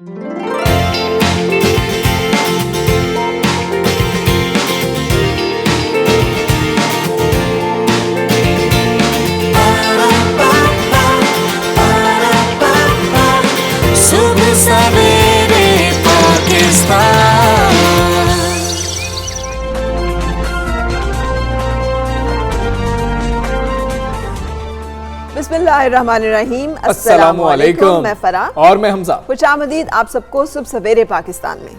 सुबह सवेरे पाकिस्तान। बिस्मिल्लाहिर्रहमानिर्रहीम। अस्सलामु अलैकुम। मैं फरा और मैं हमजा। खुशामदीद आप सबको सुबह सवेरे पाकिस्तान में।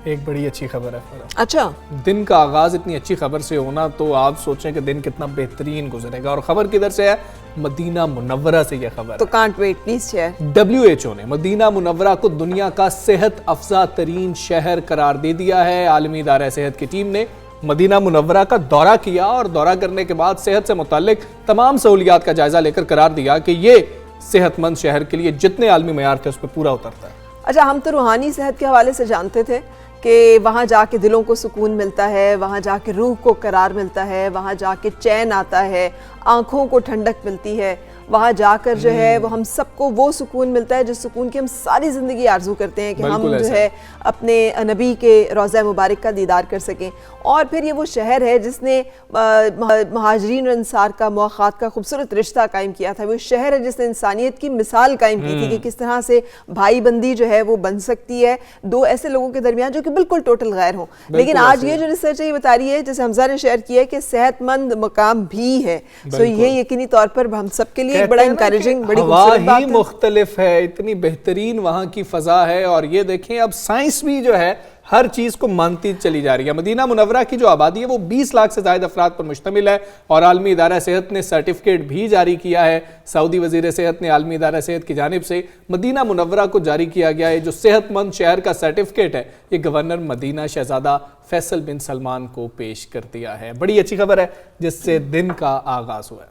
एक बड़ी अच्छी खबर है फरा। अच्छा, दिन का आगाज इतनी अच्छी खबर से होना तो आप सोचें कि दिन कितना बेहतरीन गुजरेगा। और खबर किधर से है? मदीना मुनव्वरा से यह खबर तो can't wait please share. WHO ने मदीना मुनव्वरा को दुनिया का सेहत अफजा तरीन शहर करार दे दिया है। आलमी इदारा सेहत की टीम ने मदीना मुनव्वरा का दौरा किया और दौरा करने के बाद सेहत से मुताल्लिक तमाम सहूलियात का जायजा लेकर करार दिया कि ये सेहतमंद शहर के लिए जितने आलमी मयार थे उस पर पूरा उतरता है। अच्छा, हम तो रूहानी सेहत के हवाले से जानते थे कि वहाँ जाके दिलों को सुकून मिलता है, वहाँ जाके रूह को करार मिलता है, वहाँ जाके चैन आता है, आंखों को ठंडक मिलती है, वहाँ जाकर जो है वो हम सबको वो सुकून मिलता है जिस सुकून की हम सारी ज़िंदगी आरजू करते हैं कि हम जो है अपने नबी के रोज़ा मुबारक का दीदार कर सकें। और फिर ये वो शहर है जिसने महाजरीन और अंसार का मुआख़ात का खूबसूरत रिश्ता कायम किया था। वो शहर है जिसने इंसानियत की मिसाल कायम की थी कि किस तरह से भाई बंदी जो है वो बन सकती है दो ऐसे लोगों के दरमियान जो कि बिल्कुल टोटल गैर हों। लेकिन आज ये जो रिसर्च है ये बता रही है, जैसे हमजा ने शेयर किया है, कि सेहतमंद मकाम भी है। तो ये यकीनी तौर पर हम सबके लिए बड़ा इंकरेजिंग, बड़ी खूबसूरत बात है। मुख्तलिफ है, इतनी बेहतरीन वहाँ की फ़ज़ा है। और ये देखें अब साइंस भी जो है हर चीज़ को मानती चली जा रही है। मदीना मुनव्वरा की जो आबादी है वो 20 लाख से ज़ायद अफराद पर मुश्तमिल है। और आलमी इदारा सेहत ने सर्टिफिकेट भी जारी किया है। सऊदी वज़ीर सेहत ने आलमी इदारा सेहत की जानिब से मदीना मुनव्वरा को जारी किया गया है। जो सेहतमंद शहर का सर्टिफिकेट है ये गवर्नर मदीना शहजादा फैसल बिन सलमान को पेश कर दिया है। बड़ी अच्छी खबर है जिससे दिन का आगाज़ हुआ है।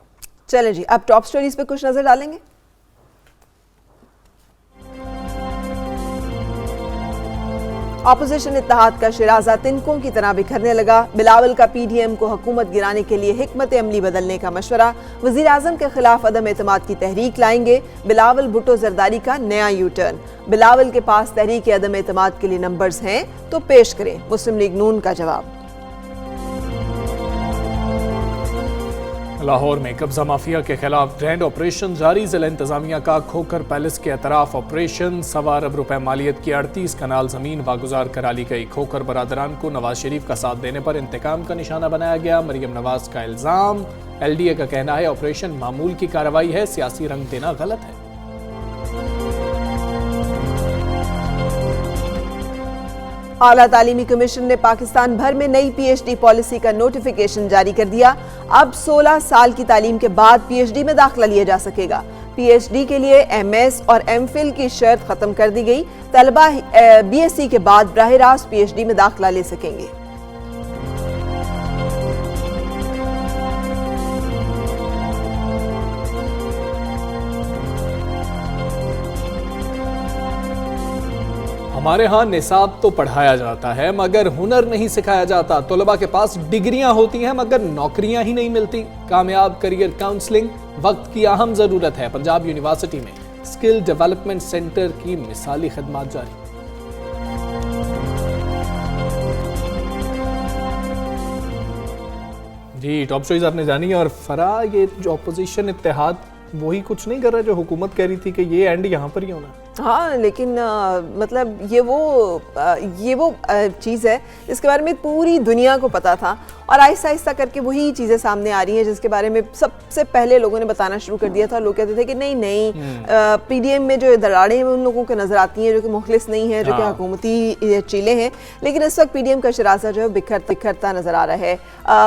चलें जी, अब टॉप स्टोरीज पे कुछ नजर डालेंगे। ऑपोजिशन इत्तेहाद का शिराजा तिनकों की तरह बिखरने लगा। बिलावल का PDM को हुकूमत गिराने के लिए हिकमत अमली बदलने का मशवरा। वज़ीर आज़म के खिलाफ अदम एतमाद की तहरीक लाएंगे। बिलावल भुट्टो जरदारी का नया यू टर्न। बिलावल के पास तहरीक अदम एतमाद के लिए नंबर्स हैं तो पेश करें, मुस्लिम लीग नून का जवाब। लाहौर में कब्जा माफिया के खिलाफ ग्रैंड ऑपरेशन जारी। जिला इंतजामिया का खोकर पैलेस के अतराफ ऑपरेशन। 1.25 अरब रुपए मालियत की 38 कनाल जमीन वागुजार करा ली गई। खोकर बरादरान को नवाज शरीफ का साथ देने पर इंतकाम का निशाना बनाया गया। मरियम नवाज का इल्जाम। LDA का कहना है ऑपरेशन मामूल की कार्रवाई है, सियासी रंग देना गलत है। आला तालीमी कमीशन ने पाकिस्तान भर में नई PhD पॉलिसी का नोटिफिकेशन जारी कर दिया। अब 16 साल की तालीम के बाद PhD में दाखिला लिया जा सकेगा। PhD के लिए MS और MPhil की शर्त खत्म कर दी गई। तलबा BSc के बाद बराह रास्त PhD में दाखिला ले सकेंगे। हमारे यहाँ निसाब तो पढ़ाया जाता है मगर हुनर नहीं सिखाया जाता। तलबा के पास डिग्रियां होती हैं मगर नौकरियां ही नहीं मिलती। कामयाब करियर काउंसलिंग वक्त की अहम जरूरत है। पंजाब यूनिवर्सिटी में स्किल डेवलपमेंट सेंटर की मिसाली खिदमत जारी। जी, टॉप स्टोरीज आपने जानी। और फरा, ये जो अपोजिशन इत्तेहाद वही कुछ नहीं कर रहा जो हुकूमत कह रही थी कि ये एंड यहाँ पर ही होना। हाँ, लेकिन मतलब ये वो चीज़ है जिसके बारे में पूरी दुनिया को पता था और आहिस्ता आहिस्ता करके वही चीज़ें सामने आ रही हैं जिसके बारे में सबसे पहले लोगों ने बताना शुरू कर दिया था। लोग कहते थे कि नहीं PDM में जो दरारें हैं उन लोगों को नज़र आती हैं जो कि मुखलिस नहीं है, जो कि हुकूमती चीले हैं। लेकिन इस वक्त PDM का शरासा जो है बिखरता नज़र आ रहा है।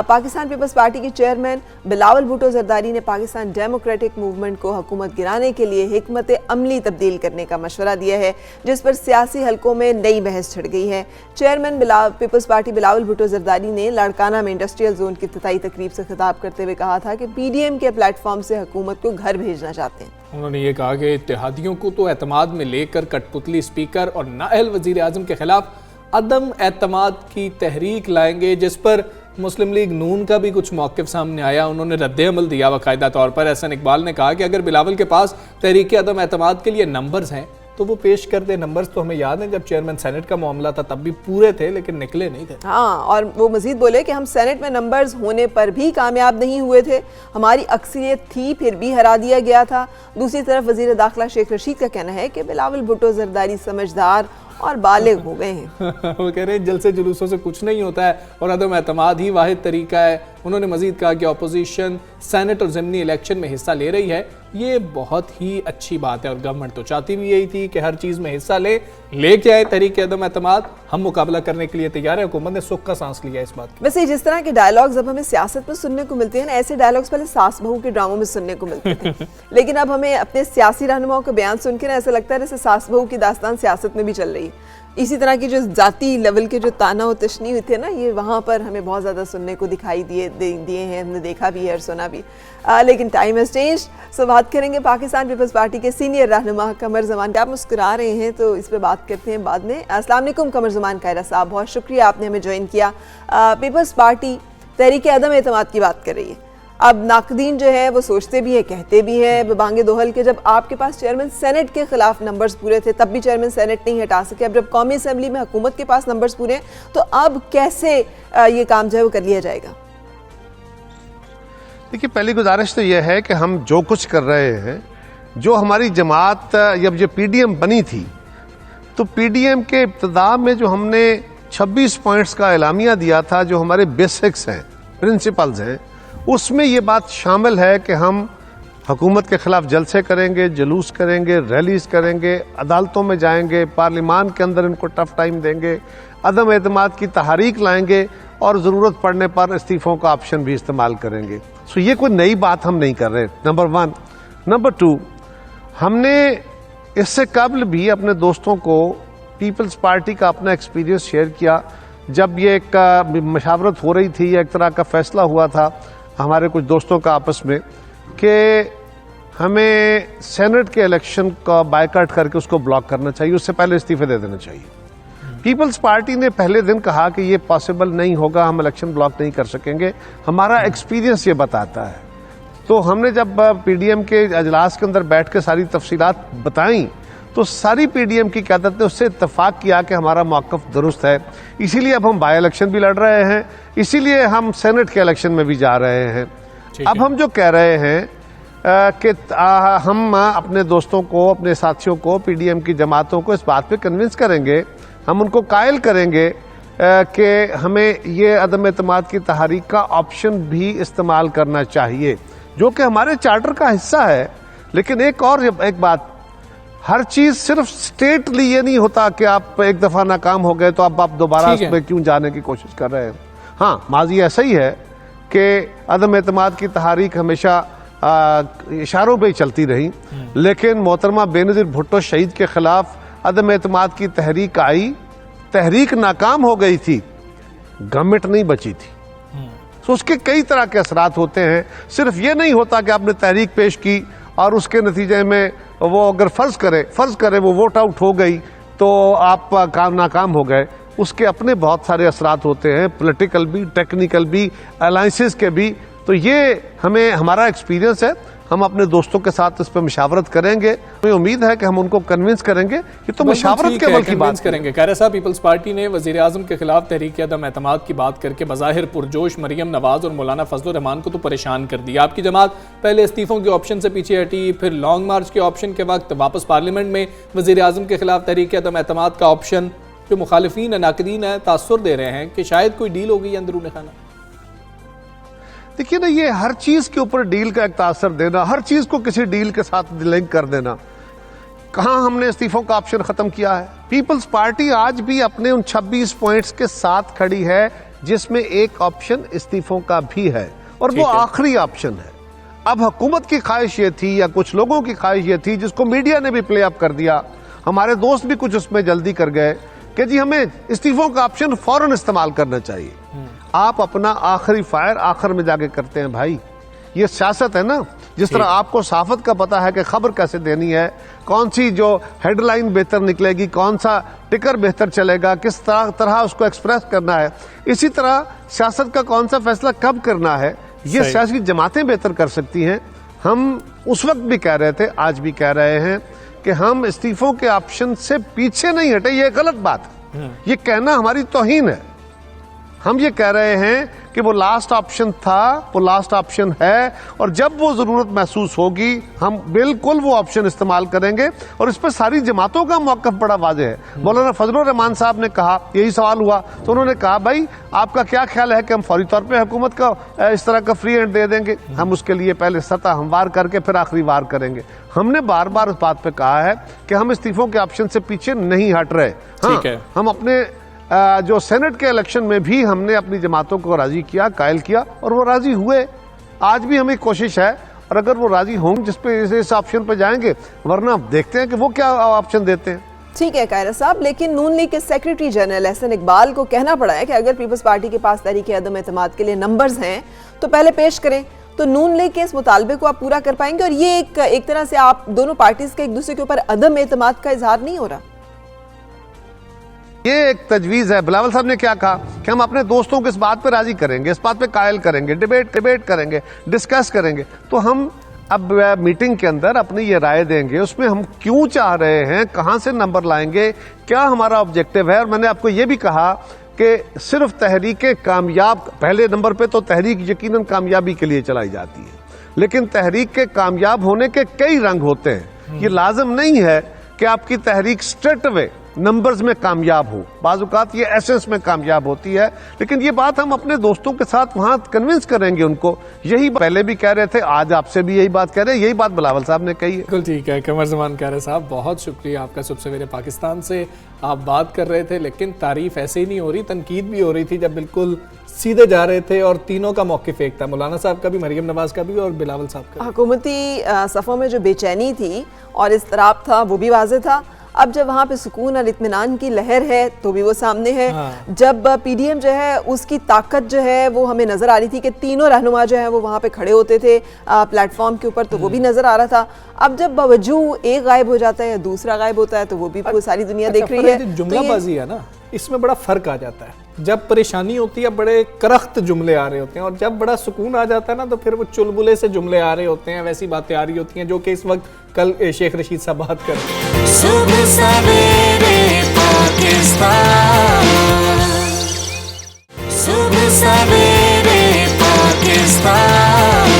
पाकिस्तान पीपल्स पार्टी के चेयरमैन बिलावल भुट्टो जरदारी ने पाकिस्तान डेमोक्रेटिक मूवमेंट को हुकूमत गिराने के लिए हिकमत अमली तब्दील करने का मशवरा दिया है, जिस पर सियासी हलकों में नई बहस छिड़ गई है। चेयरमैन पीपल्स पार्टी बिलावल भुट्टो जरदारी ने लाड़काना में इंडस्ट्रियल जोन की इफ्तिताई तकरीब से खिताब करते हुए कहा था कि PDM के प्लेटफॉर्म से हुकूमत को घर भेजना चाहते हैं। उन्होंने ये कहा कि इत्तेहादियों को तो एतमाद में लेकर कठपुतली स्पीकर और नाअहल वजीर आजम के खिलाफ अदम एतमाद की तहरीक लाएंगे, जिस पर मुस्लिम लीग नून का भी कुछ मौक़िफ़ सामने आया। उन्होंने रद्द अमल दिया बाकायदा तौर पर। एहसन इकबाल ने कहा कि अगर बिलावल के पास तहरीक अदम एतमाद के लिए नंबर्स हैं तो वो पेश कर दे। नंबर्स तो हमें याद है जब चेयरमैन सेनेट का मामला था तब भी पूरे थे लेकिन निकले नहीं थे। हाँ, और वो मजीद बोले कि हम सेनेट में नंबर्स होने पर भी कामयाब नहीं हुए थे, हमारी अक्सरियत थी फिर भी हरा दिया गया था। दूसरी तरफ वजीर दाखिला शेख रशीद का कहना है कि बिलावल भुट्टो जरदारी समझदार और बालिग हो गए हैं। वो कह रहे हैं जलसे जुलूसों से कुछ नहीं होता है और अदम एतमाद ही वाहिद तरीका है। उन्होंने मजीद कहा कि अपोजिशन सेनेट और ज़िमनी इलेक्शन में हिस्सा ले रही है, ये बहुत ही अच्छी बात है और गवर्नमेंट तो चाहती भी यही थी कि हर चीज़ में हिस्सा लेके आए तहरीक अदम एतमाद। हम मुकाबला करने के लिए तैयार है, हुकूमत ने सुख का सांस लिया इस बात की। वैसे जिस तरह के डायलॉग्स अब हमें सियासत में सुनने को मिलते हैं ना, ऐसे डायलॉग्स पहले सास बहू के ड्रामों में सुनने को मिलते थे लेकिन अब हमें अपने सियासी रहनुमाओं का बयान सुन के ना ऐसा लगता है जैसे सास बहू की दास्तान सियासत में भी चल रही है। इसी तरह की जो जाती लेवल के जो ताना और तशनी हुए थे ना, ये वहाँ पर हमें बहुत ज़्यादा सुनने को दिखाई दिए हैं, हमने देखा भी है और सुना भी। लेकिन टाइम हैज़ चेंज। सो बात करेंगे पाकिस्तान पीपल्स पार्टी के सीनियर रहनुमा कमर ज़मान का। आप मुस्कुरा रहे हैं तो इस पर बात करते हैं बाद में। अस्सलाम वालेकुम कमर ज़मान कायरा साहब, बहुत शुक्रिया आपने हमें ज्वाइन किया। पीपल्स पार्टी तहरीक अदम एतमाद की बात कर रही है। अब नाकदीन जो है वो सोचते भी है, कहते भी हैं बांगे दोहल के जब आपके पास चेयरमैन सेनेट के खिलाफ नंबर्स पूरे थे तब भी चेयरमैन सेनेट नहीं हटा सके। अब जब कौमी असेंबली में हुकूमत के पास नंबर्स पूरे हैं तो अब कैसे ये काम जो है वो कर लिया जाएगा? देखिए, पहली गुजारिश तो यह है कि हम जो कुछ कर रहे हैं, जो हमारी जमात जब जो पीडीएम बनी थी तो पीडीएम के इब्तिदा में जो हमने 26 पॉइंट्स का एलामिया दिया था, जो हमारे बेसिक्स हैं, प्रिंसिपल्स हैं, उसमें ये बात शामिल है कि हम हुकूमत के खिलाफ जलसे करेंगे, जुलूस करेंगे, रैलीज करेंगे, अदालतों में जाएंगे, पार्लियामान के अंदर इनको टफ टाइम देंगे, अदम एतमाद की तहरीक लाएंगे और ज़रूरत पड़ने पर इस्तीफ़ों का ऑप्शन भी इस्तेमाल करेंगे। सो ये कोई नई बात हम नहीं कर रहे, नंबर 1। नंबर 2, हमने इससे कबल भी अपने दोस्तों को पीपल्स पार्टी का अपना एक्सपीरियंस शेयर किया। जब ये एक मशावरत हो रही थी, एक तरह का फैसला हुआ था हमारे कुछ दोस्तों का आपस में कि हमें सेनेट के इलेक्शन का बायकॉट करके उसको ब्लॉक करना चाहिए, उससे पहले इस्तीफे दे देना चाहिए। पीपल्स पार्टी ने पहले दिन कहा कि ये पॉसिबल नहीं होगा, हम इलेक्शन ब्लॉक नहीं कर सकेंगे, हमारा एक्सपीरियंस ये बताता है। तो हमने जब पीडीएम के अजलास के अंदर बैठ के सारी तफसीलात बताई तो सारी पीडीएम की क़यादत ने उससे इत्तफाक किया कि हमारा मौक़िफ़ दुरुस्त है। इसीलिए अब हम बाई इलेक्शन भी लड़ रहे हैं, इसीलिए हम सेनेट के इलेक्शन में भी जा रहे हैं। अब हम जो कह रहे हैं कि हम अपने दोस्तों को, अपने साथियों को, पीडीएम की जमातों को इस बात पे कन्विंस करेंगे, हम उनको कायल करेंगे कि हमें ये अदम एतमाद की तहरीक का ऑप्शन भी इस्तेमाल करना चाहिए, जो कि हमारे चार्टर का हिस्सा है। लेकिन एक बात, हर चीज सिर्फ स्टेटली ये नहीं होता कि आप एक दफा नाकाम हो गए तो अब आप दोबारा उसमें क्यों जाने की कोशिश कर रहे हैं। हाँ, माजी ऐसा ही है कि अदम एतमाद की तहरीक हमेशा इशारों पे ही चलती रही, लेकिन मोहतरमा बेनज़ीर भुट्टो शहीद के खिलाफ अदम एतमाद की तहरीक आई, तहरीक नाकाम हो गई थी, गवर्नमेंट नहीं बची थी। तो उसके कई तरह के असरात होते हैं। सिर्फ ये नहीं होता कि आपने तहरीक पेश की और उसके नतीजे में वो अगर फर्ज करे वो वोट आउट हो गई तो आप नाकाम हो गए। उसके अपने बहुत सारे असरात होते हैं, पॉलिटिकल भी, टेक्निकल भी, अलायंसेस के भी। तो ये हमारा एक्सपीरियंस है, हम अपने दोस्तों के साथ इस पर मशावरत करेंगे। हमें उम्मीद है कि हम उनको कन्विंस करेंगे। ये तो मशावरत केवल की बात करेंगे। कायरा साहब, पीपल्स पार्टी ने वजीर आजम के खिलाफ तहरीक अदम एतमाद की बात करके बज़ाहिर पुरजोश मरियम नवाज और मौलाना फजल रहमान को तो परेशान कर दिया। आपकी जमात पहले इस्तीफों के ऑप्शन से पीछे हटी, फिर लॉन्ग मार्च के ऑप्शन के वक्त वापस पार्लियामेंट में वजीर आजम के खिलाफ तहरीक अदम एतमाद का ऑप्शन। जो मुखालिफीन नाकदीन है तासुर दे रहे हैं कि शायद कोई डील हो गई अंदरूनी खाना। देखिए ना, ये हर चीज के ऊपर डील का एक तासर देना, हर चीज को किसी डील के साथ लिंक कर देना। कहां हमने इस्तीफों का ऑप्शन खत्म किया है? पीपल्स पार्टी आज भी अपने उन 26 पॉइंट्स के साथ खड़ी है जिसमें एक ऑप्शन इस्तीफों का भी है और वो आखिरी ऑप्शन है। अब हुकूमत की ख्वाहिश ये थी या कुछ लोगों की ख्वाहिश ये थी, जिसको मीडिया ने भी प्ले अप कर दिया, हमारे दोस्त भी कुछ उसमें जल्दी कर गए कि जी हमें इस्तीफों का ऑप्शन फौरन इस्तेमाल करना चाहिए। आप अपना आखिरी फायर आखिर में जाके करते हैं भाई, ये सियासत है ना। जिस तरह आपको सहाफत का पता है कि खबर कैसे देनी है, कौन सी जो हेडलाइन बेहतर निकलेगी, कौन सा टिकर बेहतर चलेगा, किस तरह उसको एक्सप्रेस करना है, इसी तरह सियासत का कौन सा फैसला कब करना है, ये सियासी जमातें बेहतर कर सकती हैं। हम उस वक्त भी कह रहे थे, आज भी कह रहे हैं कि कि हम इस्तीफों के ऑप्शन से पीछे नहीं हटे, ये गलत बात है। ये कहना हमारी तौहीन है। हम ये कह रहे हैं कि वो लास्ट ऑप्शन था, वो लास्ट ऑप्शन है, और जब वो जरूरत महसूस होगी हम बिल्कुल वो ऑप्शन इस्तेमाल करेंगे। और इस पर सारी जमातों का मौक़िफ़ बड़ा वाज़ेह है। मौलाना फजलुर रहमान साहब ने कहा, यही सवाल हुआ तो उन्होंने कहा, भाई आपका क्या ख्याल है कि हम फौरी तौर पे हुकूमत का इस तरह का फ्री हैंड दे देंगे? हम उसके लिए पहले सतह हमवार करके फिर आखिरी वार करेंगे। हमने बार बार उस बात पे कहा है कि हम इस्तीफों के ऑप्शन से पीछे नहीं हट रहे। ठीक है। हम अपने जो सेनेट के इलेक्शन में भी हमने अपनी जमातों को राजी किया, कायल किया, और वो राजी हुए। आज भी हमें कोशिश है, और अगर वो राजी होंगे जिस पे इस ऑप्शन पे जाएंगे, वरना देखते हैं कि वो क्या ऑप्शन देते हैं। ठीक है कायरा साहब, लेकिन नून लीग के सेक्रेटरी जनरल एहसन इकबाल को कहना पड़ा है कि अगर पीपल्स पार्टी के पास तहरीक अदम एतमाद के लिए नंबर्स हैं तो पहले पेश करें। तो नून लीग के इस मुतालबे को आप पूरा कर पाएंगे? और ये एक तरह से आप दोनों पार्टीज के एक दूसरे के ऊपर अदम एतमाद का इजहार नहीं हो रहा? ये एक तजवीज़ है। बिलावल साहब ने क्या कहा कि हम अपने दोस्तों को इस बात पे राजी करेंगे, इस बात पे कायल करेंगे, डिबेट करेंगे, डिस्कस करेंगे। तो हम अब मीटिंग के अंदर अपनी ये राय देंगे, उसमें हम क्यों चाह रहे हैं, कहां से नंबर लाएंगे, क्या हमारा ऑब्जेक्टिव है। और मैंने आपको ये भी कहा कि सिर्फ तहरीक कामयाब, पहले नंबर पे तो तहरीक यकीनन कामयाबी के लिए चलाई जाती है, लेकिन तहरीक के कामयाब होने के कई रंग होते हैं। ये लाजम नहीं है कि आपकी तहरीक स्ट्रेट अवे नंबर्स में कामयाब हो, बाज़ औक़ात ये एसेंस में कामयाब होती है। लेकिन ये बात हम अपने दोस्तों के साथ वहां कन्विंस करेंगे उनको। यही पहले भी कह रहे थे, आज आपसे भी यही बात कह रहे हैं, यही बात बिलावल साहब ने कही है। बिल्कुल ठीक है। कमर ज़मान कायरा साहब, बहुत शुक्रिया आपका। सुबह सवेरे पाकिस्तान से आप बात कर रहे थे, लेकिन तारीफ ऐसे ही नहीं हो रही, तनकीद भी हो रही थी जब बिल्कुल सीधे जा रहे थे। और तीनों का मौक़िफ़ एक था, मौलाना साहब का भी, मरियम नवाज का भी और बिलावल साहब का। हुकूमती सफ़ों में जो बेचैनी थी और इज़्तिराब था वो भी वाज़ेह था। अब जब वहाँ पे सुकून और इत्मीनान की लहर है तो भी वो सामने है। हाँ। जब पीडीएम जो है उसकी ताकत जो है वो हमें नज़र आ रही थी कि तीनों रहनुमा जो है वो वहाँ पे खड़े होते थे प्लेटफॉर्म के ऊपर, तो वो भी नज़र आ रहा था। अब जब बावजूद एक गायब हो जाता है या दूसरा गायब होता है तो वो भी सारी दुनिया देख रही है। जुमलाबाजी है ना, इसमें बड़ा फर्क आ जाता है। जब परेशानी होती है बड़े करख्त जुमले आ रहे होते हैं, और जब बड़ा सुकून आ जाता है ना तो फिर वो चुलबुले से जुमले आ रहे होते हैं, वैसी बातें आ रही होती हैं जो कि इस वक्त कल शेख रशीद साहब बात कर रहे हैं। सुबह सवेरे पाकिस्तान, सुबह सवेरे पाकिस्तान।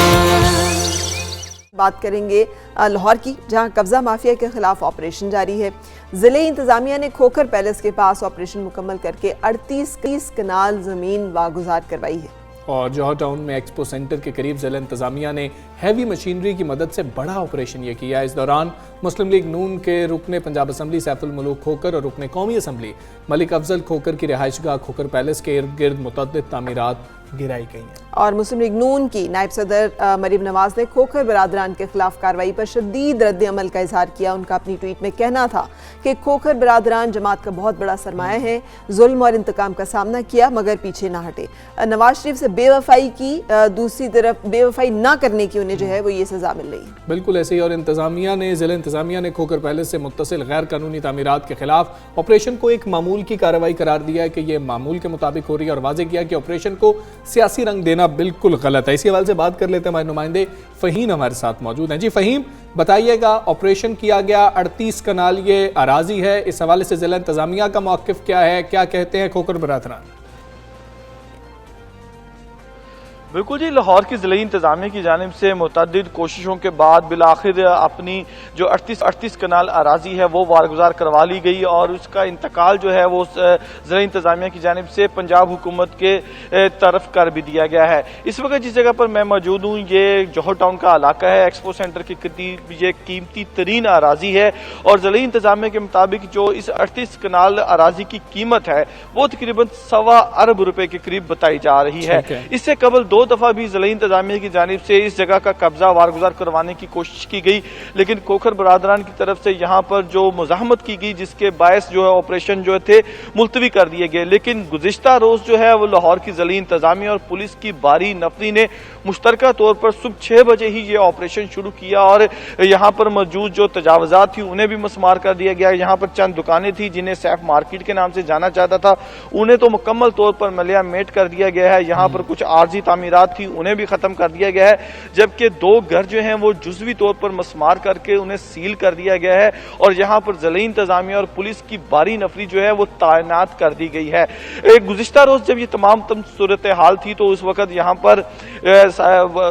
बात करेंगे लाहौर की, जहां कब्जा माफिया के खिलाफ ऑपरेशन जारी है। जिले इंतजामिया ने खोखर पैलेस के पास ऑपरेशन मुकम्मल करके 38 कनाल जमीन वागुजार करवाई है। और जौहर टाउन में एक्सपो सेंटर के करीब जिला इंतजामिया ने हैवी मशीनरी की मदद से बड़ा ऑपरेशन ये किया। इस दौरान मुस्लिम लीग नून के रुकने पंजाब असम्बली सैफुल मलूक खोखर और रुकने कौमी असम्बली मलिक अफजल खोखर की रिहाइशगाह खोखर पैलेस के इर्द गिर्द मुतअद्दिद तामीरात गिराई गई हैं। और मुस्लिम लीग नून की नायब सदर मरीम नवाज ने खोखर बरादरान के खिलाफ कार्रवाई पर शदीद रद्द अमल का इजहार किया। उनका अपनी ट्वीट में कहना था कि खोखर बरादरान जमात का बहुत बड़ा सरमाया है, जुल्म और इंतकाम का सामना किया मगर पीछे ना हटे। नवाज शरीफ से बेवफाई की, दूसरी तरफ बेवफाई ना करने की उन्हें जो है वो ये सजा मिल रही है। बिल्कुल ऐसे ही। और जिला इंतजामिया ने खोखर पैलेस से मुत्तसिल गैर कानूनी तामीरात के खिलाफ ऑपरेशन को एक मामूल की कार्रवाई करार दिया है कि यह मामूल के मुताबिक हो रही है, और वाज़ेह किया कि ऑपरेशन को सियासी रंग देना बिल्कुल गलत है। इसी हवाले से बात कर लेते हैं, हमारे नुमाइंदे फ़हीम हमारे साथ मौजूद हैं। जी फ़हीम, बताइएगा, ऑपरेशन किया गया 38 कनाल ये अराजी है, इस हवाले से जिला इंतजामिया का मौक़िफ़ क्या है, क्या कहते हैं खोखर बरादरान? बिल्कुल जी, लाहौर की ज़िला इंतज़ामिया की जानिब से मुतअद्दिद कोशिशों के बाद बिलाखिर अपनी जो 38 कनाल अराजी है वो वारगुजार करवा ली गई, और उसका इंतकाल जो है वो ज़िला इंतज़ामिया की जानिब से पंजाब हुकूमत के तरफ कर भी दिया गया है। इस वक्त जिस जगह पर मैं मौजूद हूँ ये जौहर टाउन का इलाका है, एक्सपो सेंटर के करीब ये कीमती तरीन अराजी है, और ज़िला इंतज़ामिया के मुताबिक जो इस 38 कनाल अराजी की कीमत है वो तकरीबन 1.25 अरब रुपए के करीब बताई जा रही है। इससे कबल 2 दफा भी जिला इंतजामिया की जानिब से इस जगह का कब्जा वारगुजार करवाने की कोशिश की गई, लेकिन खोखर बरादरान की तरफ से यहाँ पर जो मुजाहमत की गई जिसके बायस जो है ऑपरेशन जो थे मुलतवी कर दिए गए। लेकिन गुज़िश्ता रोज जो है वो लाहौर की जिला इंतजामिया और पुलिस की बारी नफरी ने मुश्तरका तौर पर सुबह 6 बजे ही ये ऑपरेशन शुरू किया, और यहाँ पर मौजूद जो तजावजात थी उन्हें भी मसमार कर दिया गया। यहाँ पर चंद दुकानें थी जिन्हें सैफ मार्केट के नाम से जाना चाहता था, उन्हें तो मुकम्मल तौर पर मलिया मेट कर दिया गया है। यहाँ पर कुछ आर्जी तामीर तामीरात थी उन्हें भी ख़त्म कर दिया गया है, जबकि 2 घर जो हैं वो जुज़वी तौर पर मसमार करके उन्हें सील कर दिया गया है और यहाँ पर ज़िला इंतज़ामिया और पुलिस की भारी नफरी जो है वो तैनात कर दी गई है। गुज़िश्ता रोज़ जब ये तमाम सूरत हाल थी तो उस वक़्त यहाँ पर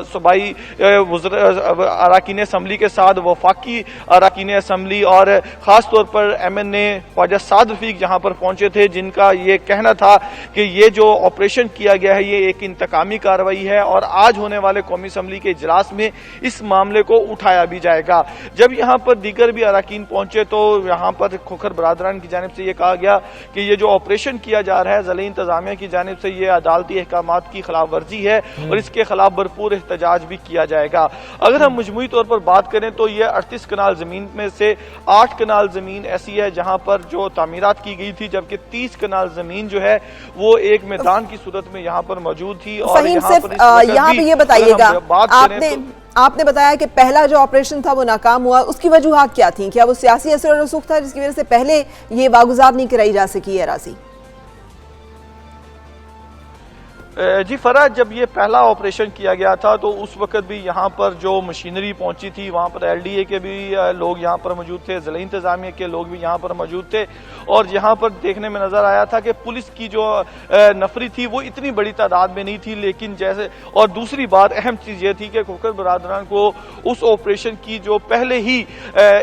सूबाई अरकान असम्बली के साथ वफाकी अरकान असम्बली और ख़ास तौर पर MNA ख्वाजा साद रफीक यहाँ पर पहुंचे थे, जिनका ये कहना था कि ये जो ऑपरेशन किया गया है ये एक इंतकामी कार्रवाई है और आज होने वाले कौमी असम्बली के इजलास में इस मामले को उठाया भी जाएगा। जब यहाँ पर दीगर भी अरकान पहुंचे तो यहाँ पर खोखर बरादरान की जानिब से ये कहा गया कि ये जो ऑपरेशन किया जा रहा है ज़िला इंतज़ामिया की जानिब से ये अदालती अहकामात की खिलाफ वर्जी है और इसके खिलाफ भरपूर एहतजाज भी किया जाएगा। अगर हम मजमूई तौर पर बात करें तो ये 38 कनाल जमीन में से 8 कनाल जमीन ऐसी है जहां पर जो तामीरात की गई थी, जबकि 30 कनाल जमीन जो है वो एक मैदान की सूरत में यहाँ पर मौजूद थी। और यहाँ पे ये बताइएगा, आपने बताया कि पहला जो ऑपरेशन था वो नाकाम हुआ, उसकी वजूहात क्या थी? क्या वो सियासी असर और रसूख था जिसकी वजह से पहले ये वागुजार नहीं कराई जा सकी अराजी? जी फराज, जब ये पहला ऑपरेशन किया गया था तो उस वक्त भी यहाँ पर जो मशीनरी पहुंची थी वहाँ पर LDA के भी लोग यहाँ पर मौजूद थे, ज़िला इंतज़ामिया के लोग भी यहाँ पर मौजूद थे और यहाँ पर देखने में नज़र आया था कि पुलिस की जो नफरी थी वो इतनी बड़ी तादाद में नहीं थी। लेकिन जैसे, और दूसरी बात अहम चीज़ ये थी कि खोखर बरादरान को उस ऑपरेशन की जो पहले ही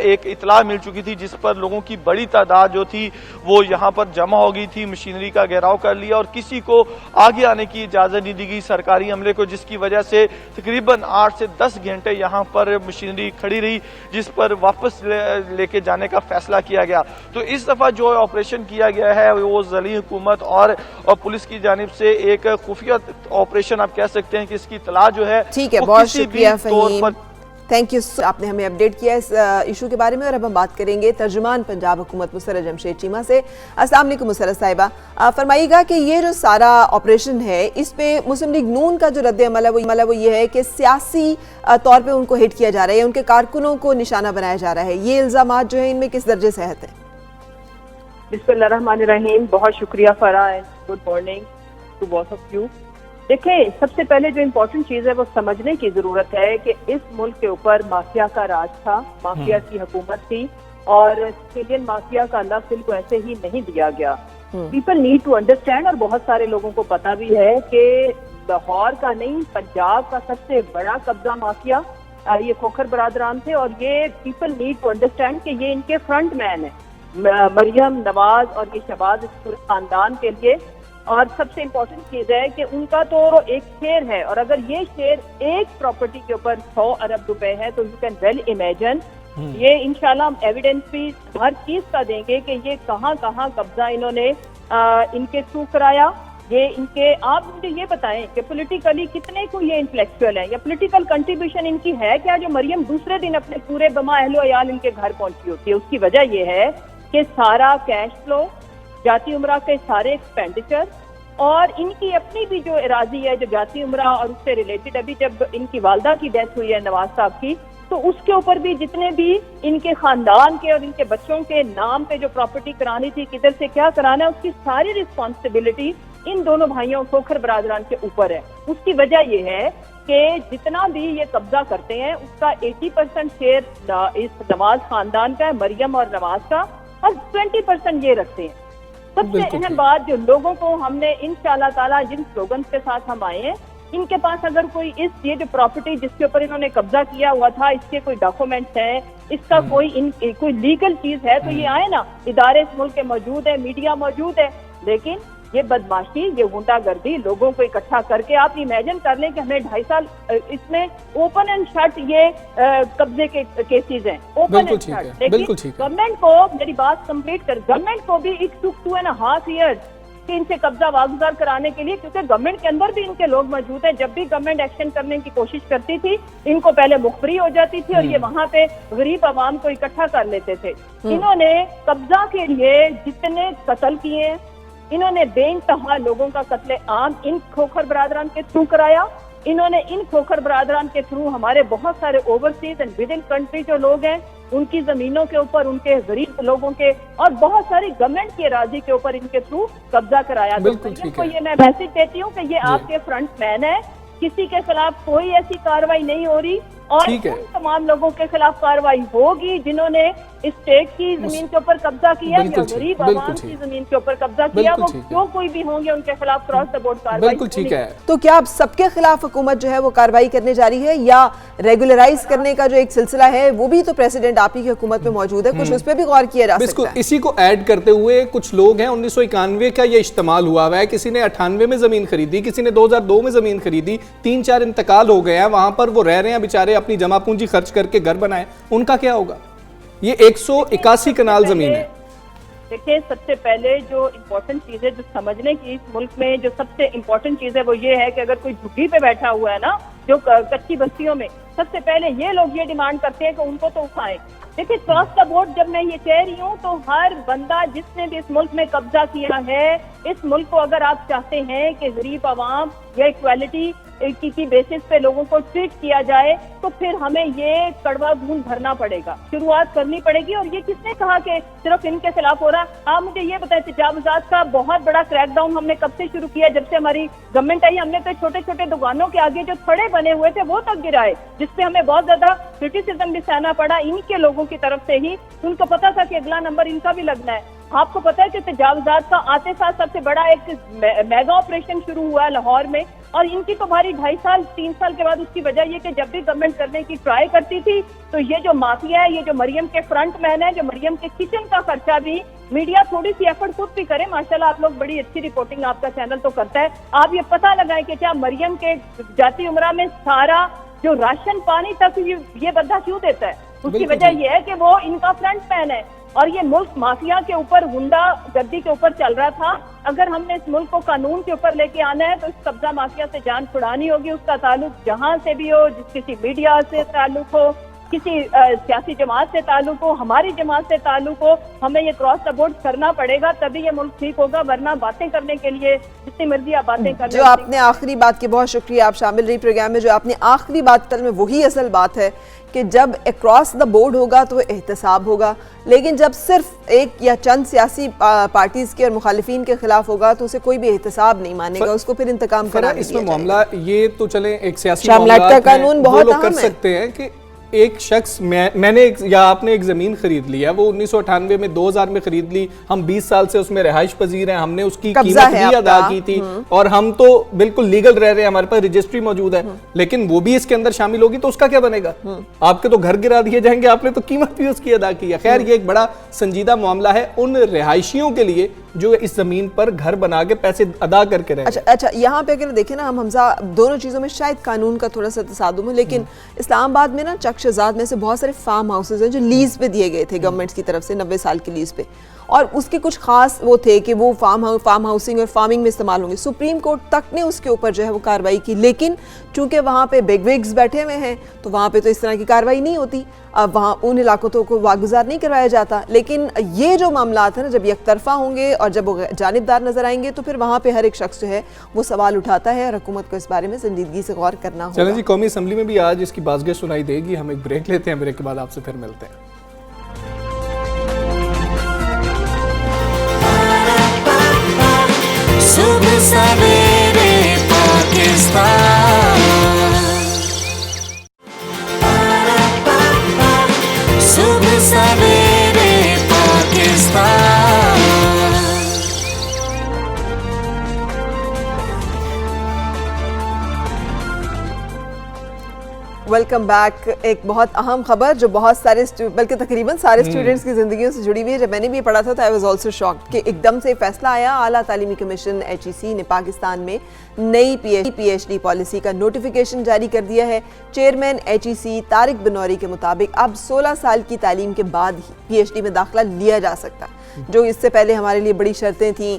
एक इतला मिल चुकी थी जिस पर लोगों की बड़ी तादाद जो थी वो यहाँ पर जमा हो गई थी, मशीनरी का घेराव कर लिया और किसी को आगे आने की इजाजत नहीं दी गई सरकारी अमले को, जिसकी वजह से तकरीबन 8 से 10 घंटे यहाँ पर मशीनरी खड़ी रही जिस पर वापस लेके जाने का फैसला किया गया। तो इस दफा जो ऑपरेशन किया गया है वो ज़िली हुकूमत और पुलिस की जानिब से एक खुफिया ऑपरेशन आप कह सकते हैं कि इसकी इत्तला जो है, ठीक है, बहुत शुक्रिया फहीम, थैंक यू। आपने हमें अपडेट किया इस इशू के बारे में। और अब हम बात करेंगे तर्जुमान पंजाब हुकूमत मुसर्रत जमशेद चीमा से। अस्सलाम वालेकुम मुसर्रत साहिबा, फरमाइएगा कि ये जो सारा ऑपरेशन है इस पे मुस्लिम लीग नून का जो रद्द अमल है वो ये है कि सियासी तौर पे उनको हिट किया जा रहा है, उनके कारकुनों को निशाना बनाया जा रहा है, ये इल्जामात जो है इनमें किस दर्जे सेहत है? बिस्मिल्लाहिर्रहमानिर्रहीम, बहुत शुक्रिया Farah and good morning to both of you. देखें, सबसे पहले जो इम्पोर्टेंट चीज़ है वो समझने की ज़रूरत है कि इस मुल्क के ऊपर माफिया का राज था, माफिया की हुकूमत थी और सिविलियन माफिया का लफ्ज़ इनको ऐसे ही नहीं दिया गया। पीपल नीड टू अंडरस्टैंड, और बहुत सारे लोगों को पता भी है कि लाहौर का नहीं पंजाब का सबसे बड़ा कब्जा माफिया ये खोखर बरादरान थे और ये पीपल नीड टू अंडरस्टैंड कि ये इनके फ्रंट मैन है, मरियम, नवाज और ये शहबाज, इस पूरे खानदान के लिए। और सबसे इम्पोर्टेंट चीज है कि उनका तो एक शेयर है और अगर ये शेयर एक प्रॉपर्टी के ऊपर 100 अरब रुपए है तो यू कैन वेल इमेजिन, ये इंशाल्लाह एविडेंस भी हर चीज का देंगे कि ये कहाँ कहाँ कब्जा इन्होंने इनके थ्रू कराया। ये इनके, आप मुझे ये बताएं कि पॉलिटिकली कितने को ये इंटेलेक्चुअल है या पॉलिटिकल कंट्रीब्यूशन इनकी है क्या जो मरियम दूसरे दिन अपने पूरे बमा अहलो अयाल इनके घर पहुंची होती है? उसकी वजह ये है कि सारा कैश फ्लो, जाती उम्रा के सारे एक्सपेंडिचर और इनकी अपनी भी जो इराजी है जो जाती उम्रा और उससे रिलेटेड, अभी जब इनकी वालदा की डेथ हुई है नवाज साहब की, तो उसके ऊपर भी जितने भी इनके खानदान के और इनके बच्चों के नाम पे जो प्रॉपर्टी करानी थी, किधर से क्या कराना है, उसकी सारी रिस्पॉन्सिबिलिटी इन दोनों भाइयों खोखर बरादरान के ऊपर है। उसकी वजह यह है कि जितना भी ये कब्जा करते हैं उसका 80% शेयर इस नवाज खानदान का है, मरियम और नवाज का, और 20% ये रखते हैं। सबसे अहम बात जो लोगों को हमने इंशाअल्लाह ताला जिन स्लोगन के साथ हम आए हैं, इनके पास अगर कोई ये जो प्रॉपर्टी जिसके ऊपर इन्होंने कब्जा किया हुआ था इसके कोई डॉक्यूमेंट्स हैं, इसका कोई लीगल चीज है तो ये आए ना, इदारे इस मुल्क के मौजूद है, मीडिया मौजूद है। लेकिन ये बदमाशी, ये गुंडागर्दी, लोगों को इकट्ठा करके आप इमेजिन कर लें कि हमें 2.5 साल इसमें ओपन एंड शट ये कब्जे के केसेस हैं, ओपन एंड शट। लेकिन गवर्नमेंट को, मेरी बात कंप्लीट कर, गवर्नमेंट को भी इट टुक 2.5 years कि इनसे कब्जा वागुजार कराने के लिए, क्योंकि गवर्नमेंट के अंदर भी इनके लोग मौजूद हैं। जब भी गवर्नमेंट एक्शन करने की कोशिश करती थी इनको पहले मुखबरी हो जाती थी और ये वहां पे गरीब आवाम को इकट्ठा कर लेते थे। इन्होंने कब्जा के लिए जितने कत्ल किए, इन्होंने बेइंतहा लोगों का कत्ले आम इन खोखर बरादरान के थ्रू कराया। इन्होंने इन खोखर बरादरान के थ्रू हमारे बहुत सारे overseas and with in country जो लोग हैं उनकी जमीनों के ऊपर, उनके गरीब लोगों के और बहुत सारी गवर्नमेंट की राजी के ऊपर इनके थ्रू कब्जा कराया। तो ये मैं मैसेज देती हूँ कि ये आपके फ्रंट मैन है किसी के खिलाफ कोई ऐसी कार्रवाई नहीं हो रही और ठीक है। उन तमाम लोगों के खिलाफ कार्रवाई होगी जिन्होंने स्टेट की जमीन के ऊपर कब्जा किया या बिल्कुल ठीक, गरीब बिल्कुल आवाम की ठीक। जमीन के ऊपर कब्जा किया, बिल्कुल वो ठीक है। जो कोई भी होंगे उनके खिलाफ क्रॉस द बोर्ड कार्रवाई बिल्कुल ठीक होनी। है। तो क्या अब सबके खिलाफ हुकूमत जो है वो कार्रवाई करने जा रही है, या रेगुलराइज करने का जो एक सिलसिला है वो भी तो प्रेसिडेंट आप ही की हुकूमत में मौजूद है, कुछ उस पर भी गौर किया जा बिल्कुल, सकता है। इसी को ऐड करते हुए कुछ लोग हैं 1991 का ये इस्तेमाल हुआ है, किसी ने 98 में जमीन खरीदी, किसी ने 2002 में जमीन खरीदी, 3-4 इंतकाल हो गए हैं, वहां पर वो रह रहे हैं बेचारे, अपनी जमा पूंजी खर्च करके घर बनाए, उनका क्या होगा? ये 181 कनाल जमीन है। देखिए, सबसे पहले जो इम्पोर्टेंट चीज है जो समझने की इस मुल्क में जो सबसे इम्पोर्टेंट चीज है वो ये है कि अगर कोई झुग्गी पे बैठा हुआ है ना, जो कच्ची बस्तियों में, सबसे पहले ये लोग ये डिमांड करते हैं कि उनको तो उठाएं। देखिए, क्रॉस द बोर्ड जब मैं ये कह रही हूँ तो हर बंदा जिसने भी इस मुल्क में कब्जा किया है, इस मुल्क को अगर आप चाहते हैं कि गरीब आवाम या इक्वालिटी की बेसिस पे लोगों को ट्रीट किया जाए, तो फिर हमें ये कड़वा खून भरना पड़ेगा, शुरुआत करनी पड़ेगी। और ये किसने कहा कि सिर्फ इनके खिलाफ हो रहा? आप मुझे ये बताएं, तजावुजात का बहुत बड़ा क्रैकडाउन हमने कब से शुरू किया? जब से हमारी गवर्नमेंट आई, हमने तो छोटे छोटे दुकानों के आगे जो थड़े बने हुए थे वो तक गिराए, जिसपे हमें बहुत ज्यादा क्रिटिसिज्म भी सहना पड़ा इनके लोगों की तरफ से ही। उनको पता था कि अगला नंबर इनका भी लगना है। आपको पता है कि तजावुजात का आते साथ सबसे बड़ा एक मेगा ऑपरेशन शुरू हुआ लाहौर में, और इनकी तो भारी 2.5 साल 3 साल के बाद उसकी वजह ये कि जब भी गवर्नमेंट करने की ट्राई करती थी तो ये जो माफिया है, ये जो मरियम के फ्रंट मैन है, जो मरियम के किचन का खर्चा भी मीडिया थोड़ी सी एफर्ट खुद भी करे, माशाल्लाह आप लोग बड़ी अच्छी रिपोर्टिंग आपका चैनल तो करता है। आप ये पता लगाएं कि क्या मरियम के जाती उमरा में सारा जो राशन पानी तक ये बंदा क्यों देता है? उसकी वजह यह है कि वो इनका फ्रंट मैन है और ये मुल्क माफिया के ऊपर, गुंडा गर्दी के ऊपर चल रहा था। अगर हमने इस मुल्क को कानून के ऊपर लेके आना है तो इस कब्जा माफिया से जान छुड़ानी होगी। उसका ताल्लुक जहां से भी हो, किसी मीडिया से ताल्लुक हो, किसी सियासी जमात से ताल्लुक हो, हमारी जमात से ताल्लुक हो, हमें ये क्रॉस द बोर्ड करना पड़ेगा, तभी ये मुल्क ठीक होगा। वरना बातें करने के लिए जितनी मर्जी आप बातें कर लें। जो आपने आखिरी बात की, बहुत शुक्रिया, आप शामिल रही प्रोग्राम में। जो आपने आखिरी बात कर में वही असल बात है कि जब अक्रॉस द बोर्ड होगा तो एहतसाब होगा, लेकिन जब सिर्फ एक या चंद सियासी पार्टीज के और मुखालिफिन के खिलाफ होगा तो उसे कोई भी एहतसाब नहीं मानेगा, उसको फिर इंतकाम करा इसमें मामला ये तो चले एक सियासी शामलात का कानून बहुत लोग कर सकते हैं कि एक शख्स मैंने या आपने एक ज़मीन खरीद ली है, वो 1998 में 2000 में खरीद ली, हम 20 साल से उसमें रिहाइश पजीर हैं, हमने उसकी कीमत भी अदा की थी और हम तो बिल्कुल लीगल रह रहे हैं, हमारे पास रजिस्ट्री मौजूद है, लेकिन वो भी इसके अंदर शामिल होगी तो उसका क्या बनेगा? आपके तो घर गिरा दिए जाएंगे, आपने तो कीमत भी उसकी अदा की है। खैर, ये एक बड़ा संजीदा मामला है उन रिहायशियों के लिए जो इस जमीन पर घर बना के पैसे अदा करके रहे। अच्छा, यहाँ पे अगर देखें ना, हम हमजा दोनों चीज़ों में शायद कानून का थोड़ा सा तसादुम है, लेकिन इस्लामाबाद में ना चकशजाद में से बहुत सारे फार्म हाउसेज हैं जो लीज पे दिए गए थे गवर्नमेंट की तरफ से 90 साल की लीज पे, और उसके कुछ खास वो थे कि वो फार्म हाउसिंग और फार्मिंग में इस्तेमाल होंगे। सुप्रीम कोर्ट तक ने उसके ऊपर जो है वो कार्रवाई की, लेकिन चूंकि वहाँ पे बिगविग्स बैठे हुए हैं तो वहाँ पे तो इस तरह की कार्रवाई नहीं होती। अब वहाँ उन इलाकों को वागुजार नहीं करवाया जाता। लेकिन ये जो मामला है ना, जब यकतरफा होंगे और जब वो जानिबदार नजर आएंगे तो फिर वहाँ पे हर एक शख्स जो है वो सवाल उठाता है और हुकूमत को इस बारे में संजीदगी से गौर करना होगा। चलें जी, कौमी असम्बली में भी आज इसकी बाज़गश सुनाई देगी। हम एक ब्रेक लेते हैं, ब्रेक के बाद आपसे फिर मिलते हैं। सुबह सवेरे पाकिस्तान, सुबह सवेरे पाकिस्तान। Welcome back. एक बहुत अहम खबर जो बहुत सारे बल्कि तकरीबन सारे स्टूडेंट्स की ज़िंदगियों से जुड़ी हुई है। जब मैंने भी ये पढ़ा था तो आई वाज आल्सो शॉक्ड कि एकदम से फैसला आया, आला तालीमी कमीशन HEC ने पाकिस्तान में नई PhD पॉलिसी का नोटिफिकेशन जारी कर दिया है। चेयरमैन HEC तारिक बनौरी के मुताबिक अब 16 साल की तालीम के बाद ही PhD में दाखिला लिया जा सकता है, जो इससे पहले हमारे लिए बड़ी शर्तें थी।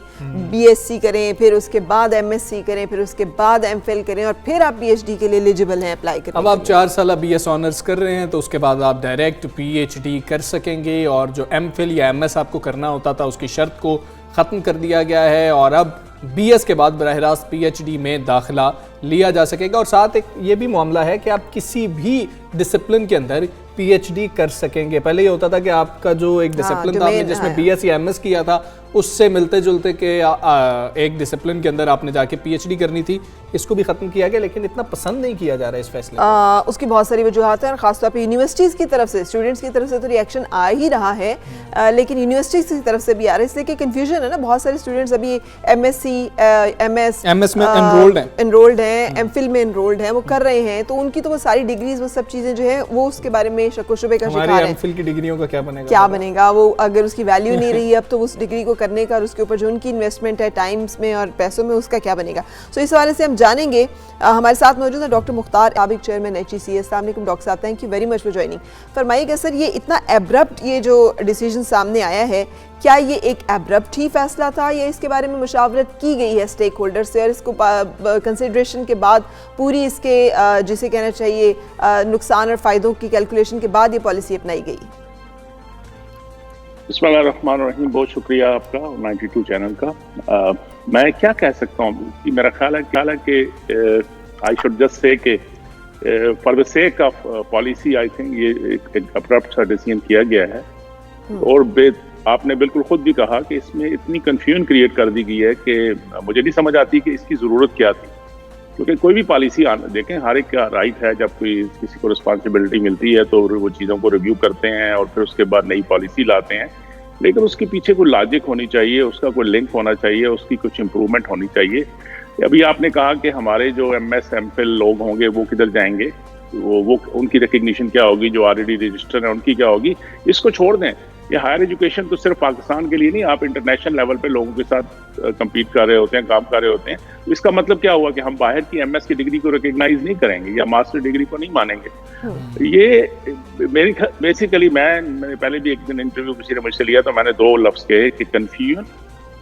BSc करें, फिर उसके बाद MSc करें, फिर उसके बाद MPhil करें और फिर आप PhD के लिए एलिजिबल हैं अप्लाई करें। अब आप 4 साल BS ऑनर्स कर रहे हैं तो उसके बाद आप डायरेक्ट PhD कर सकेंगे, और जो MPhil या MS आपको करना होता था उसकी शर्त को ख़त्म कर दिया गया है और अब BS के बाद बराह रास्त PhD में दाखिला लिया जा सकेगा। और साथ एक ये भी मामला है कि आप किसी भी डिसिप्लिन के अंदर PhD कर सकेंगे। पहले ये होता था कि आपका जो एक डिसिप्लिन था जिसमें BS या MS किया था उससे मिलते जुलते के एक डिसिप्लिन के अंदर आपने जाके पीएचडी करनी थी, इसको भी खत्म किया गया, लेकिन इतना पसंद नहीं किया जा रहा है इस फैसले को। उसकी बहुत सारी वजूहत हैं और खासतौर पे यूनिवर्सिटीज़ की तरफ से, स्टूडेंट्स की तरफ से तो रिएक्शन आ ही रहा है, लेकिन यूनिवर्सिटीज़ की तरफ से भी आ रहा है, इसलिए कि कन्फ्यूजन है ना। बहुत सारे स्टूडेंट्स अभी एमएस में एनरोल्ड हैं, एमफिल में एनरोल्ड हैं, वो कर रहे हैं, तो उनकी तो वो सारी डिग्रीज, वो सब चीज़ें जो है वो उसके बारे में शक शुबे का शिकार है। एमफिल की डिग्रियों का क्या बनेगा वो अगर उसकी वैल्यू नहीं रही अब तो उस डिग्री को करने का और उसके ऊपर जो उनकी इन्वेस्टमेंट है टाइम्स में और पैसों में, उसका क्या बनेगा। सो इस हवाले से हम जानेंगे। हमारे साथ मौजूद है doctor Mukhtar Abid, chairman HECS। अस्सलाम वालेकुम डॉक्टर साहब, thank you very much for joining. फरमाइएगा सर, ये इतना एब्रप्ट ये जो डिसीजन सामने आया है, क्या ये एक एब्रप्ट ही फैसला था या इसके बारे में मुशावरत की गई है स्टेक होल्डर से और इसको कंसिडरेशन के बाद पूरी इसके जिसे कहना चाहिए नुकसान और फ़ायदों की कैलकुलेशन के बाद ये पॉलिसी अपनाई गई? बिस्मिल्लाहिर्रहमानिर्रहीम, बहुत शुक्रिया आपका 92 चैनल का। मैं क्या कह सकता हूँ कि मेरा ख्याल है कि आई शुड जस्ट से कि for the sake of policy I think ये एक अब्रप्ट सा डिसीजन किया गया है। और आपने बिल्कुल खुद भी कहा कि इसमें इतनी कंफ्यूजन क्रिएट कर दी गई है कि मुझे नहीं समझ आती कि इसकी ज़रूरत क्या थी। क्योंकि कोई भी पॉलिसी देखें, हर एक का राइट है, जब कोई किसी को रिस्पॉन्सिबिलिटी मिलती है तो वो चीज़ों को रिव्यू करते हैं और फिर उसके बाद नई पॉलिसी लाते हैं, लेकिन उसके पीछे कोई लॉजिक होनी चाहिए, उसका कोई लिंक होना चाहिए, उसकी कुछ इम्प्रूवमेंट होनी चाहिए। अभी आपने कहा कि हमारे जो MS MPhil लोग होंगे वो किधर जाएंगे, वो उनकी रिकग्निशन क्या होगी, जो ऑलरेडी रजिस्टर है उनकी क्या होगी, इसको छोड़ दें। ये हायर एजुकेशन तो सिर्फ पाकिस्तान के लिए नहीं, आप इंटरनेशनल लेवल पे लोगों के साथ compete कर रहे होते हैं, काम कर रहे होते हैं। तो इसका मतलब क्या हुआ कि हम बाहर की MS की डिग्री को रिकग्नाइज नहीं करेंगे या मास्टर डिग्री को नहीं मानेंगे। ये बेसिकली मैंने पहले भी एक दिन इंटरव्यू किसी ने मुझसे लिया तो मैंने 2 लफ्ज कहे कि confusion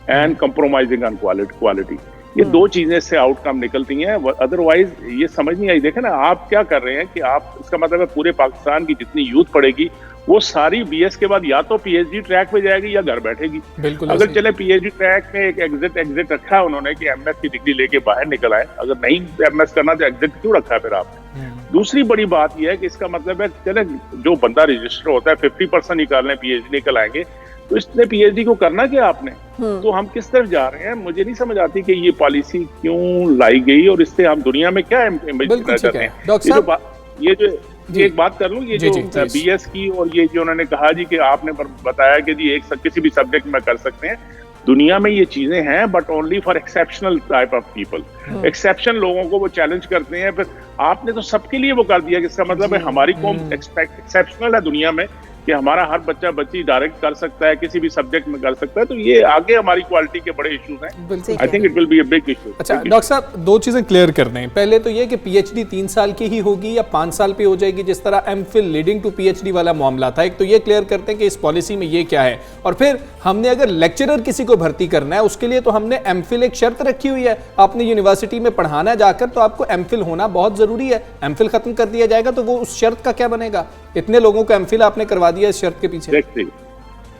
and compromising on quality. ये 2 चीजें से आउटकम निकलती हैं, अदरवाइज ये समझ नहीं आई। देखें ना, आप क्या कर रहे हैं कि आप, इसका मतलब है पूरे पाकिस्तान की जितनी यूथ पढ़ेगी वो सारी BS के बाद या तो PhD ट्रैक पे जाएगी या घर बैठेगी। अगर चले PhD ट्रैक में एक एग्जिट रखा है उन्होंने कि MS की डिग्री लेके बाहर निकल आए, अगर नहीं MS करना तो एग्जिट क्यों रखा है फिर आपने? दूसरी बड़ी बात यह है कि इसका मतलब है चले जो बंदा रजिस्टर होता है 50% निकाल लें, PhD निकल आएंगे, तो इसने PhD को करना क्या आपने? तो हम किस तरफ जा रहे हैं? मुझे नहीं समझ आती कि ये पॉलिसी क्यों लाई गई और इससे हम दुनिया में क्या इमेज देना चाहते हैं। ये जो एक बात कर लूं, ये जो BS की और ये जो उन्होंने कहा जी कि आपने बताया कि जी किसी भी सब्जेक्ट में कर सकते हैं, दुनिया में ये चीजें हैं but only for exceptional type of people. Exception लोगों को वो चैलेंज करते हैं, फिर आपने तो सबके लिए वो कर दिया कि इसका मतलब है हमारी कौम एक्सेप्शनल है दुनिया में कि हमारा हर बच्चा बच्ची डायरेक्ट कर सकता है, किसी भी सब्जेक्ट में कर सकता है। तो ये आगे हमारी क्वालिटी के बड़े इश्यूज हैं। I think it will be a big issue. अच्छा डॉक्टर साहब, 2 चीजें क्लियर कर दें। पहले तो ये कि PhD 3 साल की ही होगी या 5 साल पे हो जाएगी, जिस तरह MPhil लीडिंग टू PhD वाला मामला था। एक तो ये क्लियर करते हैं कि इस पॉलिसी में ये क्या है, और फिर हमने अगर लेक्चरर किसी को भर्ती करना है उसके लिए तो हमने MPhil एक शर्त रखी हुई है। आपने यूनिवर्सिटी में पढ़ाना जाकर तो आपको MPhil होना बहुत जरूरी है। MPhil खत्म कर दिया जाएगा तो वो उस शर्त का क्या बनेगा? इतने लोगों को MPhil आपने करवा दिया इस शर्त के पीछे।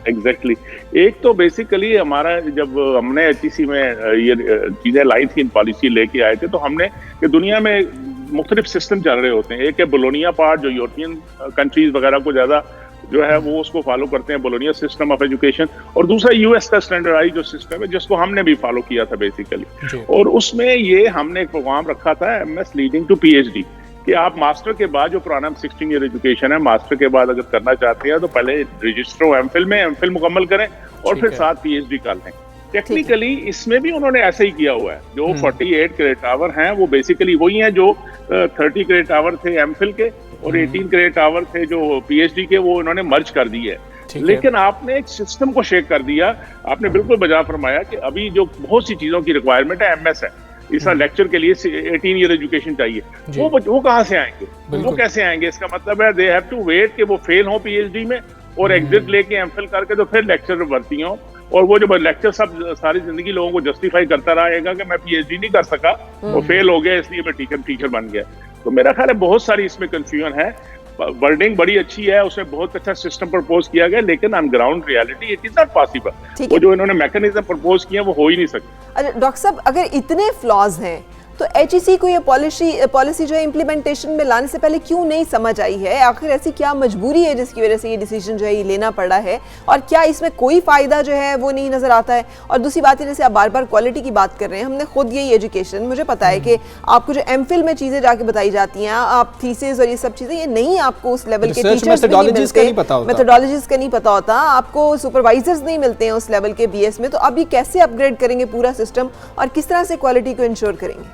एग्जैक्टली। एक तो बेसिकली हमारा जब हमने HEC में ये चीजें लाई थी, इन पॉलिसी लेके आए थे, तो हमने कि दुनिया में मुख्तलिफ सिस्टम चल रहे होते हैं। एक है बोलोनिया पार्ट जो यूरोपियन कंट्रीज वगैरह को ज्यादा जो है वो उसको फॉलो करते हैं, बोलोनिया सिस्टम ऑफ एजुकेशन, और दूसरा US का स्टैंडर्डाइज जो सिस्टम है जिसको हमने भी फॉलो किया था बेसिकली। और उसमें ये हमने एक प्रोग्राम रखा था MS लीडिंग टू PhD कि आप मास्टर के बाद, जो पुराना 16 ईयर एजुकेशन है, मास्टर के बाद अगर करना चाहते हैं तो पहले रजिस्टर हो MPhil में, MPhil मुकम्मल करें और फिर साथ PhD कर लें। टेक्निकली इसमें भी उन्होंने ऐसे ही किया हुआ है। जो 48 क्रेडिट आवर हैं वो बेसिकली वही हैं जो 30 क्रेडिट आवर थे MPhil के और 18 क्रेडिट आवर थे जो PhD के, वो उन्होंने मर्ज कर दिए है। लेकिन आपने एक सिस्टम को शेक कर दिया। आपने बिल्कुल बजा फरमाया कि अभी जो बहुत सी चीजों की रिक्वायरमेंट है MS है, इस लेक्चर के लिए 18 ईयर एजुकेशन चाहिए, वो कहाँ से आएंगे, वो कैसे आएंगे? इसका मतलब है दे हैव टू वेट कि वो फेल हो PhD में और एग्जिट लेके MPhil करके तो फिर लेक्चर भर्ती हो, और वो जो लेक्चर सब सारी जिंदगी लोगों को जस्टिफाई करता रहेगा कि मैं PhD नहीं कर सका और फेल हो गया इसलिए मैं टीचर बन गया। तो मेरा ख्याल है बहुत सारी इसमें कंफ्यूजन है। वर्डिंग बड़ी अच्छी है, उसमें बहुत अच्छा सिस्टम प्रपोज किया गया, लेकिन on ground reality it is not possible. वो जो इन्होंने मैकेनिज्म प्रपोज किया वो हो ही नहीं सकता। अच्छा डॉक्टर साहब, अगर इतने फ्लॉज हैं तो HEC को ये पॉलिसी जो है इम्प्लीमेंटेशन में लाने से पहले क्यों नहीं समझ आई है? आखिर ऐसी क्या मजबूरी है जिसकी वजह से ये डिसीजन जो है ये लेना पड़ा है, और क्या इसमें कोई फ़ायदा जो है वो नहीं नज़र आता है? और दूसरी बात है, जैसे आप बार बार क्वालिटी की बात कर रहे हैं, हमने खुद यही एजुकेशन, मुझे पता है कि आपको जो MPhil में चीज़ें जाके बताई जाती हैं, आप थीसिस और ये सब चीज़ें, ये नहीं आपको उस लेवल के टीचर्स मेथोडोलॉजीज का नहीं पता होता, आपको सुपरवाइजर्स नहीं मिलते हैं उस लेवल के BS में। तो अब ये कैसे अपग्रेड करेंगे पूरा सिस्टम और किस तरह से क्वालिटी को इंश्योर करेंगे?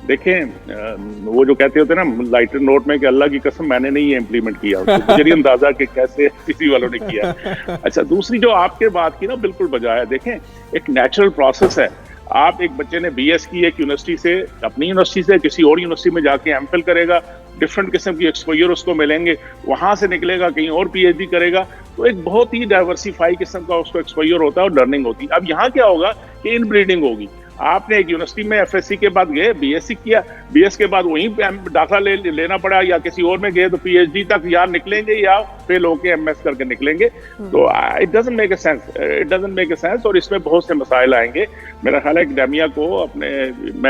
देखें, वो जो कहते होते हैं ना लाइटर नोट में कि अल्लाह की कसम मैंने नहीं ये इम्प्लीमेंट किया, मुझे नहीं अंदाजा कि कैसे किसी वालों ने किया। अच्छा, दूसरी जो आपके बात की ना बिल्कुल बजाय है। देखें, एक नेचुरल प्रोसेस है। आप एक बच्चे ने BS की एक यूनिवर्सिटी से, अपनी यूनिवर्सिटी से किसी और यूनिवर्सिटी में जाके MPhil करेगा, डिफरेंट किस्म की एक्सपोजर उसको मिलेंगे, वहां से निकलेगा कहीं और PhD करेगा, तो एक बहुत ही डाइवर्सिफाई किस्म का उसको एक्सपोजर होता है और लर्निंग होती है। अब यहाँ क्या होगा कि इनब्रीडिंग होगी। आपने एक यूनिवर्सिटी में FSC के बाद गए, BSc किया, BS के बाद वहीं दाखिला लेना पड़ा, या किसी और में गए तो PhD तक या निकलेंगे या फेल होके MS करके निकलेंगे। तो it doesn't make a sense, और इसमें बहुत से मसाइल आएंगे। मेरा ख्याल है एकेडमिया को अपने,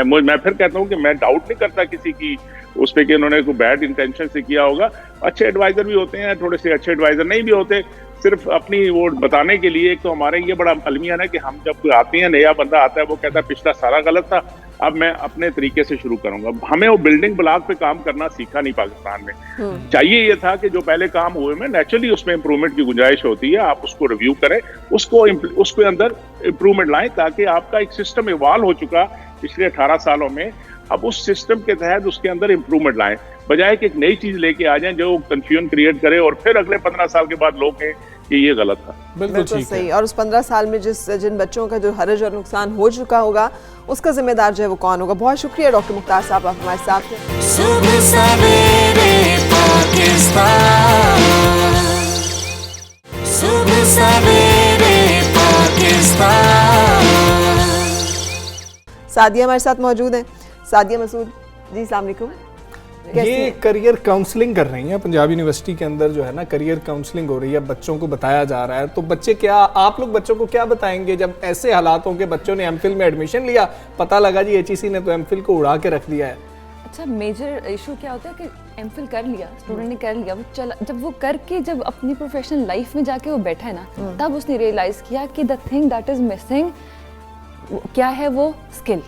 मैं फिर कहता हूँ कि मैं डाउट नहीं करता किसी की उस पर कि उन्होंने कोई बैड इंटेंशन से किया होगा। अच्छे एडवाइजर भी होते हैं, थोड़े से अच्छे एडवाइजर नहीं भी होते, सिर्फ अपनी वो बताने के लिए। एक तो हमारे ये बड़ा अलमिया है कि हम जब कोई आते हैं, नया बंदा आता है, वो कहता है पिछला सारा गलत था, अब मैं अपने तरीके से शुरू करूंगा। हमें वो बिल्डिंग ब्लॉक पे काम करना सीखा नहीं पाकिस्तान में। चाहिए ये था कि जो पहले काम हुए में नेचुरली उसमें इंप्रूवमेंट की गुंजाइश होती है, आप उसको रिव्यू करें, उसके अंदर इंप्रूवमेंट लाएं, ताकि आपका एक सिस्टम इवॉल्व हो चुका पिछले 18 सालों में, अब उस सिस्टम के तहत उसके अंदर इंप्रूवमेंट लाएं, बजाय कि एक नई चीज लेके आ जाएं जो कंफ्यूजन क्रिएट करे और फिर अगले 15 साल के बाद लोग कहें कि ये गलत था। बिल्कुल सही। और उस 15 साल में जिन बच्चों का जो हर्ज और नुकसान हो चुका होगा, उसका जिम्मेदार जो है वो कौन होगा? बहुत शुक्रिया डॉक्टर मुख्तार साहब, आप हमारे साथ हैं। सुबह सवेरे पाकिस्तान, सुबह सवेरे पाकिस्तान। सादिया हमारे साथ मौजूद हैं, सादिया मसूद जी, अस्सलाम वालेकुम। ये करियर काउंसलिंग कर रही हैं पंजाब यूनिवर्सिटी के अंदर, जो है ना करियर काउंसलिंग हो रही है, बच्चों को बताया जा रहा है। तो बच्चे क्या, आप लोग बच्चों को क्या बताएंगे जब ऐसे हालात हों कि बच्चों ने MPhil में एडमिशन लिया, पता लगा जी HEC ने तो MPhil को उड़ा के रख दिया है? अच्छा, मेजर इशू क्या होता है कि MPhil कर लिया, स्टूडेंट ने कर लिया, वो चला, जब वो करके जब अपनी प्रोफेशनल लाइफ में जाके वो बैठा है ना, तब उसने रियलाइज किया कि the thing that is missing क्या है, वो स्किल।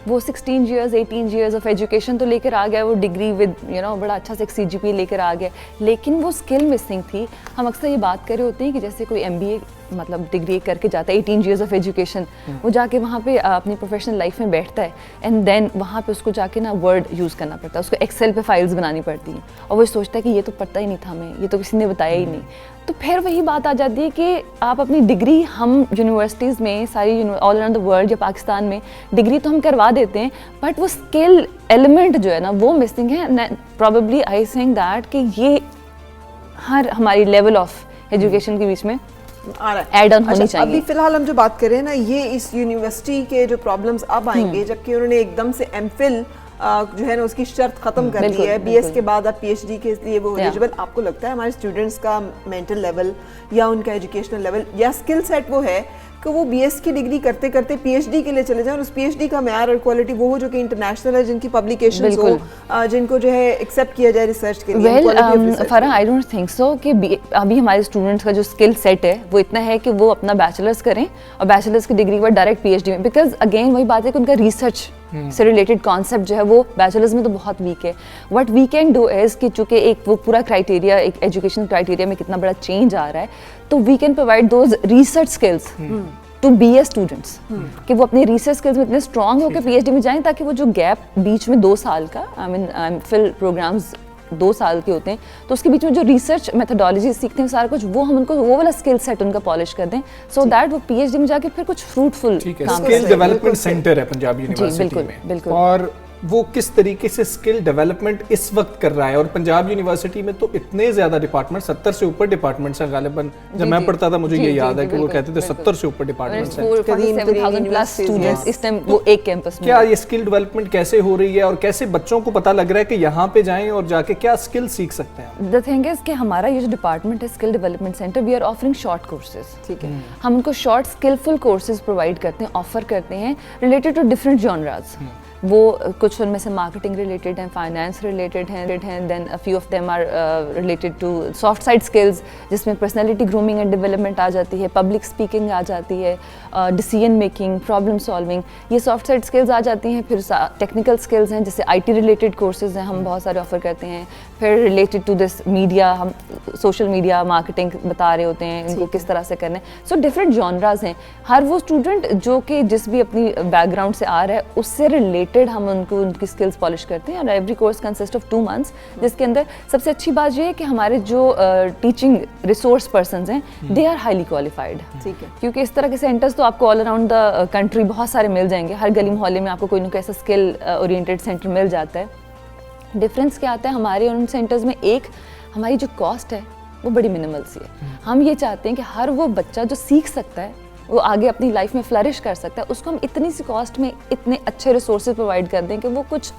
वो 16 years 18 years ऑफ एजुकेशन तो लेकर आ गया, वो डिग्री विद बड़ा अच्छा से एक CGPA लेकर आ गया, लेकिन वो स्किल मिसिंग थी। हम अक्सर ये बात कर रहे होते हैं कि जैसे कोई MBA मतलब डिग्री करके जाता है, 18 years ऑफ एजुकेशन, वो जाके वहाँ पे अपनी प्रोफेशनल लाइफ में बैठता है, एंड देन वहाँ पे उसको जाके ना वर्ड यूज़ करना पड़ता है, उसको एक्सेल पे फाइल्स बनानी पड़ती हैं, और वो सोचता है कि ये तो पता ही नहीं था हमें, ये तो किसी ने बताया ही नहीं। तो फिर वही बात आ जाती है कि आप अपनी डिग्री, हम यूनिवर्सिटीज़ में सारी ऑल अराउंड द वर्ल्ड या पाकिस्तान में डिग्री तो हम करवा देते हैं, बट वो स्किल एलिमेंट जो है ना वो मिसिंग है। प्रॉबेबली आई थिंक दैट कि ये हर हमारी लेवल ऑफ एजुकेशन के बीच में ऐड ऑन होनी चाहिए। अभी फिलहाल हम जो बात कर रहे हैं ना, ये इस यूनिवर्सिटी के जो प्रॉब्लम्स अब आएंगे, जबकि उन्होंने एकदम से MPhil जो है ना उसकी शर्त खत्म कर दी है, BS के बाद अब PhD के लिए वो एलिजिबल। आपको लगता है हमारे स्टूडेंट्स का मेंटल लेवल या उनका एजुकेशनल लेवल या स्किल सेट वो है कि वो BS की डिग्री करते करते PhD के लिए चले जाएं, और उस PhD का म्यार और क्वालिटी वो हो जो कि इंटरनेशनल है, जिनकी पब्लिकेशंस हो, जिनको जो है एक्सेप्ट किया जाए रिसर्च के लिए? Farah, I don't think so कि अभी हमारे स्टूडेंट्स का जो स्किल सेट है वो इतना है कि वो अपना बैचलर्स करें और बैचलर्स की डिग्री के बाद डायरेक्ट PhD में, बिकॉज अगेन वही बात है कि उनका रिसर्च से रिलेटेड कॉन्सेप्ट जो है वो बैचलर्स में तो बहुत वीक है। What we can do is कि चूंकि एक वो पूरा क्राइटेरिया, एक एजुकेशन क्राइटेरिया में कितना बड़ा चेंज आ रहा है, तो we can provide those research skills to BS students कि वो अपने रिसर्च स्किल्स में इतने स्ट्रॉन्ग होकर PhD में जाएं, ताकि वो जो गैप बीच में 2 साल का, आई मीन MPhil प्रोग्राम्स 2 साल के होते हैं, तो उसके बीच में जो रिसर्च मेथोडोलॉजी सीखते हैं सारा कुछ, वो हम उनको वो वाला स्किल सेट उनका पॉलिश कर दें, सो दैट वो PhD में जाके फिर कुछ फ्रूटफुल स्किल डेवलपमेंट सेंटर है पंजाब यूनिवर्सिटी में। बिल्कुल। और वो किस तरीके से स्किल डेवलपमेंट इस वक्त कर रहा है। और पंजाब यूनिवर्सिटी में तो इतने ज़्यादा डिपार्टमेंट, 70 से ऊपर डिपार्टमेंट्स हैं गालिबन। जब मैं पढ़ता था मुझे ये याद है कि वो कहते थे 70 से ऊपर डिपार्टमेंट्स हैं। 47,000 प्लस स्टूडेंट्स इस टाइम वो एक कैंपस में। क्या ये स्किल डेवलपमेंट कैसे हो रही है और कैसे बच्चों को पता लग रहा है कि यहाँ पे जाएं और जाके क्या स्किल सीख सकते हैं? द थिंग इज कि हमारा ये जो डिपार्टमेंट है skill development centre, we are offering short courses. ठीक है, हम उनको शॉर्ट स्किलफुल कोर्सेज प्रोवाइड करते हैं, ऑफर करते हैं रिलेटेड टू डिफरेंट जॉनराज। वो कुछ उनमें से मार्केटिंग रिलेटेड हैं, फाइनेंस रिलेटेड हैं, then a few of them are related to soft side skills जिसमें पर्सनालिटी ग्रूमिंग एंड डेवलपमेंट आ जाती है, पब्लिक स्पीकिंग आ जाती है, डिसीजन मेकिंग, प्रॉब्लम सॉल्विंग, ये सॉफ्ट साइड स्किल्स आ जाती हैं। फिर टेक्निकल स्किल्स हैं जैसे IT रिलेटेड कोर्सेज हैं, हम बहुत सारे ऑफर करते हैं। फिर रिलेटेड टू दिस मीडिया, हम सोशल मीडिया मार्केटिंग बता रहे होते हैं इनको किस तरह से करना है। सो डिफरेंट जॉनराज हैं। हर वो स्टूडेंट जो कि जिस भी अपनी बैकग्राउंड से आ रहा है उससे रिलेटेड हम उनकी स्किल्स पॉलिश करते हैं। और every course consist of 2 months, जिसके अंदर सबसे अच्छी बात ये है कि हमारे जो टीचिंग रिसोर्स पर्सन्स हैं दे आर हाईली क्वालिफाइड। ठीक है, क्योंकि इस तरह के सेंटर्स तो आपको ऑल अराउंड द कंट्री बहुत सारे मिल जाएंगे। हर गली मोहल्ले में आपको कोई ना कोई ऐसा स्किल ओरिएंटेड सेंटर मिल जाता है। डिफरेंस क्या आता है हमारे और उन सेंटर्स में? एक, हमारी जो कॉस्ट है वो बड़ी मिनिमल सी है। हम ये चाहते हैं कि हर वो बच्चा जो सीख सकता है, वो आगे अपनी लाइफ में फ्लरिश कर सकता है, उसको हम इतनी सी कॉस्ट में इतने अच्छे रिसोर्सेज प्रोवाइड कर दें कि वो कुछ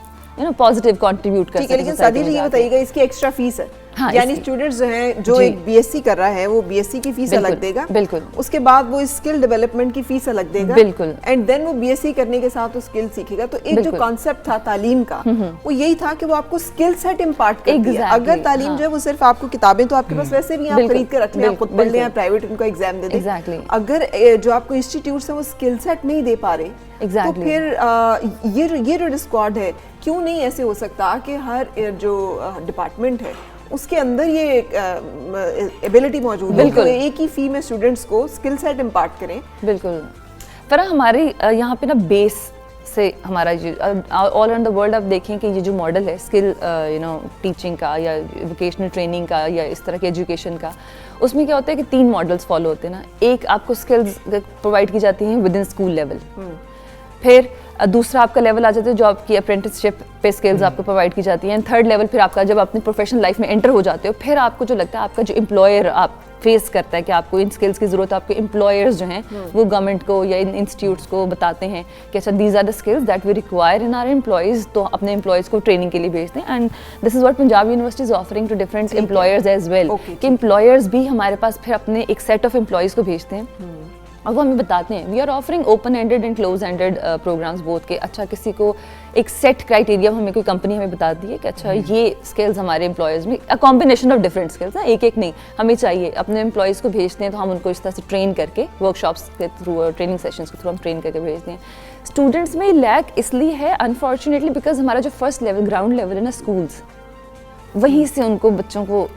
पॉजिटिव कंट्रीब्यूट कर सके। लेकिन सादी जी ये बताइएगा, इसकी एक्स्ट्रा फीस है? हाँ, यानी स्टूडेंट्स जो हैं जो एक BSc कर रहा है वो BSc की फीस अलग देगा, बिल्कुल। उसके बाद वो स्किल डेवलपमेंट की फीस अलग देगा, बिल्कुल। एंड देन वो BSc करने के साथ वो स्किल सीखेगा। तो एक जो कॉन्सेप्ट था तालीम का वो यही था कि वो आपको स्किल सेट इम्पार्ट करती है। अगर तालीम जो है वो सिर्फ आपको किताबें तो आपके पास वैसे भी आप खरीद के रख लें, आप खुद पढ़ लें या प्राइवेट उनका एग्जाम दे दें। अगर जो आपको इंस्टीट्यूट है वो स्किल सेट नहीं दे पा रहे तो फिर ये जो स्क्वाड है, क्यों नहीं ऐसे हो सकता कि हर जो डिपार्टमेंट है उसके अंदर ये एबिलिटी मौजूद है, तो एक ही फी में स्टूडेंट्स को स्किल सेट इम्पार्ट करें। बिल्कुल। फरा हमारे यहाँ पे ना बेस से हमारा ऑल अराउंड द वर्ल्ड आप देखें कि ये जो मॉडल है स्किल टीचिंग का या वोकेशनल ट्रेनिंग का या इस तरह के एजुकेशन का, उसमें क्या होता है कि 3 मॉडल्स फॉलो होते हैं ना। एक, आपको स्किल्स प्रोवाइड की जाती हैं विद इन स्कूल लेवल। फिर दूसरा आपका लेवल आ जाता है जो आपकी अप्रेंटिसशिप पे स्किल्स आपको प्रोवाइड की जाती हैं। थर्ड लेवल फिर आपका जब अपनी प्रोफेशनल लाइफ में एंटर हो जाते हो, फिर आपको जो लगता है आपका जो एम्प्लॉयर आप फेस करता है कि आपको इन स्किल्स की ज़रूरत है, आपके एम्प्लॉयर्स जो हैं वो गवर्नमेंट को या इन इंस्टीट्यूट्स को बताते हैं कि अच्छा these are the skills that we require in our employees, तो अपने एम्प्लॉयज़ को ट्रेनिंग के लिए भेजते हैं। And this is what Punjab University is offering to different employers as well, कि एम्प्लॉयर्स भी हमारे पास फिर अपने एक सेट ऑफ एम्प्लॉयज़ को भेजते हैं और वो हमें बताते हैं। We are offering open ended and close ended programmes both के। अच्छा, किसी को एक सेट क्राइटेरिया हमें कोई कंपनी हमें बताती है कि अच्छा ये स्किल्स हमारे एम्प्लॉयज़ में, a combination of different skills हैं, एक नहीं हमें चाहिए, अपने एम्प्लॉयज़ को भेजते हैं तो हम उनको इस तरह से ट्रेन करके वर्कशॉप्स के थ्रू और ट्रेनिंग सेशंस के थ्रू हम ट्रेन करके भेजते हैं। स्टूडेंट्स में लैक इसलिए है अनफॉर्चुनेटली बिकॉज हमारा जो फर्स्ट लेवल ग्राउंड लेवल है ना स्कूल्स, वहीं से उनको बच्चों को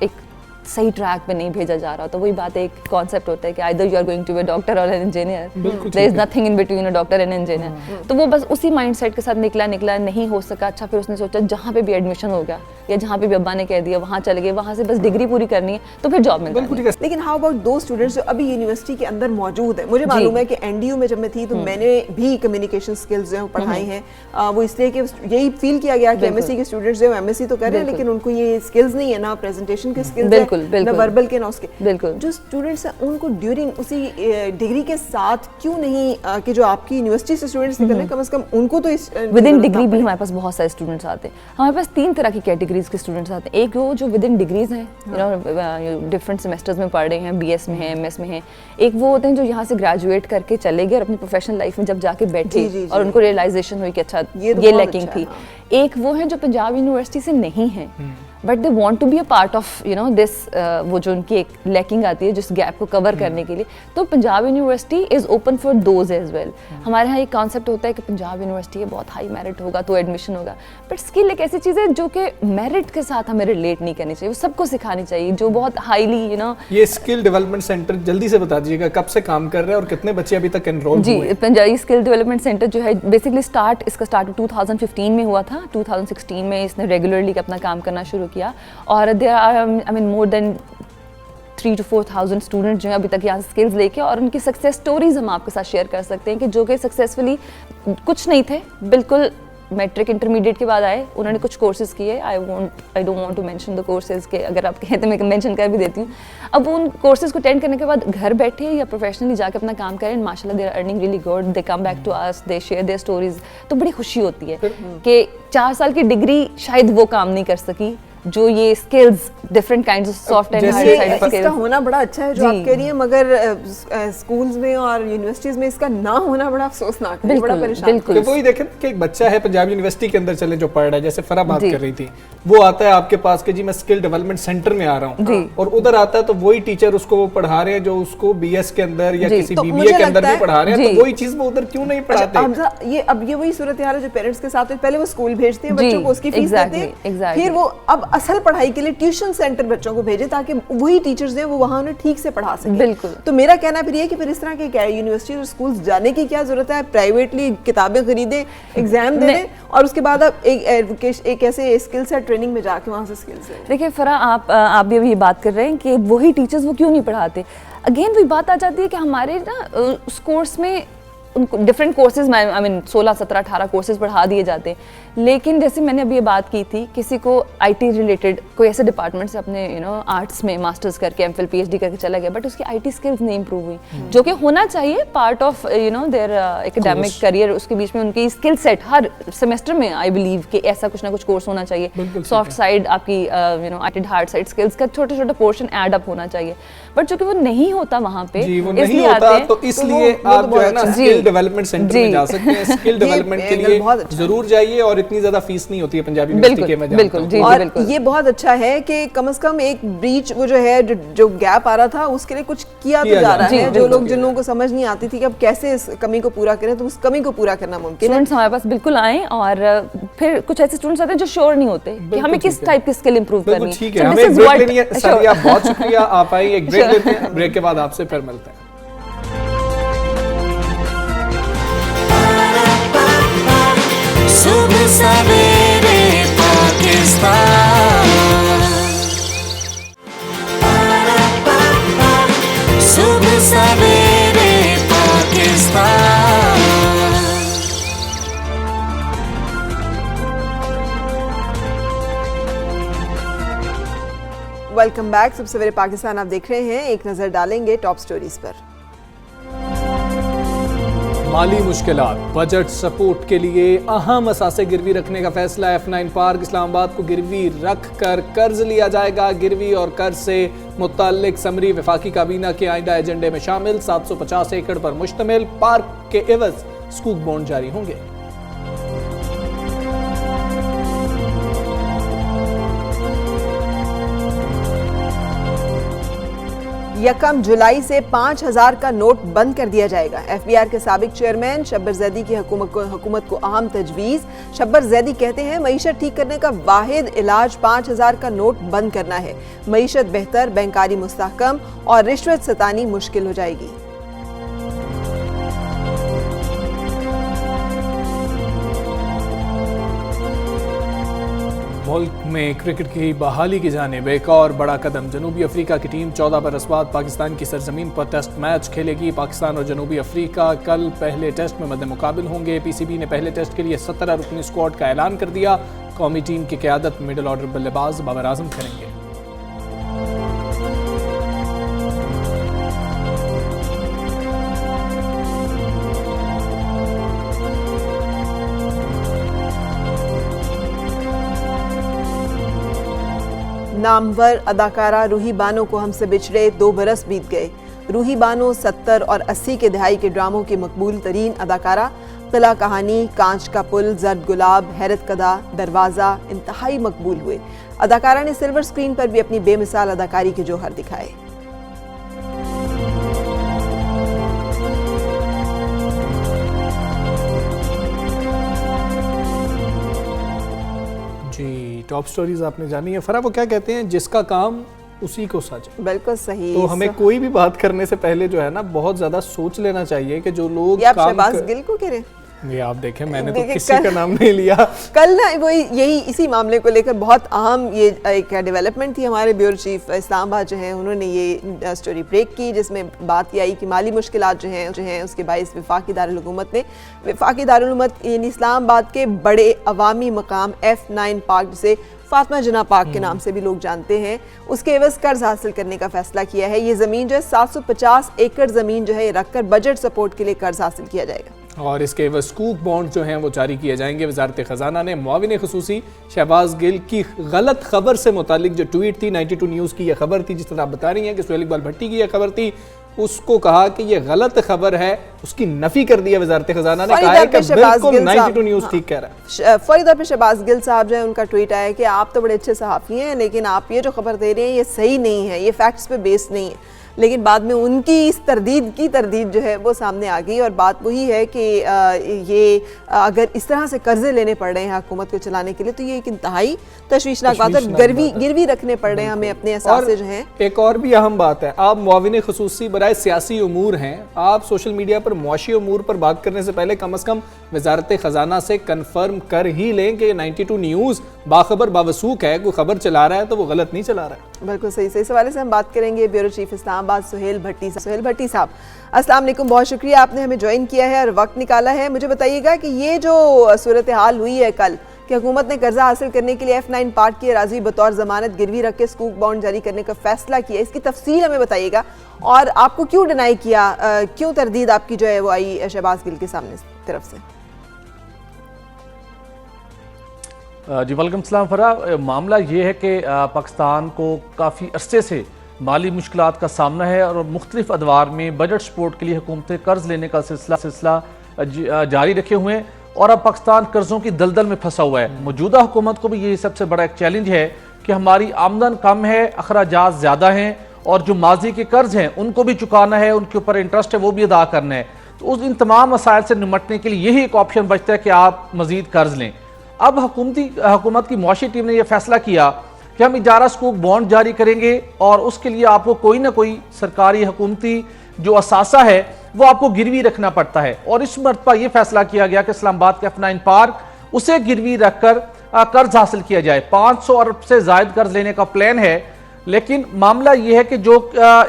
एक सही ट्रैक पे नहीं भेजा जा रहा। तो वही बात है, एक कॉन्सेप्ट होता है कि either you are going to be doctor or an engineer, there is nothing in between a doctor and engineer. तो वो बस उसी माइंडसेट के साथ निकला नहीं हो सका। अच्छा, फिर उसने सोचा जहाँ पे भी एडमिशन हो गया या जहाँ पे भी अब्बा ने कह दिया वहाँ चले गए, वहाँ से बस डिग्री पूरी करनी है तो फिर जॉब मिल जाएगी। लेकिन हाउ अबाउट दो स्टूडेंट्स जो अभी यूनिवर्सिटी के अंदर मौजूद है? मुझे मालूम है कि NDU में जब मैं थी तो मैंने भी कम्युनिकेशन स्किल्स जो है पढ़ाई हैं, वो इसलिए कि यही फील किया गया कि MSc के स्टूडेंट्स जो MSc तो कर रहे हैं लेकिन उनको ये स्किल्स नहीं है, ना प्रेजेंटेशन के स्किल्स है, ना वर्बल ना उसके। बिल्कुल। जो स्टूडेंट्स हैं उनको ड्यूरिंग उसी डिग्री के साथ क्यों नहीं कि जो आपकी यूनिवर्सिटी से स्टूडेंट्स निकलने कम से कम उनको तो विद इन डिग्री भी हमारे पास बहुत सारे स्टूडेंट्स आते हैं। हमारे पास 3 तरह की कैटेगरीज के स्टूडेंट्स आते हैं। एक वो जो विद इन डिग्रीज हैं, डिफरेंट सेमेस्टर्स में पढ़ रहे हैं, BS में हैं, MS में हैं। एक वो होते हैं जो यहाँ से ग्रेजुएट करके चले गए और अपनी प्रोफेशनल लाइफ में जब जाके बैठे और उनको रियलाइजेशन हुई कि अच्छा ये लैकिंग थी। एक वो है जो पंजाब यूनिवर्सिटी से नहीं है but they want to be a part of this, वो जो उनकी एक लैकिंग आती है जिस गैप को कवर करने के लिए। तो Punjab University is open for those as well. हमारे यहाँ एक कॉन्सेप्ट होता है कि पंजाब यूनिवर्सिटी है बहुत हाई मेरिट होगा तो एडमिशन होगा, बट स्किल एक ऐसी चीज़ है जो कि मेरिट के साथ हमें रिलेट नहीं करनी चाहिए, वो सबको सिखानी चाहिए जो बहुत हाईली ये स्किल डेवलपमेंट सेंटर जल्दी से बता दीजिएगा कब से काम कर रहे हैं और कितने बच्चे अभी तक एनरोल हुए? जी, पंजाबी स्किल डेवलपमेंट सेंटर जो है बेसिकली इसका स्टार्ट 2015 में हुआ था। 2016 में इसने रेगुलरली अपना काम करना शुरू किया और there are more than 3,000 to 4,000 student जो है अभी तक यहाँ से स्किल्स लेके, और उनकी सक्सेस स्टोरीज हम आपके साथ शेयर कर सकते हैं कि जो कि सक्सेसफुली कुछ नहीं थे, बिल्कुल मैट्रिक इंटरमीडिएट के बाद आए, उन्होंने कुछ कोर्सेज किए। I don't want to mention the courses के, अगर आप कहते मैं मेंशन कर भी देती हूँ। अब उन कोर्सेज को अटेंड करने के बाद घर बैठे या प्रोफेशनली जाकर अपना काम करें, माशाल्लाह they are earning really good, they come back to us, they share their stories, तो बड़ी खुशी होती है कि 4 साल की डिग्री शायद वो काम नहीं कर सकी जो ये skills, different kinds of soft and hard side इसका स्किल्स होना बड़ा अच्छा है जो आप कह रही हैं, मगर स्कूल्स में और यूनिवर्सिटीज में इसका ना होना बड़ा अफसोसनाक है, बड़ा परेशान। बिल्कुल। वही देखें कि एक बच्चा है पंजाब यूनिवर्सिटी के अंदर चले जो पढ़ रहा है, जैसे फरा बात कर रही थी, वो आता है आपके पास कि जी मैं स्किल डेवलपमेंट सेंटर में आ रहा हूँ, और उधर आता है तो वही टीचर उसको वो पढ़ा रहे हैं जो उसको बीएस के अंदर या किसी तो बीबीए के अंदर भी पढ़ा रहे हैं, तो वही चीज वो उधर क्यों नहीं पढ़ाते? अब ये वही सूरत हाल है जो पेरेंट्स के साथ है। पहले वो स्कूल भेजते हैं बच्चों को, उसकी फीस देते हैं, फिर वो अब असल पढ़ाई के लिए ट्यूशन सेंटर बच्चों को भेजे ताकि वही टीचर्स हैं वो वहां उन्हें ठीक से पढ़ा सकें। बिल्कुल। तो मेरा कहना फिर ये कि फिर इस तरह के यूनिवर्सिटी और स्कूल्स जाने की क्या जरूरत है? प्राइवेटली किताबें खरीदें, एग्जाम दे दें और उसके बाद आप एक ऐसे स्किल सेट ट्रेनिंग में जाके वहां से स्किल्स लें। देखिए फरा, आप भी अभी बात कर रहे हैं कि वही टीचर्स वो क्यों नहीं पढ़ाते। अगेन वही बात आ जाती है कि हमारे ना उस कोर्स में उनको different courses, I mean 16, 17, 18 courses पढ़ा दिए जाते हैं, लेकिन जैसे मैंने अभी ये बात की थी, किसी को आईटी रिलेटेड कोई ऐसे डिपार्टमेंट से अपने आर्ट्स में मास्टर्स करके एमफिल पीएचडी करके चला गया, बट उसकी आईटी स्किल्स नहीं इंप्रूव हुई, जो कि होना चाहिए part of their academic career. उसके बीच में उनकी स्किल सेट हर सेमेस्टर में आई बिलीव कि ऐसा कुछ ना कुछ कोर्स होना चाहिए। सॉफ्ट साइड आपकी आईटी, हार्ड साइड स्किल्स का छोटा छोटा पोर्शन ऐड अप होना चाहिए, बट जो कि वो नहीं होता वहाँ पे, इसलिए आते हैं, तो इसलिए आप जो है ना स्किल डेवलपमेंट सेंटर में जा सकते हैं। स्किल डेवलपमेंट के लिए जरूर जाइए और इतनी ज्यादा फीस नहीं होती है पंजाबी यूनिवर्सिटी के में। बिल्कुल। और ये बहुत अच्छा है कि कम से कम एक ब्रीच वो जो है जो गैप आ रहा था उसके लिए कुछ किया तो जा रहा है। जो लोग जिन लोगों को समझ नहीं आती थी कि अब कैसे इस कमी को पूरा करें, तो उस कमी को पूरा करना मुमकिन है। स्टूडेंट्स हमारे पास बिल्कुल आए, और फिर कुछ ऐसे स्टूडेंट्स आते हैं जो श्योर नहीं होते कि हमें किस टाइप की स्किल इंप्रूव करनी है। ठीक है, हमें एक ब्रेक लेनी है। सादिया, बहुत शुक्रिया, आप आई। एक ब्रेक लेते हैं, ब्रेक के बाद आपसे फिर मिलते हैं। सुबह सवेरे पाकिस्तान, सुबह सवेरे पाकिस्तान। वेलकम बैक, सुबह सवेरे पाकिस्तान आप देख रहे हैं। एक नजर डालेंगे टॉप स्टोरीज पर। माली मुश्किलात, बजट सपोर्ट के लिए अहम असासे गिरवी रखने का फैसला। F9 पार्क इस्लामाबाद को गिरवी रख कर कर्ज लिया जाएगा। गिरवी और कर्ज से मुताल्लिक समरी वफाकी काबीना के आइंदा एजेंडे में शामिल। 750 एकड़ पर मुश्तमिल पार्क के एवज स्कूक बॉन्ड जारी होंगे। यकम जुलाई से 5000 का नोट बंद कर दिया जाएगा। FBI के साबिक चेयरमैन शब्बर जैदी की हुकूमत को अहम तजवीज़। शब्बर जैदी कहते हैं मईशत ठीक करने का वाहिद इलाज 5000 का नोट बंद करना है। मईशत बेहतर, बैंकारी मुस्तहकम और रिश्वत सतानी मुश्किल हो जाएगी। मुल्क में क्रिकेट की बहाली की जानिब एक और बड़ा कदम। जनूबी अफ्रीका की टीम 14 बरस बाद पाकिस्तान की सरजमीन पर टेस्ट मैच खेलेगी। पाकिस्तान और जनूबी अफ्रीका कल पहले टेस्ट में मद्दे मुकाबिल होंगे। PCB ने पहले टेस्ट के लिए 17 रुकनी स्क्वाड का ऐलान कर दिया। कौमी टीम की क़यादत मिडिल ऑर्डर बल्लेबाज बाबर आजम करेंगे। नामवर अदाकारा रूही बानो को हमसे बिछड़े 2 बरस बीत गए। रूही बानो 70 और 80 के दहाई के ड्रामों की मकबूल तरीन अदाकारा। किला कहानी, कांच का पुल, जर्द गुलाब, हैरत कदा, दरवाज़ा इंतहाई मकबूल हुए। अदाकारा ने सिल्वर स्क्रीन पर भी अपनी बेमिसाल अदाकारी के जौहर दिखाए। टॉप स्टोरीज आपने जानी है। फरा, वो क्या कहते हैं, जिसका काम उसी को साजे। बिल्कुल सही। तो हमें कोई भी बात करने से पहले जो है ना बहुत ज्यादा सोच लेना चाहिए कि जो लोग आप शहबाज गिल को कह रहे हैं? ये आप देखें, मैंने तो देखिए, किसी का नाम नहीं लिया। कल ना वो यही इसी मामले को लेकर बहुत अहम ये एक डेवलपमेंट थी। हमारे ब्यूरो चीफ इस्लामाबाद जो हैं उन्होंने ये स्टोरी ब्रेक की, जिसमें बात की आई कि माली मुश्किलात जो हैं उसके बाइस वफाकी दारुल हुकूमत ने वफाकी दारुल हुकूमत यानी इस्लामाबाद के बड़े अवामी मकाम F9 पार्क, जिसे फातिमा जिन्ना पार्क के नाम से भी लोग जानते हैं, उसके एवज कर्ज हासिल करने का फैसला किया है। ये ज़मीन जो है 750 एकड़ ज़मीन जो है रखकर बजट सपोर्ट के लिए कर्ज हासिल किया जाएगा और इसके एवज स्कूक बॉन्ड जो हैं वो जारी किए जाएंगे। वजारत खजाना ने मुआविन खुसूसी शहबाज गिल की गलत खबर से मुतालिक जो ट्वीट थी, 92 न्यूज़ की यह खबर थी जिस तरह आप बता रही हैं कि सुहेल इकबाल भट्टी की यह खबर थी, उसको कहा कि ये गलत खबर है, उसकी नफी कर दिया वजारत खजाना ने, कहा है कि बिल्कुल 92 न्यूज़ ठीक कह रहा है। फौरी तौर पे शहबाज गिल साहब जो है उनका ट्वीट आया कि आप तो बड़े अच्छे सहाफ़ी हैं, लेकिन आप ये जो खबर दे रहे हैं ये सही नहीं है, ये फैक्ट्स पे बेस्ड नहीं है। लेकिन बाद में उनकी इस तरदीद जो है वो सामने आ गई और बात वही है कि ये अगर इस तरह से कर्जे लेने पड़ रहे हैं हुकूमत को चलाने के लिए तो ये एक इंतहाई तशवीशनाक बात है। गिरवी रखने पड़ रहे हैं हमें अपने असासे जो हैं। एक और भी अहम बात है, आप मुआविन खुसूसी बराए सियासी उमूर हैं, आप सोशल मीडिया पर मुआशी उमूर पर बात करने से पहले कम अज़ कम वजारत खजाना से कन्फर्म कर ही लें कि 92 न्यूज़ बाखबर बावसूक है, कोई खबर चला रहा है तो वो गलत नहीं चला रहा है। बिल्कुल सही। इस हवाले से हम बात करेंगे ब्यूरो चीफ इस्लामाबाद सुहेल भट्टी साहब। अस्सलाम वालेकुम, बहुत शुक्रिया आपने हमें ज्वाइन किया है और वक्त निकाला है। मुझे बताइएगा कि ये जो सूरत हाल हुई है कल कि हुकूमत ने कर्जा हासिल करने के लिए F9 पार्क की अराजी बतौर जमानत गिरवी रख के स्कूक बॉन्ड जारी करने का फैसला किया, इसकी तफसील हमें बताइएगा और आपको क्यों डिनाई किया, क्यों तरदीद आपकी जो है वो आई शहबाज गिल के सामने तरफ से? जी वालेकुम सलाम फरा। मामला ये है कि पाकिस्तान को काफ़ी अरसे से माली मुश्किलात का सामना है और मुख्तलिफ अदवार में बजट सपोर्ट के लिए हुकूमतें कर्ज लेने का सिलसिला जारी रखे हुए हैं और अब पाकिस्तान कर्जों की दलदल में फंसा हुआ है। मौजूदा हुकूमत को भी ये सबसे बड़ा एक चैलेंज है कि हमारी आमदन कम है, अखराजात ज़्यादा हैं और जो माजी के कर्ज हैं उनको भी चुकाना है, उनके ऊपर इंटरेस्ट है वो भी अदा करना है। तो उस इन तमाम मसाइल से निपटने के लिए यही एक ऑप्शन बचता है कि आप मज़ीद कर्ज लें। अब हुकूमत की मुआशी टीम ने यह फैसला किया कि हम इजारा स्कूक बॉन्ड जारी करेंगे और उसके लिए आपको कोई ना कोई सरकारी हुकूमती जो असासा है वो आपको गिरवी रखना पड़ता है। और इस मरतबा ये फैसला किया गया कि इस्लामाबाद के F9 पार्क उसे गिरवी रखकर कर्ज हासिल किया जाए। 500 अरब से ज्यादा कर्ज लेने का प्लान है, लेकिन मामला ये है कि जो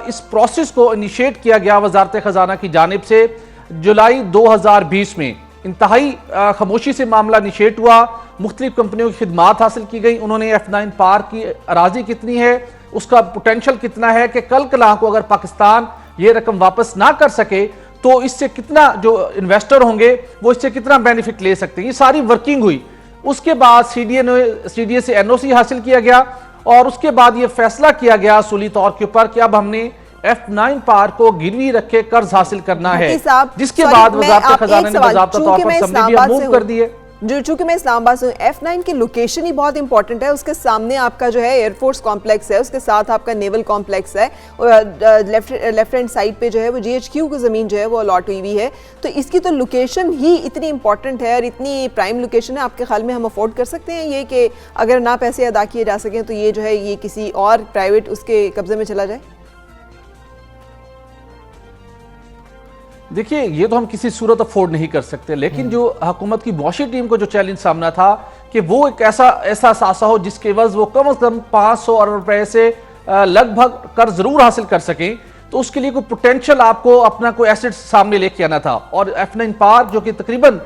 इस प्रोसेस को इनिशिएट किया गया वजारत खजाना की जानिब से जुलाई 2020 में इंतहाई खामोशी से मामला इनिशिएट हुआ। मुख्तलिफ कंपनियों की खिदमात हासिल की गई। उन्होंने F9 पार्क की अराजी कितनी है, उसका पोटेंशियल कितना है कि कल कलां को अगर पाकिस्तान ये रकम वापस ना कर सके तो इससे कितना जो इन्वेस्टर होंगे वो इससे कितना बेनिफिट ले सकते हैं, ये सारी वर्किंग हुई। उसके बाद CDA से NOC हासिल किया गया और उसके बाद ये फैसला किया गया असूली तौर के ऊपर कि अब हमने F9 पार्क को गिरवी रखे कर्ज हासिल करना है, जिसके बाद वजारत खजाना ने बाकायदा तौर पर समझी भी मूव कर दिए। जो चूंकि मैं इस्लामाबाद से हूँ, F9 की लोकेशन ही बहुत इंपॉर्टेंट है। उसके सामने आपका जो है एयरफोर्स कॉम्प्लेक्स है, उसके साथ आपका नेवल कॉम्प्लेक्स है और लेफ्ट हैंड साइड पे जो है वो GHQ की ज़मीन जो है वो अलॉट हुई हुई है। तो इसकी तो लोकेशन ही इतनी इंपॉर्टेंट है और इतनी प्राइम लोकेशन है। आपके ख्याल में हम अफोर्ड कर सकते हैं ये कि अगर ना पैसे अदा किए जा सकें तो ये जो है ये किसी और प्राइवेट उसके कब्जे में चला जाए? देखिए, ये तो हम किसी सूरत अफोर्ड नहीं कर सकते, लेकिन जो हुकूमत की मुआशी टीम को जो चैलेंज सामना था कि वो एक ऐसा सासा हो जिसके एवज वो कम से कम 500 अरब रुपए से लगभग कर्ज जरूर हासिल कर सकें, तो उसके लिए कोई पोटेंशियल आपको अपना कोई एसेट सामने लेके आना था। और F9 पार्क जो कि तकरीबन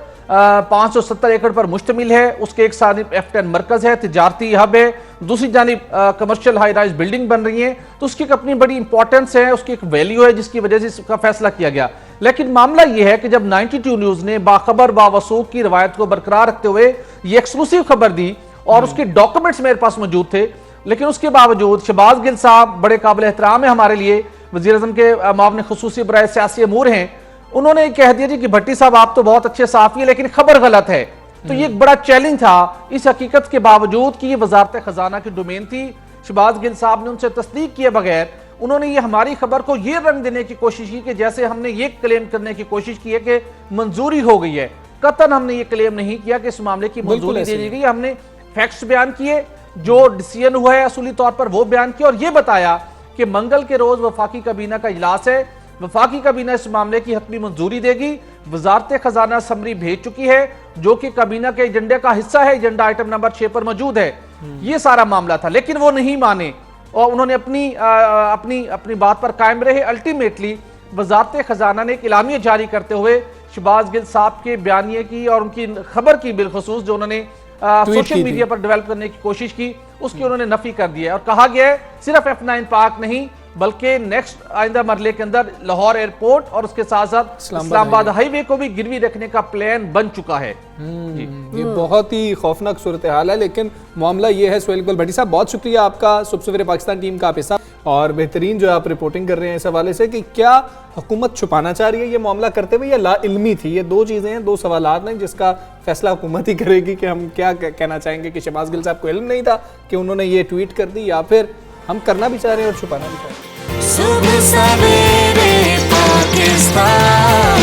570 एकड़ पर मुश्तमिल है, उसके एक जानिब F10 मरकज है, तिजारती हब है, दूसरी जानिब कमर्शियल हाई राइज बिल्डिंग बन रही है, तो उसकी एक अपनी बड़ी इंपॉर्टेंस है, उसकी एक वैल्यू है जिसकी वजह से इसका फैसला किया गया। लेकिन मामला यह है कि जब 92 न्यूज ने बाखबर बावसूख की रवायत को बरकरार रखते हुए ये एक्सक्लूसिव खबर दी और उसके डॉक्यूमेंट्स मेरे पास मौजूद थे, लेकिन उसके बावजूद शहबाज गिल साहब बड़े काबिल एहतराम है हमारे लिए, वज़ीर-ए-आज़म के मुआविन खुसूसी बराए सियासी अमूर हैं, उन्होंने कह दिया जी कि भट्टी साहब आप तो बहुत अच्छे साफी है लेकिन खबर गलत है। तो ये एक बड़ा चैलेंज था इस हकीकत के बावजूद कि ये वजारत खजाना की डोमेन थी। शहबाज गिल साहब ने उनसे तस्दीक किए बगैर उन्होंने ये हमारी खबर को ये रंग देने की कोशिश की कि जैसे हमने ये क्लेम करने की कोशिश की है कि मंजूरी हो गई है। कतन हमने ये क्लेम नहीं किया कि इस मामले की मंजूरी दे दी गई। हमने फैक्ट्स बयान किए, जो डिसीजन हुआ है असूली तौर पर वो बयान किया और ये बताया कि मंगल के रोज वफाकी काबीना का इजलास है, वफाकी काबीना इस मामले की हतमी मंजूरी देगी, वजारत खजाना समरी भेज चुकी है, जो कि काबीना के एजेंडे का हिस्सा है। एजेंडा आइटम नंबर 6 पर मौजूद है। ये सारा मामला था, लेकिन वो नहीं माने और उन्होंने अपनी बात पर कायम रहे। अल्टीमेटली वजारत खजाना ने एक इलामिया जारी करते हुए शहबाज गिल साहब के बयानिए की और उनकी खबर की बिलखुसूस जो उन्होंने सोशल मीडिया पर डेवलप करने की कोशिश की, उसकी उन्होंने नफी कर दिया है और कहा गया है सिर्फ F9 पार्क नहीं बल्कि नेक्स्ट आइंदा मरले के अंदर लाहौर एयरपोर्ट और उसके साथ साथ इस्लामाबाद हाईवे को भी गिरवी रखने का प्लान बन चुका है। ये बहुत ही खौफनाक सूरत हाल है, लेकिन मामला ये है। सोहेल इकबाल भट्टी साहब, बहुत शुक्रिया आपका, सुबह सवेरे पाकिस्तान टीम का आप हिस्सा और बेहतरीन जो आप रिपोर्टिंग कर रहे हैं इस हवाले से कि क्या हुकूमत छुपाना चाह रही है ये मामला करते हुए या लाइल्मी थी। ये दो चीज़ें हैं, दो सवालात हैं जिसका फैसला हुकूमत ही करेगी कि हम क्या कहना चाहेंगे कि शहबाज गिल साहब को इल्म नहीं था कि उन्होंने ये ट्वीट कर दी, या फिर हम करना भी चाह रहे हैं और छुपाना भी चाह रहे हैं। सुबह सवेरे पाकिस्तान,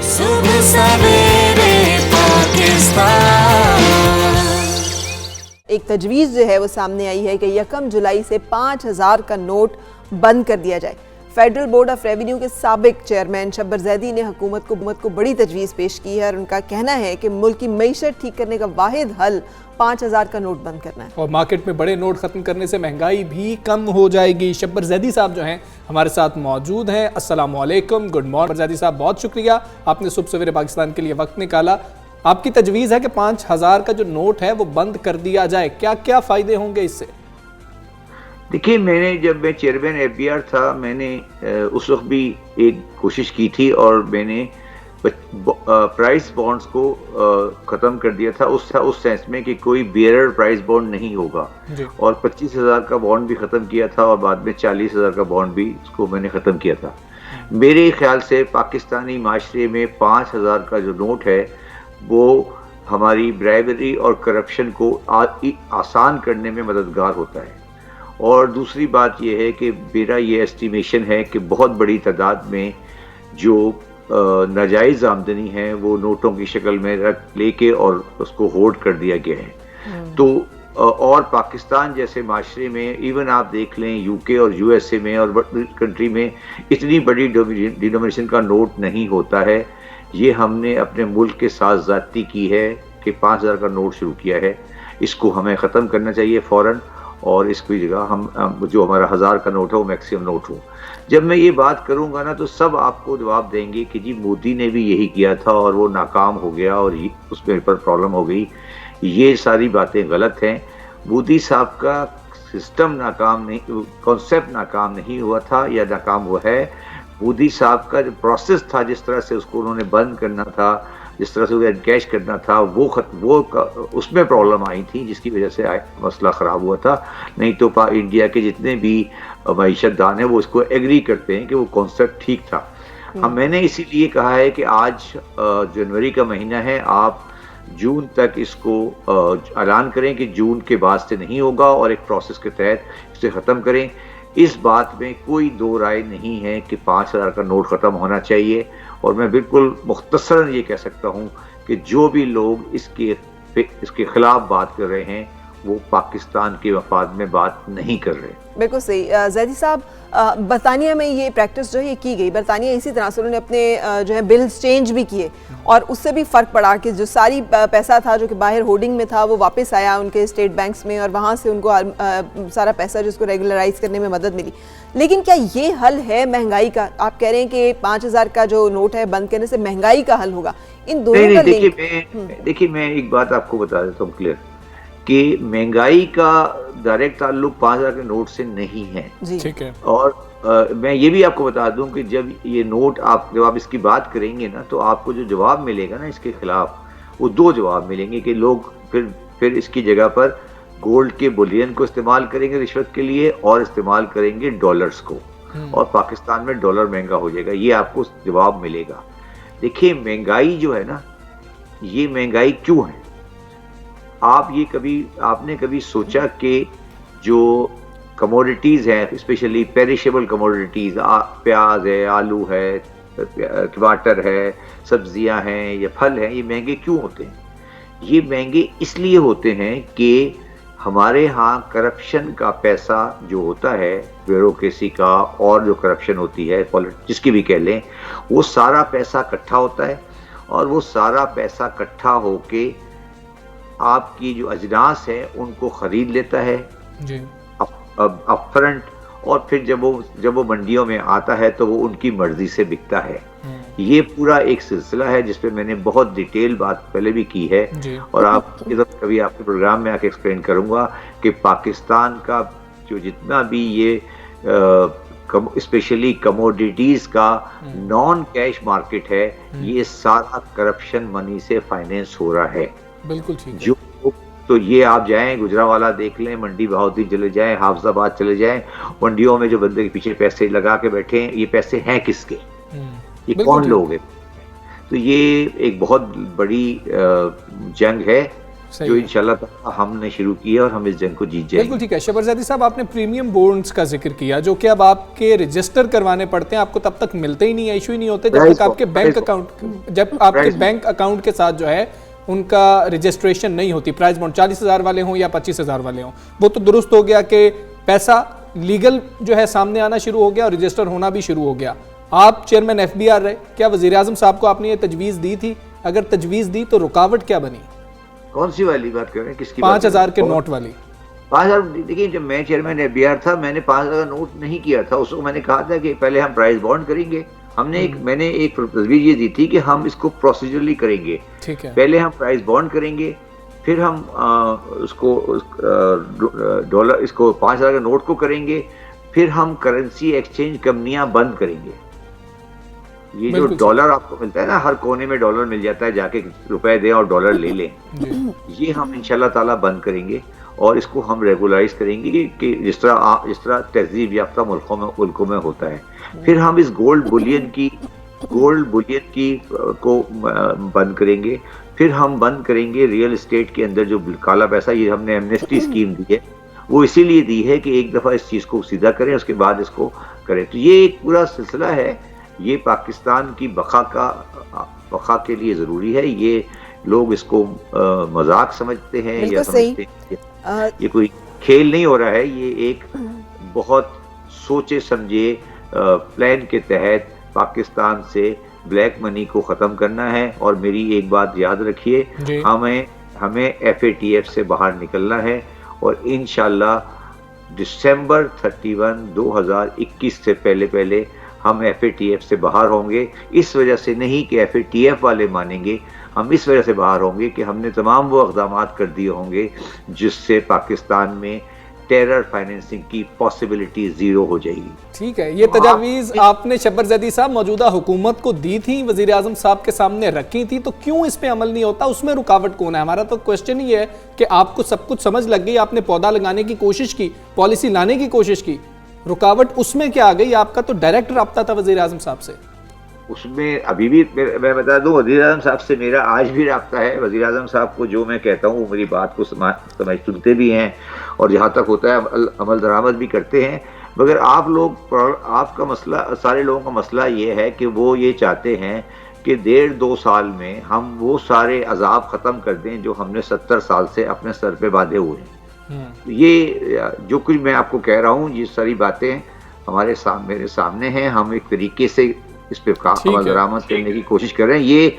सुबह सवेरे पाकिस्तान। एक तजवीज़ जो है वो सामने आई है कि 1 जुलाई से 5000 का नोट बंद कर दिया जाए। फेडरल बोर्ड ऑफ रेवेन्यू के साबिक चेयरमैन शब्बर जैदी ने हुकूमत को बड़ी तजवीज़ पेश की है और उनका कहना है कि मुल्क की मईशत ठीक करने का वाहिद हल 5000 का नोट बंद करना है और मार्केट में बड़े नोट खत्म करने से महंगाई भी कम हो जाएगी। शब्बर जैदी साहब जो हैं हमारे साथ मौजूद हैं। अस्सलाम वालेकुम, गुड मॉर्निंग जैदी साहब, बहुत शुक्रिया आपने सुबह सवेरे पाकिस्तान के लिए वक्त निकाला। आपकी तजवीज़ है कि 5000 का जो नोट है वो बंद कर दिया जाए, क्या क्या फ़ायदे होंगे इससे? देखिए, जब मैं चेयरमैन FBR था, मैंने उस वक्त भी एक कोशिश की थी और मैंने प्राइस बॉन्ड्स को ख़त्म कर दिया था उस सेंस में कि कोई बियरर प्राइस बॉन्ड नहीं होगा, और 25,000 का बॉन्ड भी ख़त्म किया था और बाद में 40,000 का बॉन्ड भी इसको मैंने ख़त्म किया था। मेरे ख्याल से पाकिस्तानी माशरे में 5000 का जो नोट है वो हमारी ब्राइबरी और करप्शन को आसान करने में मददगार होता है। और दूसरी बात यह है कि मेरा ये एस्टिमेशन है कि बहुत बड़ी तादाद में जो नाजायज़ आमदनी है वो नोटों की शक्ल में लेके और उसको होल्ड कर दिया गया है। तो और पाकिस्तान जैसे माशरे में इवन आप देख लें UK और USA में और कंट्री में इतनी बड़ी डिनोमिनेशन का नोट नहीं होता है। ये हमने अपने मुल्क के साथ ज़्यादती की है कि 5000 का नोट शुरू किया है। इसको हमें ख़त्म करना चाहिए फ़ौरन और इसकी जगह हम जो हमारा 1000 का नोट है वो मैक्सिमम नोट हो। जब मैं ये बात करूंगा ना तो सब आपको जवाब देंगे कि जी मोदी ने भी यही किया था और वो नाकाम हो गया और उसमें पर प्रॉब्लम हो गई। ये सारी बातें गलत हैं। मोदी साहब का सिस्टम नाकाम नहीं, कॉन्सेप्ट नाकाम नहीं हुआ था या नाकाम हुआ है। मोदी साहब का जो प्रोसेस था, जिस तरह से उसको उन्होंने बंद करना था, जिस तरह से उसे एनकैश करना था, वो उसमें प्रॉब्लम आई थी जिसकी वजह से मसला ख़राब हुआ था। नहीं तो इंडिया के जितने भी मईशतदान हैं वो इसको एग्री करते हैं कि वो कॉन्सेप्ट ठीक था। अब मैंने इसीलिए कहा है कि आज जनवरी का महीना है, आप जून तक इसको ऐलान करें कि जून के बाद से नहीं होगा और एक प्रोसेस के तहत इसे ख़त्म करें। इस बात में कोई दो राय नहीं है कि 5000 का नोट ख़त्म होना चाहिए। और मैं बिल्कुल मुख्तसरन ये कह सकता हूँ कि जो भी लोग इसके खिलाफ बात कर रहे हैं वो पाकिस्तान के मफाद में बात नहीं कर रहे। बिल्कुल सही। जैदी साहब, बरतानिया में ये प्रैक्टिस जो है ये की गई। बरतानिया इसी तरह से उन्होंने अपने जो है बिल्स चेंज भी किए और उससे भी फ़र्क पड़ा कि जो सारी पैसा था जो कि बाहर होर्डिंग में था वो वापस आया उनके स्टेट बैंक्स में और वहाँ से उनको सारा पैसा जिसको रेगुलराइज करने में मदद मिली। लेकिन क्या ये हल है महंगाई का? आप कह रहे हैं कि 5000 का जो नोट है बंद करने से महंगाई का हल होगा। इन दोनों का देखिए, मैं एक बात आपको बता देता हूँ क्लियर कि महंगाई का डायरेक्ट ताल्लुक 5000 के नोट से नहीं है। ठीक है। और मैं ये भी आपको बता दूं कि जब ये नोट जब आप इसकी बात करेंगे ना तो आपको जो जवाब मिलेगा ना इसके खिलाफ, वो दो जवाब मिलेंगे कि लोग फिर इसकी जगह पर गोल्ड के बुलियन को इस्तेमाल करेंगे रिश्वत के लिए और इस्तेमाल करेंगे डॉलर्स को, और पाकिस्तान में डॉलर महंगा हो जाएगा। ये आपको जवाब मिलेगा। देखिए, महंगाई जो है ना, ये महंगाई क्यों है? आपने कभी सोचा कि जो कमोडिटीज़ हैं, स्पेशली पेरिशेबल कमोडिटीज़, प्याज है, आलू है, टमाटर है, सब्जियां हैं या फल हैं, ये महंगे क्यों होते हैं? ये महंगे इसलिए होते हैं कि हमारे यहाँ करप्शन का पैसा जो होता है, ब्यूरोक्रेसी का और जो करप्शन होती है जिसकी भी कह लें, वो सारा पैसा इकट्ठा होता है और वो सारा पैसा इकट्ठा होके आपकी जो अजनास है उनको खरीद लेता है जी अपफ्रंट, और फिर जब वो मंडियों में आता है तो वो उनकी मर्जी से बिकता है। ये पूरा एक सिलसिला है जिस पे मैंने बहुत डिटेल बात पहले भी की है और आप कभी आपके प्रोग्राम में आके एक्सप्लेन करूंगा कि पाकिस्तान का जो जितना भी ये स्पेशली कमोडिटीज का नॉन कैश मार्केट है, ये सारा करप्शन मनी से फाइनेंस हो रहा है। बिल्कुल ठीक है। जो तो ये आप जाएं गुजरावाला देख लें, मंडी बहाउद्दीन चले जाएं, हाफजाबाद चले जाएं, मंडियों में जो बंदे के पीछे पैसे लगा के बैठे हैं, ये पैसे हैं किसके, ये कौन लोग हैं? तो ये एक बहुत बड़ी जंग है जो इंशाल्लाह हमने शुरू की है और हम इस जंग को जीत जाएंगे। बिल्कुल ठीक है। शबरज़ादी साहब, आपने प्रीमियम बॉन्ड्स का जिक्र किया जो कि अब आपके रजिस्टर करवाने पड़ते हैं, आपको तब तक मिलते ही नहीं है, इशू ही नहीं होते जब तक आपके बैंक अकाउंट बैंक अकाउंट के साथ जो है उनका रजिस्ट्रेशन नहीं होती। प्राइस बॉन्ड 40,000 वाले हों या 25,000 वाले हों, वो तो दुरुस्त हो गया कि पैसा लीगल जो है सामने आना शुरू हो गया और रजिस्टर होना भी शुरू हो गया। आप चेयरमैन FBR रहे, क्या वज़ीर आज़म साहब को आपने ये तजवीज़ दी थी? अगर तजवीज़ दी तो रुकावट क्या बनी? कौन सी वाली बात कर रहे हैं, किसकी? 5,000 के नोट वाली। 5,000। देखिए, जब मैं चेयरमैन FBR था मैंने 5,000 का नोट नहीं किया था। उसको मैंने कहा था कि पहले हम प्राइस बॉन्ड करेंगे। मैंने एक तजवीज़ ये दी थी कि हम इसको प्रोसीजरली करेंगे। ठीक है। पहले हम प्राइस बॉन्ड करेंगे, फिर हम उसको डॉलर इसको 5,000 के नोट को करेंगे, फिर हम करेंसी एक्सचेंज कंपनियां बंद करेंगे। ये जो डॉलर आपको मिलता है ना, हर कोने में डॉलर मिल जाता है, जाके रुपए दें और डॉलर ले लें, ये हम इंशाल्लाह ताला बंद करेंगे और इसको हम रेगुलराइज करेंगे कि जिस तरह तहजीब याफ्ता मुल्कों में होता है। फिर हम इस गोल्ड बुलियन की को बंद करेंगे। फिर हम बंद करेंगे रियल एस्टेट के अंदर जो काला पैसा, ये हमने एमनेस्टी स्कीम दी है, वो इसीलिए दी है कि एक दफ़ा इस चीज़ को सीधा करें, उसके बाद इसको करें। तो ये एक पूरा सिलसिला है, ये पाकिस्तान की बका के लिए ज़रूरी है। ये लोग इसको मजाक समझते हैं या समझते हैं ये कोई खेल नहीं हो रहा है, ये एक बहुत सोचे समझे प्लान के तहत पाकिस्तान से ब्लैक मनी को ख़त्म करना है। और मेरी एक बात याद रखिए, हमें FATF से बाहर निकलना है और इंशाल्लाह दिसंबर 31, 2021 से पहले हम FATF से बाहर होंगे। इस वजह से नहीं कि FATF वाले मानेंगे, हम इस वजह से बाहर होंगे कि हमने तमाम वो इक़दाम कर दिए होंगे जिससे पाकिस्तान में टेरर फाइनेंसिंग की पॉसिबिलिटी जीरो हो जाएगी। ठीक है, ये तजावीज़ आपने शबरज़ादी साहब मौजूदा हुकूमत को दी थी, वज़ीर आज़म साहब के सामने रखी थी, तो क्यों इस पे अमल नहीं होता? उसमें रुकावट कौन है? हमारा तो क्वेश्चन ही है कि आपको सब कुछ समझ लग गई, आपने पौधा लगाने की कोशिश की, पॉलिसी लाने की कोशिश की, रुकावट उसमें क्या आ गई? आपका तो डायरेक्ट रब्ता था वज़ीर आज़म साहब से। उसमें अभी भी मैं बता दूं, वज़ीर आज़म साहब से मेरा आज भी रब्ता है। वज़ीर आज़म साहब को जो मैं कहता हूँ वो मेरी बात को सुनते भी हैं और जहाँ तक होता है अमल दरामद भी करते हैं। मगर आपका मसला, सारे लोगों का मसला ये है कि वो ये चाहते हैं कि 1.5-2 साल में हम वो सारे अजाब ख़त्म कर दें जो हमने 70 साल से अपने सर पे बांधे हुए हैं। ये जो कुछ मैं आपको कह रहा हूँ, ये सारी बातें मेरे सामने हैं। हम एक तरीके से इस पे अमल दरामद करने की कोशिश कर रहे हैं।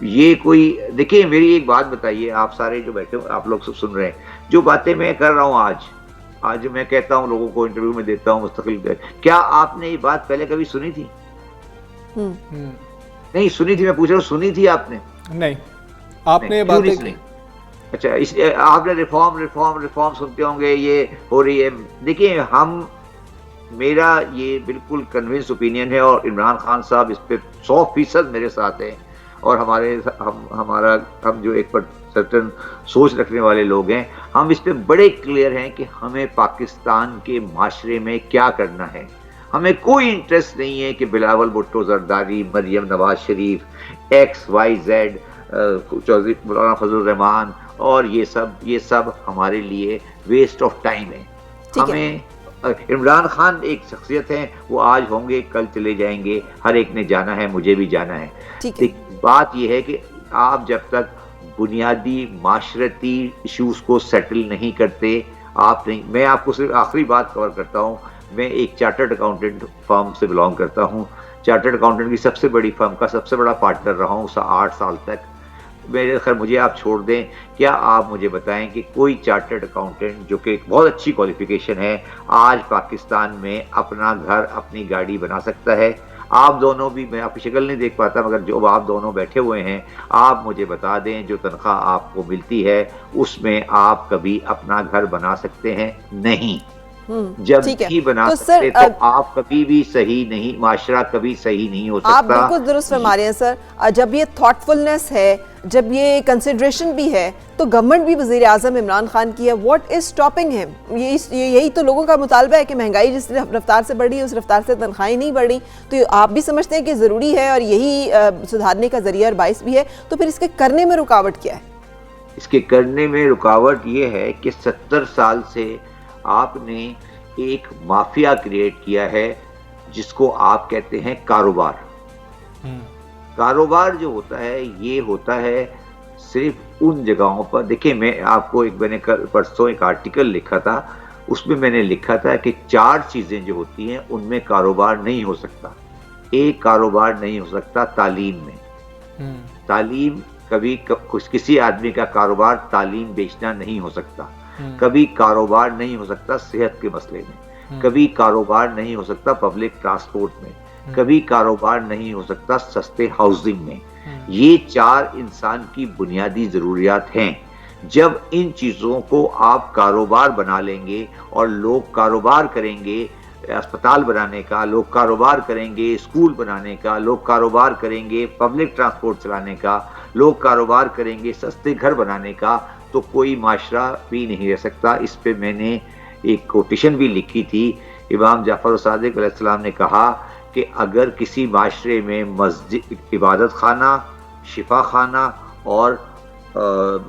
ये कोई, देखिए मेरी एक बात बताइए, आप सारे जो बैठे हो, आप लोग सब सुन रहे हैं, जो बातें मैं कर रहा हूँ आज मैं कहता हूँ, लोगों को इंटरव्यू में देता हूँ मुस्तकिल, क्या आपने ये बात पहले कभी सुनी थी? नहीं सुनी थी। मैं पूछ रहा हूँ, सुनी थी आपने? नहीं। आपने ये बातें की? अच्छा, आपने रिफॉर्म सुनते होंगे, ये हो रही है। देखिए, मेरा ये बिल्कुल कन्विंस ओपिनियन है और इमरान खान साहब इस पे 100% मेरे साथ हैं और हम जो एक सर्टन सोच रखने वाले लोग हैं, हम इस पे बड़े क्लियर हैं कि हमें पाकिस्तान के माशरे में क्या करना है। हमें कोई इंटरेस्ट नहीं है कि बिलावल भुट्टो जरदारी, मरियम नवाज शरीफ, XYZ, चौधरी मौलाना फजल रहमान और ये सब हमारे लिए वेस्ट ऑफ टाइम है। हमें इमरान खान एक शख्सियत है, वो आज होंगे कल चले जाएंगे, हर एक ने जाना है, मुझे भी जाना है। बात यह है कि आप जब तक बुनियादी माशरती इश्यूज को सेटल नहीं करते। आप नहीं, मैं आपको सिर्फ आखिरी बात कवर करता हूँ। मैं एक चार्टर्ड अकाउंटेंट फर्म से बिलोंग करता हूँ। चार्टर्ड अकाउंटेंट की सबसे बड़ी फर्म का सबसे बड़ा पार्टनर रहा हूँ 8 साल तक। मेरे खैर मुझे आप छोड़ दें, क्या आप मुझे बताएं कि कोई चार्टर्ड अकाउंटेंट जो कि बहुत अच्छी क्वालिफिकेशन है आज पाकिस्तान में अपना घर अपनी गाड़ी बना सकता है? आप दोनों भी, मैं आपकी शक्ल नहीं देख पाता, मगर जो आप दोनों बैठे हुए हैं, आप मुझे बता दें जो तनख्वाह आपको मिलती है उसमें आप कभी अपना घर बना सकते हैं? नहीं। जब भी बना तो सकते तो आप कभी भी सही नहीं, माशरा कभी सही नहीं हो सकता। आप बिल्कुल दुरुस्त फरमा रहे हैं सर। जब ये थॉटफुलनेस है, जब ये कंसिडरेशन भी है, तो गवर्नमेंट भी वज़ीर आज़म इमरान खान की है। What is stopping him? यही तो लोगों का मुतालबा है कि महंगाई जिस रफ्तार से बढ़ रही है उस रफ्तार से तनख्वाहें नहीं बढ़ रही। तो आप भी समझते हैं कि ज़रूरी है और यही सुधारने का जरिया और बाइस भी है, तो फिर इसके करने में रुकावट क्या है? इसके करने में रुकावट ये है कि 70 साल से आपने एक माफिया क्रिएट किया है जिसको आप कहते हैं कारोबार। कारोबार जो होता है ये होता है सिर्फ उन जगहों पर। देखिए, मैंने परसों एक आर्टिकल लिखा था, उसमें मैंने लिखा था कि 4 चीजें जो होती हैं उनमें कारोबार नहीं हो सकता। एक कारोबार नहीं हो सकता तालीम में। तालीम कभी किसी आदमी का कारोबार तालीम बेचना नहीं हो सकता। कभी कारोबार नहीं हो सकता सेहत के मसले में। कभी कारोबार नहीं हो सकता पब्लिक ट्रांसपोर्ट में। कभी कारोबार नहीं हो सकता सस्ते हाउसिंग में। ये 4 इंसान की बुनियादी जरूरियात हैं। जब इन चीजों को आप कारोबार बना लेंगे और लोग कारोबार करेंगे, अस्पताल बनाने का लोग कारोबार करेंगे, स्कूल बनाने का लोग कारोबार करेंगे, पब्लिक ट्रांसपोर्ट चलाने का लोग कारोबार करेंगे, सस्ते घर बनाने का, तो कोई माशरा भी नहीं रह सकता। इस पे मैंने एक कोटेशन भी लिखी थी। इमाम जाफर सादिक अलैहिस्सलाम ने कहा कि अगर किसी माशरे में मस्जिद, इबादत खाना, शिफा खाना और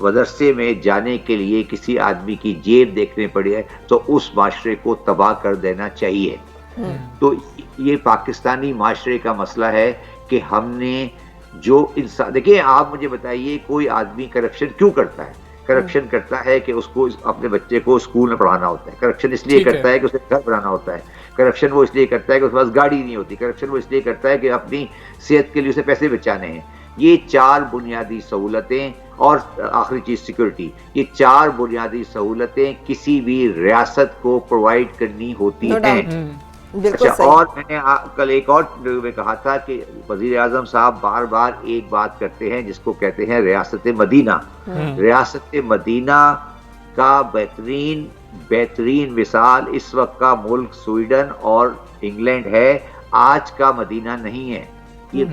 मदरसे में जाने के लिए किसी आदमी की जेब देखने पड़े तो उस माशरे को तबाह कर देना चाहिए। तो ये पाकिस्तानी माशरे का मसला है कि हमने जो इंसान, देखिए आप मुझे बताइए कोई आदमी करप्शन क्यों करता है? करप्शन करता है कि उसको अपने बच्चे को स्कूल में पढ़ाना होता है। करप्शन इसलिए करता है कि उसे घर बनाना होता है। करप्शन वो इसलिए करता है कि उसके पास गाड़ी नहीं होती। करप्शन वो इसलिए करता है कि अपनी सेहत के लिए उसे पैसे बचाने हैं। ये 4 बुनियादी सहूलतें और आखिरी चीज सिक्योरिटी, ये 4 बुनियादी सहूलतें किसी भी रियासत को प्रोवाइड करनी होती हैं। अच्छा, और मैंने कल एक और में कहा था कि वजीर आजम साहब बार बार एक बात करते हैं जिसको कहते हैं रियासत मदीना। रियासत मदीना का बेहतरीन मिसाल इस वक्त का मुल्क स्वीडन और इंग्लैंड है, आज का मदीना नहीं है। ये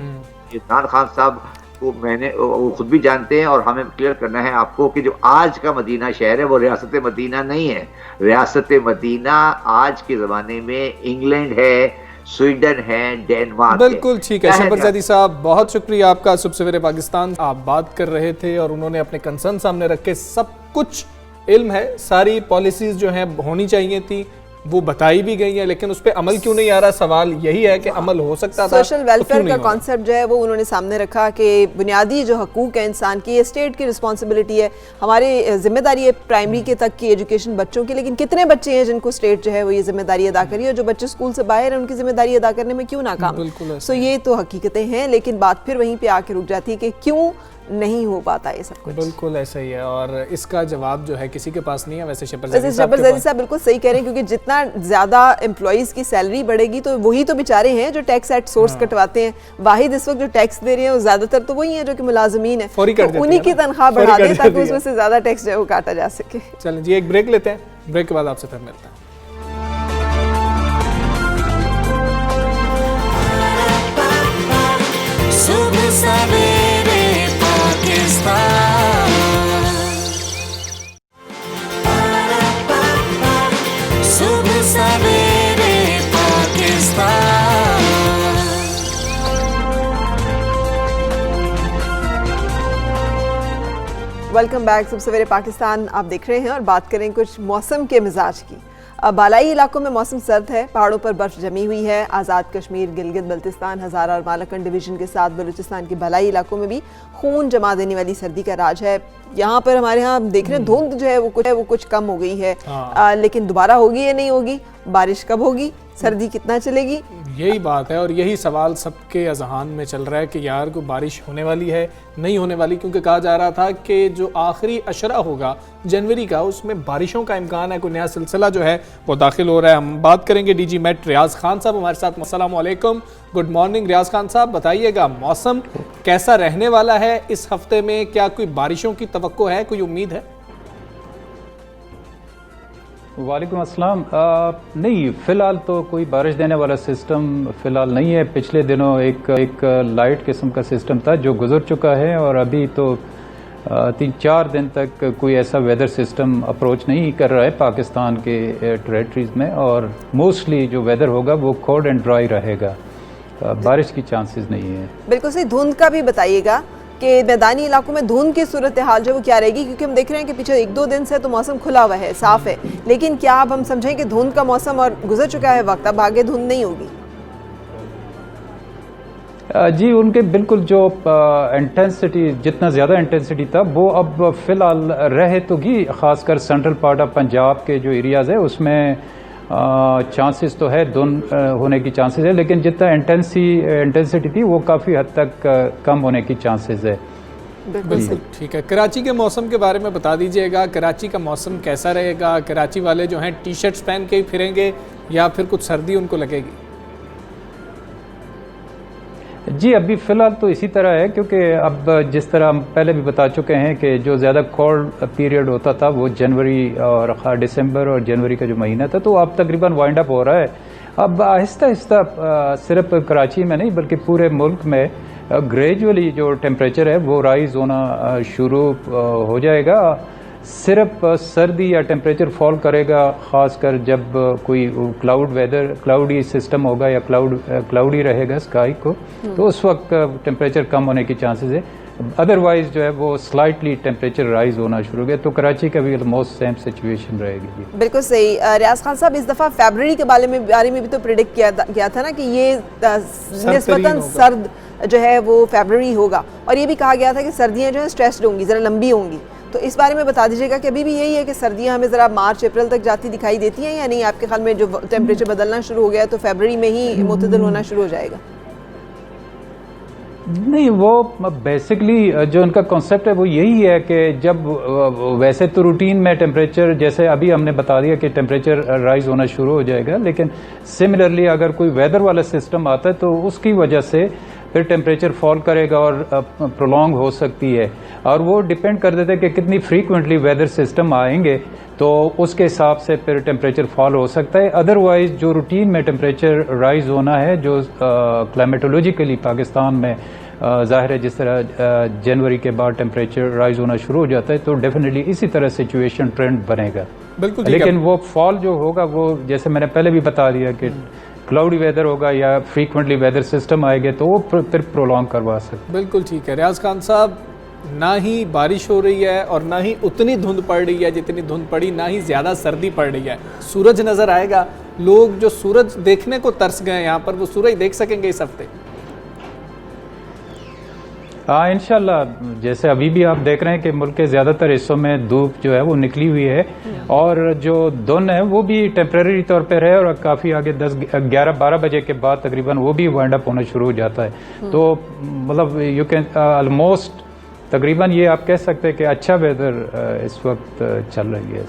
इमरान खान साहब को वो खुद भी जानते हैं और हमें क्लियर करना है आपको कि जो आज का मदीना शहर है वो रियासत मदीना नहीं है। रियासत मदीना आज के ज़माने में इंग्लैंड है, स्वीडन है, डेनमार्क है। बिल्कुल ठीक है शहबरजादी साहब, बहुत शुक्रिया आपका। सुबह सवेरे पाकिस्तान आप बात कर रहे थे और उन्होंने अपने कंसर्न सामने रख के सब कुछ इल्म है, सारी पॉलिसीज जो हैं होनी चाहिए थी वो बताई भी गई है, लेकिन उस पर अमल क्यों नहीं आ रहा? सवाल यही है कि अमल हो सकता था। सोशल वेलफेयर का कॉन्सेप्ट जो है वो उन्होंने सामने रखा कि बुनियादी जो हकूक है इंसान की, ये स्टेट की रिस्पॉन्सिबिलिटी है, हमारी जिम्मेदारी है प्राइमरी के तक की एजुकेशन बच्चों की। लेकिन कितने बच्चे हैं जिनको स्टेट जो है वो ये जिम्मेदारी अदा करी है? जो बच्चे स्कूल से बाहर हैं उनकी जिम्मेदारी अदा करने में क्यों नाकाम? सो ये तो हकीकतें हैं, लेकिन बात फिर वहीं पर आके रुक जाती है कि क्यों नहीं हो पाता ये सब कुछ। बिल्कुल ऐसा ही है और इसका जवाब जो है किसी के पास नहीं है। वैसे शहबरजादी साहब बिल्कुल सही कह रहे हैं, क्योंकि जितना ज्यादा एम्प्लॉइज की सैलरी बढ़ेगी तो वही तो बेचारे हैं जो टैक्स एट सोर्स कटवाते हैं। वाहिद इस वक्त जो टैक्स दे रहे हैं वो ज्यादातर तो वही है जो कि मुलाजमीन है, तो उन्हीं की तनख्वाह बढ़ा दें ताकि उसमें से ज्यादा टैक्स जो है वो काटा जा सके। चलें जी, एक ब्रेक लेते हैं, ब्रेक के बाद आपसे फिर मिलते हैं। सुबह सवेरे पाकिस्तान, सुबह सवेरे पाकिस्तान। Welcome back. सुबह सवेरे पाकिस्तान आप देख रहे हैं और बात करें कुछ मौसम के मिजाज की। बालाई इलाकों में मौसम सर्द है, पहाड़ों पर बर्फ जमी हुई है। आज़ाद कश्मीर, गिलगित बल्तिस्तान, हज़ारा और मालाकंड डिवीज़न के साथ बलूचिस्तान के बालाई इलाकों में भी खून जमा देने वाली सर्दी का राज है। यहाँ पर हमारे यहाँ हम देख रहे हैं धुंध जो है वो कुछ कम हो गई है, लेकिन दोबारा होगी या नहीं होगी, बारिश कब होगी, सर्दी कितना चलेगी, यही बात है। और यही सवाल सबके अजहान में चल रहा है कि यार को बारिश होने वाली है नहीं होने वाली, क्योंकि कहा जा रहा था कि जो आखिरी अशरा होगा जनवरी का उसमें बारिशों का इम्कान है, कोई नया सिलसिला जो है वो दाखिल हो रहा है। हम बात करेंगे डीजी मेट रियाज खान साहब हमारे साथ। अस्सलाम वालेकुम, गुड मॉर्निंग रियाज खान साहब, बताइएगा मौसम कैसा रहने वाला है इस हफ्ते में, क्या कोई बारिशों की तवक्को है, कोई उम्मीद है? वालेकुम अस्सलाम। नहीं, फ़िलहाल तो कोई बारिश देने वाला सिस्टम फ़िलहाल नहीं है। पिछले दिनों एक लाइट किस्म का सिस्टम था जो गुजर चुका है, और अभी तो 3-4 दिन तक कोई ऐसा वेदर सिस्टम अप्रोच नहीं कर रहा है पाकिस्तान के टेरेटरीज़ में, और मोस्टली जो वेदर होगा वो कोल्ड एंड ड्राई रहेगा, बारिश की चांसेस नहीं है। बिल्कुल सही। धुंध का भी बताइएगा कि मैदानी इलाकों में धुंध की सूरत हाल जो वो क्या रहेगी, क्योंकि हम देख रहे हैं कि पीछे 1-2 दिन से तो मौसम खुला हुआ है, साफ है, लेकिन क्या अब हम समझें कि धुंध का मौसम और गुजर चुका है वक्त, अब आगे धुंध नहीं होगी? जी, उनके बिल्कुल जो इंटेंसिटी, जितना ज़्यादा इंटेंसिटी था वो अब फ़िलहाल रहे तो ही, ख़ासकर सेंट्रल पार्ट ऑफ पंजाब के जो एरियाज़ है उसमें चांसेस तो है धुंध होने की चांसेस है, लेकिन जितना इंटेंसिटी थी वो काफ़ी हद तक कम होने की चांसेस है। बिल्कुल ठीक है। कराची के मौसम के बारे में बता दीजिएगा, कराची का मौसम कैसा रहेगा? कराची वाले जो हैं टी शर्ट्स पहन के ही फिरेंगे या फिर कुछ सर्दी उनको लगेगी? जी, अभी फ़िलहाल तो इसी तरह है, क्योंकि अब जिस तरह हम पहले भी बता चुके हैं कि जो ज़्यादा कोल्ड पीरियड होता था वो जनवरी और दिसंबर और जनवरी का जो महीना था, तो अब तकरीबन वाइंड अप हो रहा है। अब आहिस्ता आहिस्ता सिर्फ कराची में नहीं बल्कि पूरे मुल्क में ग्रेजुअली जो टेम्परेचर है वो राइज़ होना शुरू हो जाएगा। सिर्फ सर्दी या टेम्परेचर फॉल करेगा ख़ासकर जब कोई क्लाउडी सिस्टम होगा या क्लाउडी रहेगा स्काई को, तो उस वक्त टेम्परेचर कम होने की चांसेस है। अदरवाइज जो है वो स्लाइटली टेम्परेचर राइज होना शुरू हो गया, तो कराची का भी ऑलमोस्ट सेम सिचुएशन रहेगी। बिल्कुल सही। रियाज खान साहब, इस दफ़ा फरवरी के बारे में भी तो प्रिडिक्ट किया गया था ना कि ये निस्बतन सर्द जो है वो फरवरी होगा, और ये भी कहा गया था कि सर्दियाँ जो है स्ट्रेस्ड होंगी, ज़रा लंबी होंगी। तो इस बारे में बता दीजिएगा कि अभी भी यही है कि सर्दियां हमें ज़रा मार्च अप्रैल तक जाती दिखाई देती हैं या नहीं? आपके ख्याल में जो टेम्परेचर बदलना शुरू हो गया तो फरवरी में ही मुतदल होना शुरू हो जाएगा? नहीं, वो बेसिकली जो उनका कॉन्सेप्ट है वो यही है कि जब वैसे तो रूटीन में टेम्परेचर, जैसे अभी हमने बता दिया कि टेम्परेचर राइज होना शुरू हो जाएगा, लेकिन सिमिलरली अगर कोई वेदर वाला सिस्टम आता है तो उसकी वजह से फिर टेम्परेचर फॉल करेगा और प्रोलॉन्ग हो सकती है, और वो डिपेंड कर देता है कि कितनी फ्रीक्वेंटली वेदर सिस्टम आएंगे, तो उसके हिसाब से फिर टेम्परेचर फॉल हो सकता है। अदरवाइज जो रूटीन में टेम्परेचर राइज होना है, जो क्लाइमेटोलॉजिकली पाकिस्तान में ज़ाहिर है जिस तरह जनवरी के बाद टेम्परेचर राइज होना शुरू हो जाता है, तो डेफिनेटली इसी तरह सिचुएशन ट्रेंड बनेगा। बिल्कुल। लेकिन वो फॉल जो होगा वो जैसे मैंने पहले भी बता दिया कि क्लाउडी वेदर होगा या फ्रीक्वेंटली वेदर सिस्टम आएंगे तो वो फिर प्रोलॉन्ग करवा सकते। बिल्कुल ठीक है। रियाज खान साहब, ना ही बारिश हो रही है और ना ही उतनी धुंध पड़ रही है जितनी धुंध पड़ी, ना ही ज़्यादा सर्दी पड़ रही है। सूरज नज़र आएगा, लोग जो सूरज देखने को तरस गए यहाँ पर वो सूरज देख सकेंगे इस हफ्ते? हाँ, इंशाल्लाह। जैसे अभी भी आप देख रहे हैं कि मुल्क के ज़्यादातर हिस्सों में धूप जो है वो निकली हुई है, और जो धुंध है वो भी टेम्परेरी तौर पे है, और काफ़ी आगे 10-11-12 बजे के बाद तकरीबन वो भी वाइंड अप होना शुरू हो जाता है। तो मतलब यू कैन ऑलमोस्ट तकरीबन ये आप कह सकते हैं कि अच्छा वेदर इस वक्त चल रही है,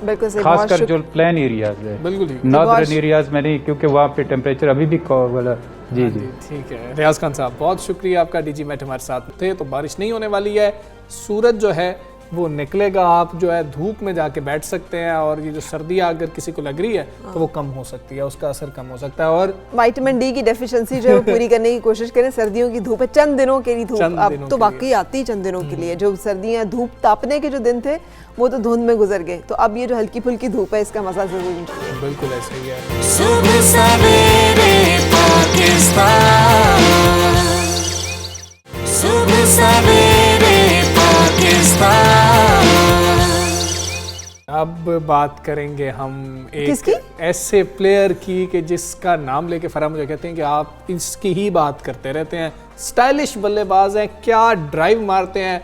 बिल्कुल सही। खासकर जो प्लेन एरियाज है, बिल्कुल नॉर्दर्न एरियाज में नहीं, क्योंकि वहाँ पे टेम्परेचर अभी भी वाला। जी जी ठीक है। रियाज खान साहब, बहुत शुक्रिया आपका, डीजी मेट हमारे साथ थे। तो बारिश नहीं होने वाली है, सूरज जो है वो निकलेगा, आप जो है धूप में जाके बैठ सकते हैं, और ये जो सर्दियाँ अगर किसी को लग रही है तो वो कम हो सकती है, उसका असर कम हो सकता है। और विटामिन डी की डेफिशिएंसी जो है वो पूरी करने की कोशिश करें। सर्दियों की धूप है, चंद दिनों के लिए धूप, अब तो बाकी आती चंद दिनों के लिए। जो सर्दियाँ धूप तापने के जो दिन थे वो तो धुंध में गुजर गए, तो अब ये जो हल्की फुल्की धूप है इसका मजा जरूर उठाइए। बिल्कुल ऐसा ही है। सुबह सवेरे पाकिस्तान, सुबह सवेरे पाकिस्तान। अब बात करेंगे हम किसकी? एक ऐसे प्लेयर की कि जिसका नाम लेके फरा मुझे कहते हैं कि आप इसकी ही बात करते रहते हैं। स्टाइलिश बल्लेबाज हैं, क्या ड्राइव मारते हैं,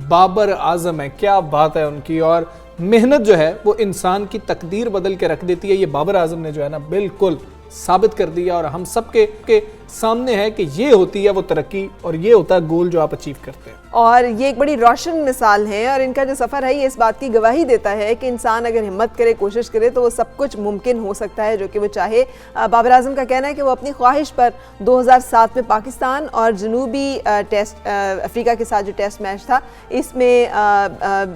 बाबर आजम है, क्या बात है उनकी। और मेहनत जो है वो इंसान की तकदीर बदल के रख देती है। ये बाबर आजम ने जो है ना बिल्कुल साबित कर दिया और हम सबके के सामने है कि ये होती है वो तरक्की और ये होता है गोल जो आप अचीव करते हैं। और ये एक बड़ी रोशन मिसाल है और इनका जो सफ़र है ये इस बात की गवाही देता है कि इंसान अगर हिम्मत करे, कोशिश करे तो वो सब कुछ मुमकिन हो सकता है जो कि वो चाहे। बाबर आजम का कहना है कि वो अपनी ख्वाहिश पर 2007 में पाकिस्तान और जनूबी टेस्ट अफ्रीका के साथ जो टेस्ट मैच था इसमें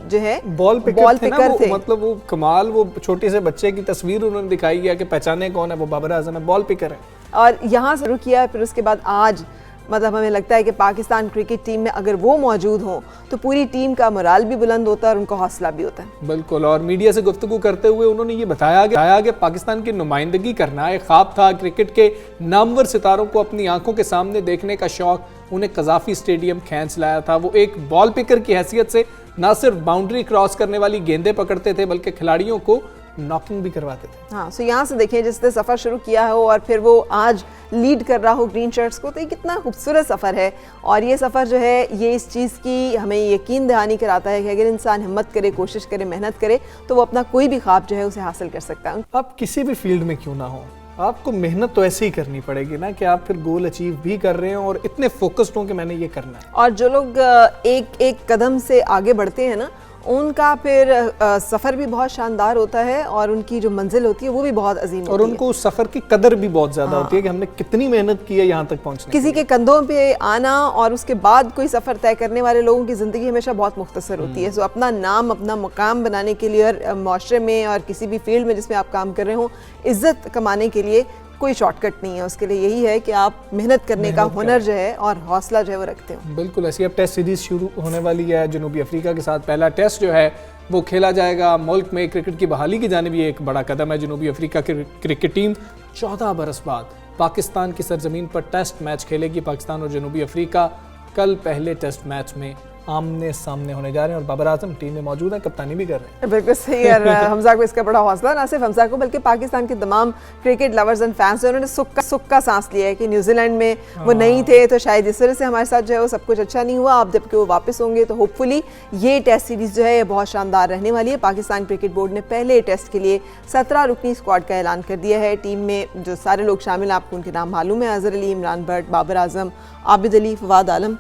जो है बॉल पिकर थे। मतलब वो कमाल, वो छोटे से बच्चे की तस्वीर उन्होंने दिखाई है कि पहचाने कौन है, वो बाबर आजम है, बॉल पिकर है। और यहाँ से शुरू किया, फिर उसके बाद आज मतलब हमें लगता है कि पाकिस्तान क्रिकेट टीम में अगर वो मौजूद हों तो पूरी टीम का मोराल भी बुलंद होता है और उनका हौसला भी होता है। बिल्कुल। और मीडिया से गुफ्तगू करते हुए उन्होंने ये बताया कि पाकिस्तान की नुमाइंदगी करना एक ख्वाब था। क्रिकेट के नामवर सितारों को अपनी आंखों के सामने देखने का शौक उन्हें कज़ाफी स्टेडियम खींच लाया था। वो एक बॉल पिकर की हैसियत से ना सिर्फ बाउंड्री क्रॉस करने वाली गेंदें पकड़ते थे बल्कि खिलाड़ियों को नॉकिंग भी करवाते थे। हाँ, सो यहाँ से देखें जिसने सफ़र शुरू किया हो और फिर वो आज लीड कर रहा हो ग्रीन शर्ट्स को, तो ये कितना खूबसूरत सफ़र है। और ये सफ़र जो है ये इस चीज़ की हमें यकीन दहानी कराता है कि अगर इंसान हिम्मत करे, कोशिश करे, मेहनत करे तो वो अपना कोई भी ख्वाब जो है उसे हासिल कर सकता है। आप किसी भी फील्ड में क्यों ना हो, आपको मेहनत तो ऐसे ही करनी पड़ेगी ना कि आप फिर गोल अचीव भी कर रहे हो और इतने फोकस्ड हो कि मैंने ये करना है। और जो लोग एक एक कदम से आगे बढ़ते हैं ना उनका फिर सफ़र भी बहुत शानदार होता है और उनकी जो मंजिल होती है वो भी बहुत अजीम होती है। और उनको उस सफ़र की कदर भी बहुत ज़्यादा होती है कि हमने कितनी मेहनत की है यहाँ तक पहुँचने। किसी के कंधों पे आना और उसके बाद कोई सफ़र तय करने वाले लोगों की ज़िंदगी हमेशा बहुत मुख्तसर होती है। सो अपना नाम, अपना मुकाम बनाने के लिए और माशरे में और किसी भी फील्ड में जिसमें आप काम कर रहे हो इज़्ज़त कमाने के लिए कोई शॉर्टकट नहीं है। उसके लिए यही है कि आप मेहनत करने का हुनर जो है और हौसला जो है वो रखते हो। बिल्कुल ऐसी अब टेस्ट सीरीज शुरू होने वाली है जनूबी अफ्रीका के साथ। पहला टेस्ट जो है वो खेला जाएगा। मुल्क में क्रिकेट की बहाली की जानिब ये एक बड़ा कदम है। जनूबी अफ्रीका की क्रिकेट टीम 14 बरस बाद पाकिस्तान की सरजमीन पर टेस्ट मैच खेलेगी। पाकिस्तान और जनूबी अफ्रीका कल पहले टेस्ट मैच में आमने सामने होने जा रहे हैं और बाबर आजम टीम में मौजूद है, कप्तानी भी कर रहे हैं। बिल्कुल सही है। हमजा को इसका बड़ा हौसला, ना सिर्फ हमजा को बल्कि पाकिस्तान के तमाम क्रिकेट लवर्स एंड फैंस उन्होंने सुक्का सांस लिया है कि न्यूजीलैंड में वो नहीं थे तो शायद इस वजह से हमारे साथ जो है वो सब कुछ अच्छा नहीं हुआ। अब जबकि वो वापस होंगे तो होपफुली ये टेस्ट सीरीज जो है ये बहुत शानदार रहने वाली है। पाकिस्तान क्रिकेट बोर्ड ने पहले टेस्ट के लिए 17 रुकनी स्क्वाड का ऐलान कर दिया है। टीम में जो सारे लोग शामिल हैं आपको उनके नाम मालूम है, अजहर अली, इमरान भट्ट, बाबर आजम, आबिद अली, फवाद आलम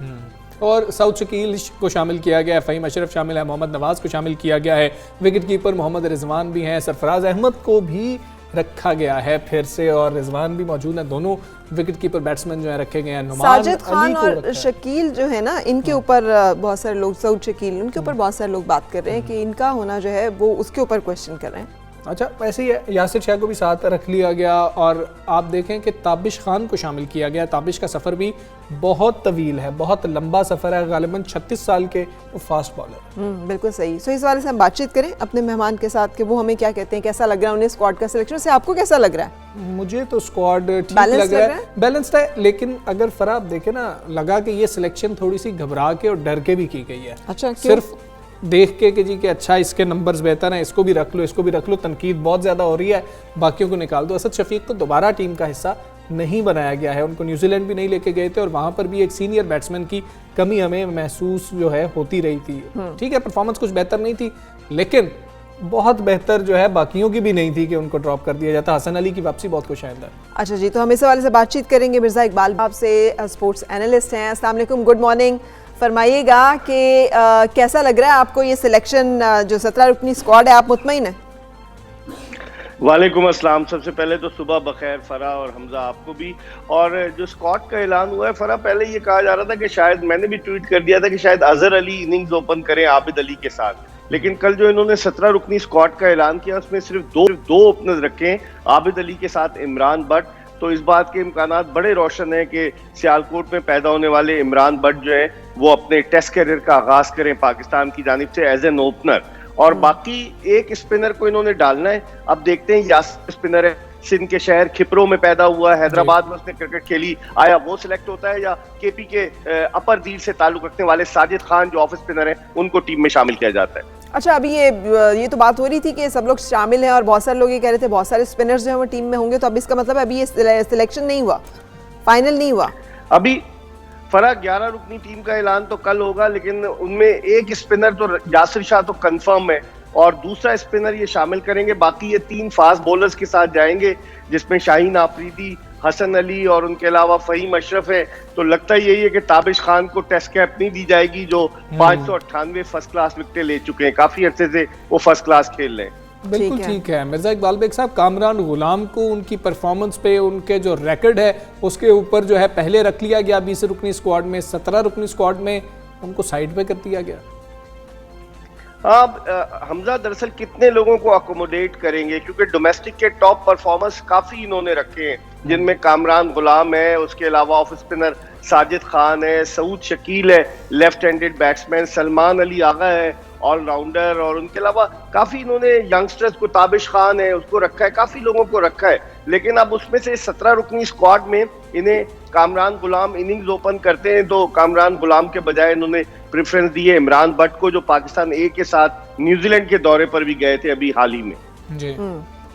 और सऊद शकील को शामिल किया गया है, फ़हीम अशरफ शामिल है, मोहम्मद नवाज़ को शामिल किया गया है, विकेट कीपर मोहम्मद रिजवान भी हैं, सरफराज अहमद को भी रखा गया है फिर से और रिजवान भी मौजूद हैं। दोनों विकेट कीपर बैट्समैन जो है रखे गए हैं। साजिद खान और शकील जो है ना इनके ऊपर बहुत सारे लोग, सऊद शकील उनके ऊपर बहुत सारे लोग बात कर रहे हैं कि इनका होना जो है वो उसके ऊपर क्वेश्चन कर रहे हैं। अच्छा, वैसे ही यासिर शाह को भी साथ रख लिया गया और आप देखें कि ताबिश खान को शामिल किया गया। ताबिश का सफ़र भी बहुत तवील है, बहुत लंबा सफ़र है, गालिबन 36 साल के वो फास्ट बॉलर। बिल्कुल सही। सो इस वाले से हम बातचीत करें अपने मेहमान के साथ कि वो हमें क्या कहते हैं, कैसा लग रहा है उन्हें स्क्वाड का सिलेक्शन। से आपको कैसा लग रहा है? मुझे तो स्क्वाड ठीक लग रहा है, बैलेंस्ड है, लेकिन अगर फरा आप देखें ना लगा कि ये सिलेक्शन थोड़ी सी घबरा के और डर के भी की गई है। अच्छा, सिर्फ देख के कि जी कि अच्छा इसके नंबर्स बेहतर हैं, इसको भी रख लो, इसको भी रख लो, तनकीद बहुत ज़्यादा हो रही है, बाकियों को निकाल दो। असद शफीक को दोबारा टीम का हिस्सा नहीं बनाया गया है, उनको न्यूजीलैंड भी नहीं लेके गए थे और वहाँ पर भी एक सीनियर बैट्समैन की कमी हमें महसूस जो है होती रही थी। ठीक है, परफॉर्मेंस कुछ बेहतर नहीं थी लेकिन बहुत बेहतर जो है बाकियों की भी नहीं थी कि उनको ड्रॉप कर दिया जाता। हसन अली की वापसी बहुत खुशाइंद है। अच्छा जी, तो हम इस वाले से बातचीत करेंगे। मिर्ज़ा इकबाल आपसे स्पोर्ट्स एनालिस्ट हैं। अस्सलाम वालेकुम, गुड मॉर्निंग। फरमाइएगा कि कैसा लग रहा है आपको ये सिलेक्शन, जो 17 रुकनी स्क्वाड है, आप मुतमईन हैं? वालेकुम अस्सलाम। सबसे पहले तो सुबह बखैर फरा और हमजा आपको भी। और जो स्क्वाड का ऐलान हुआ है फरा, पहले ये कहा जा रहा था कि शायद, मैंने भी ट्वीट कर दिया था कि शायद अजहर अली इनिंग्स ओपन करें आबिद अली के साथ, लेकिन कल जो इन्होंने 17 रुकनी स्क्वाड का ऐलान किया उसमें सिर्फ दो ओपनर्स रखे, आबिद अली के साथ इमरान भट्ट। तो इस बात के इम्कानात बड़े रोशन है कि सियालकोट में पैदा होने वाले इमरान भट्ट जो है वो अपने टेस्ट कैरियर का आगाज करें पाकिस्तान की जानिब से एज एन ओपनर। और बाकी एक स्पिनर को इन्होंने डालना है। अब देखते हैं, यासिर स्पिनर है, सिंध के शहर खिपरो में पैदा हुआ है, हैदराबाद में उसने क्रिकेट खेली, आया वो सिलेक्ट होता है या केपी के अपर दील से ताल्लुक रखने वाले साजिद खान जो ऑफ स्पिनर है उनको टीम में शामिल किया जाता है? अच्छा, अभी ये तो बात हो रही थी कि सब लोग शामिल हैं और बहुत सारे लोग ये कह रहे थे बहुत सारे स्पिनर्स जो हैं वो टीम में होंगे, तो अब इसका मतलब अभी ये सिलेक्शन नहीं हुआ, फाइनल नहीं हुआ अभी। फरक 11 रुकनी टीम का ऐलान तो कल होगा, लेकिन उनमें एक स्पिनर तो यासिर शाह तो कंफर्म है और दूसरा स्पिनर ये शामिल करेंगे। बाकी ये 3 फास्ट बॉलर्स के साथ जाएंगे, जिसमें शाहीन आफरीदी, हसन अली और उनके अलावा फ़हीम अशरफ है। तो लगता यही है कि ताबिश खान को टेस्ट कैप नहीं दी जाएगी, जो 598 फर्स्ट क्लास विकेटें ले चुके हैं, काफी अर्से से वो फर्स्ट क्लास खेल रहे हैं। बिल्कुल ठीक है मिर्जा इकबाल बेग साहब, कामरान गुलाम को उनकी परफॉर्मेंस पे, उनके जो रिकॉर्ड है उसके ऊपर जो है पहले रख लिया गया 20 रुकनी स्क्वाड में, 17 रुकनी स्क्वाड में उनको साइड पे कर दिया गया। हमजा दरअसल कितने लोगों को अकोमोडेट करेंगे, क्योंकि डोमेस्टिक के टॉप परफॉर्मर्स काफी इन्होंने रखे हैं, जिनमें कामरान गुलाम है, उसके अलावा ऑफ स्पिनर साजिद खान है, सऊद शकील है, left handed batsman Salman Ali Agha है, ऑलराउंडर, और उनके अलावा काफी इन्होंने यंगस्टर्स को, ताबिश खान है उसको रखा है, काफी लोगों को रखा है। लेकिन अब उसमें से 17 रुकनी स्क्वाड में इन्हें कामरान गुलाम इनिंग्स ओपन करते हैं, तो कामरान गुलाम के बजाय इन्होंने प्रेफरेंस दी है इमरान भट्ट को, जो पाकिस्तान ए के साथ न्यूजीलैंड के दौरे पर भी गए थे अभी हाल ही में। जी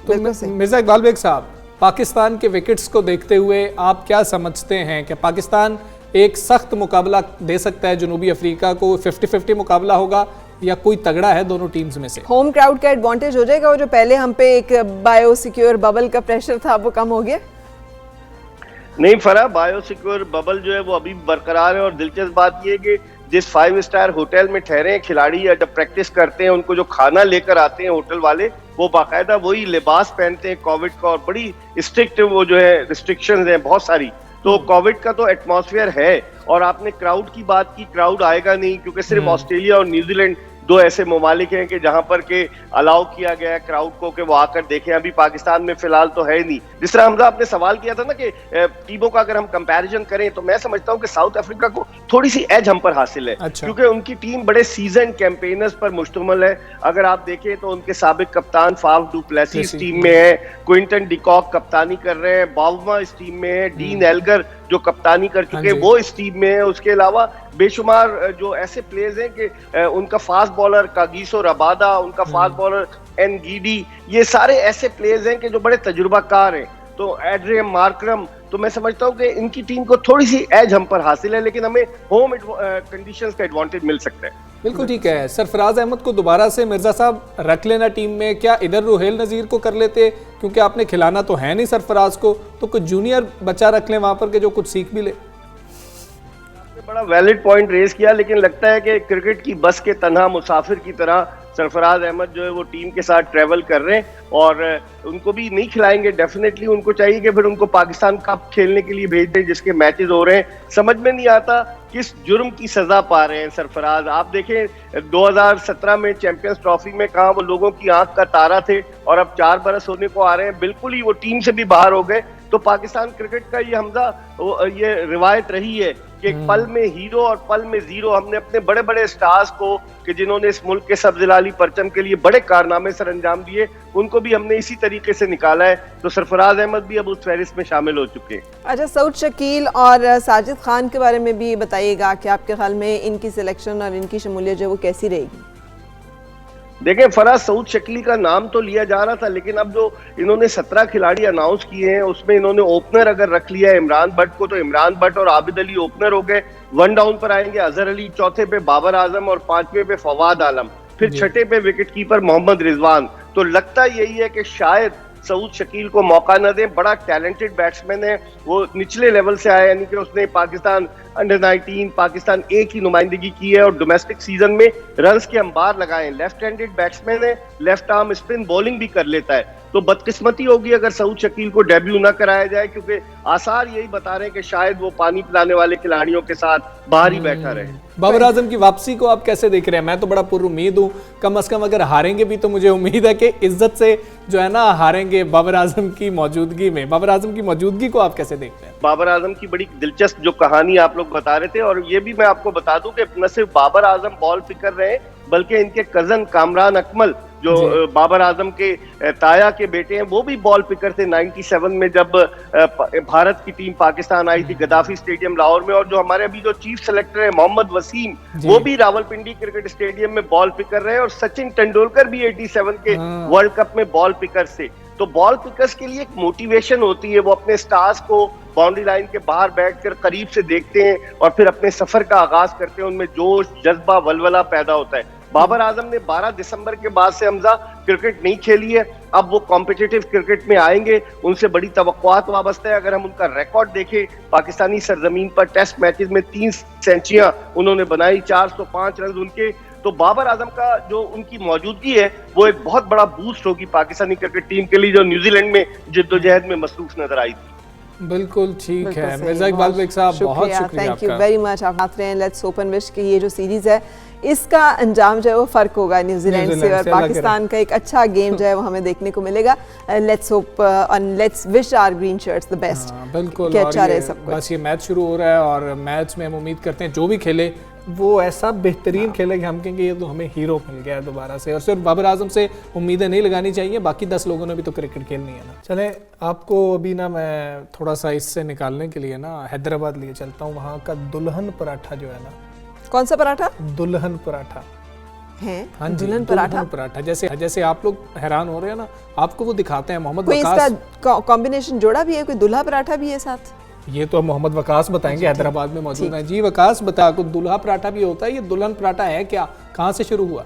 तो मिर्जा इकबाल बेग साहब, पाकिस्तान के विकेट्स को देखते हुए आप क्या समझते हैं कि पाकिस्तान एक सख्त मुकाबला दे सकता है जनूबी अफ्रीका को, 50-50 मुकाबला होगा या कोई तगड़ा है दोनों टीम्स में से? होम क्राउड का एडवांटेज हो जाएगा, वो जो पहले हम पे एक बायो सिक्योर बबल का प्रेशर था वो कम हो गया? नहीं फरा, बायो सिक्योर बबल जो है वो अभी बरकरार है, और दिलचस्प बात ये है कि जिस 5 स्टार होटल में ठहरे हैं खिलाड़ी या जब प्रैक्टिस करते हैं, उनको जो खाना लेकर आते हैं होटल वाले, वो बाकायदा वही लिबास पहनते हैं कोविड का, और बड़ी स्ट्रिक्ट वो जो है रिस्ट्रिक्शंस हैं बहुत सारी। तो कोविड का तो एटमॉस्फेयर है। और आपने क्राउड की बात की, क्राउड आएगा नहीं, क्योंकि सिर्फ ऑस्ट्रेलिया और न्यूजीलैंड 2 ऐसे ममालिक हैं कि जहां पर के अलाउ किया गया है क्राउड को कि वो आकर देखें। अभी पाकिस्तान में फिलहाल तो है ही नहीं। जिस तरह हमजा आपने सवाल किया था ना कि टीमों का अगर हम कंपैरिजन करें, तो मैं समझता हूं कि साउथ अफ्रीका को थोड़ी सी एज हम पर हासिल है। अच्छा। क्योंकि उनकी टीम बड़े सीजन कैंपेनर्स पर मुश्तमिल है। अगर आप देखें तो उनके साबिक कप्तान फाफ डू प्लेसिस इस टीम में है, क्विंटन डिकॉक कप्तानी कर रहे हैं, बाउमा इस टीम में है, डीन एल्गर जो कप्तानी कर चुके हैं वो इस टीम में है। उसके अलावा बेशुमार जो ऐसे प्लेयर्स हैं कि उनका फास्ट बॉलर कागिसो रबादा, उनका फास्ट बॉलर एनगीडी, ये सारे ऐसे प्लेयर्स हैं कि जो बड़े तजुर्बाकार हैं। तो एड्रियम मार्करम, तो मैं समझता हूं कि इनकी टीम को थोड़ी सी एज हम पर हासिल है, लेकिन हमें होम कंडीशंस का एडवांटेज मिल सकता है। बिल्कुल ठीक है। सरफराज अहमद को दोबारा से मिर्जा साहब रख लेना टीम में, क्या इधर रुहेल नज़ीर को कर लेते? क्योंकि आपने खिलाना तो है नहीं सरफराज को, तो कुछ जूनियर बच्चा रख लें वहां पर के जो कुछ सीख भी ले। आपने बड़ा वैलिड पॉइंट रेज किया, लेकिन लगता है कि क्रिकेट की बस के तन्हा मुसाफिर की तरह सरफराज अहमद जो है वो टीम के साथ ट्रैवल कर रहे हैं, और उनको भी नहीं खिलाएंगे। डेफिनेटली उनको चाहिए कि फिर उनको पाकिस्तान कप खेलने के लिए भेज दें, जिसके मैचेस हो रहे हैं। समझ में नहीं आता किस जुर्म की सजा पा रहे हैं सरफराज। आप देखें 2017 में चैंपियंस ट्रॉफी में कहा वो लोगों की आंख का तारा थे, और अब 4 बरस होने को आ रहे हैं, बिल्कुल ही वो टीम से भी बाहर हो गए। तो पाकिस्तान क्रिकेट का ये हमजा ये रिवायत रही है कि पल में हीरो और पल में जीरो। हमने अपने बड़े बड़े स्टार्स को कि जिन्होंने इस मुल्क के सब्ज़लाली परचम के लिए बड़े कारनामे सर अंजाम दिए, उनको भी हमने इसी तरीके से निकाला है। तो सरफराज अहमद भी अब उस फहरिस्त में शामिल हो चुके हैं। अच्छा, सऊद शकील और साजिद खान के बारे में भी बताइएगा कि आपके ख्याल में इनकी सिलेक्शन और इनकी शमूलियत जो वो कैसी रहेगी? देखें फराज, सऊद शकील का नाम तो लिया जा रहा था, लेकिन अब जो इन्होंने 17 खिलाड़ी अनाउंस किए हैं उसमें इन्होंने ओपनर अगर रख लिया है इमरान भट्ट को, तो इमरान भट्ट और आबिद अली ओपनर हो गए। 1 डाउन पर आएंगे अजहर अली, चौथे पे बाबर आजम और 5वें पे फवाद आलम, फिर 6ठे पे विकेट कीपर मोहम्मद रिजवान। तो लगता यही है कि शायद सऊद शकील को मौका न दें। बड़ा टैलेंटेड बैट्समैन है, वो निचले लेवल से आया, यानी कि उसने पाकिस्तान अंडर-19 पाकिस्तान ए की नुमाइंदगी की है और डोमेस्टिक सीजन में रन्स के अंबार लगाए। लेफ्ट हैंडेड बैट्समैन है, लेफ्ट आर्म स्पिन बॉलिंग भी कर लेता है। तो बदकिस्मती होगी अगर सऊद शकील को डेब्यू ना कराया जाए, क्योंकि आसार यही बता रहे हैं कि शायद वो पानी पिलाने वाले खिलाड़ियों के साथ बाहर ही बैठा रहे। बाबर आजम की वापसी को आप कैसे देख रहे हैं? मैं तो बड़ा पुरुम्मीद हूँ, कम से कम अगर हारेंगे भी तो मुझे उम्मीद है कि इज्जत से जो है ना हारेंगे बाबर आजम की मौजूदगी में। बाबर आजम की मौजूदगी को आप कैसे देखते हैं? बाबर आजम की बड़ी दिलचस्प जो कहानी आप लोग बता रहे थे, और ये भी मैं आपको बता दूं कि न सिर्फ बाबर आजम बॉल फिकर रहे, बल्कि इनके कजन कामरान अकमल जो बाबर आजम के ताया के बेटे हैं, वो भी बॉल पिकर थे 97 में जब भारत की टीम पाकिस्तान आई थी गद्दाफी स्टेडियम लाहौर में। और जो हमारे अभी जो चीफ सेलेक्टर है मोहम्मद वसीम, वो भी रावलपिंडी क्रिकेट स्टेडियम में बॉल पिकर रहे। और सचिन तेंदुलकर भी 87 के वर्ल्ड कप में बॉल पिकर से। तो बॉल पिकर्स के लिए एक मोटिवेशन होती है, वो अपने स्टार्स को बाउंड्री लाइन के बाहर बैठकर करीब से देखते हैं और फिर अपने सफर का आगाज करते हैं, उनमें जोश, जज्बा, वलवला पैदा होता है। बाबर आजम ने 12 दिसंबर के बाद से हमजा क्रिकेट नहीं खेली है, अब वो कॉम्पिटिटिव क्रिकेट में आएंगे, उनसे बड़ी तवक्कुआत वाबस्ता है। अगर हम उनका रिकॉर्ड देखें, पाकिस्तानी सरजमीन पर टेस्ट मैचेस में 3 सेंचुरियां उन्होंने बनाई, 405 रन उनके। तो बाबर आजम का जो उनकी मौजूदगी है वो एक बहुत बड़ा बूस्ट होगी पाकिस्तानी क्रिकेट टीम के लिए, जो न्यूजीलैंड में जिद्दोजहद में मसरूफ नजर आई थी। बिल्कुल ठीक है मिर्जा इकबाल बेग साहब, बहुत शुक्रिया, थैंक यू वेरी मच। आप आते हैं, लेट्स होप एंड विश कि ये जो सीरीज है इसका अंजाम जो है वो फर्क होगा न्यूजीलैंड से, और पाकिस्तान का एक अच्छा गेम जो है वो हमें देखने को मिलेगा। Let's hope and let's wish our green shirts the best. बिल्कुल, अच्छा रहे सब कुछ। बस ये मैच शुरू हो रहा है और मैच में हम उम्मीद करते हैं जो भी खेले वो ऐसा बेहतरीन खेले कि हम कहेंगे ये तो हमें हीरो मिल गया है दोबारा से। और सिर्फ बाबर आजम से उम्मीदें नहीं लगानी चाहिए, बाकी 10 लोगों ने भी तो क्रिकेट खेलनी है ना। चले आपको अभी ना मैं थोड़ा सा इससे निकालने के लिए ना हैदराबाद लिए चलता हूँ। वहाँ का दुल्हन पराठा जो है ना। कौन सा पराठा? दुल्हन पराठा है। हाँ, दुल्हन पराठा जैसे आप लोग हैरान हो रहे हैं ना, आपको वो दिखाते हैं मोहम्मद वकास। इसका कॉम्बिनेशन जोड़ा भी है, कोई दूल्हा पराठा भी है साथ। ये तो मोहम्मद वकास बताएंगे, हैदराबाद में मौजूद है। जी वकास, बता को दूल्हा पराठा भी होता है, ये दुल्हन पराठा है क्या, कहाँ से शुरू हुआ?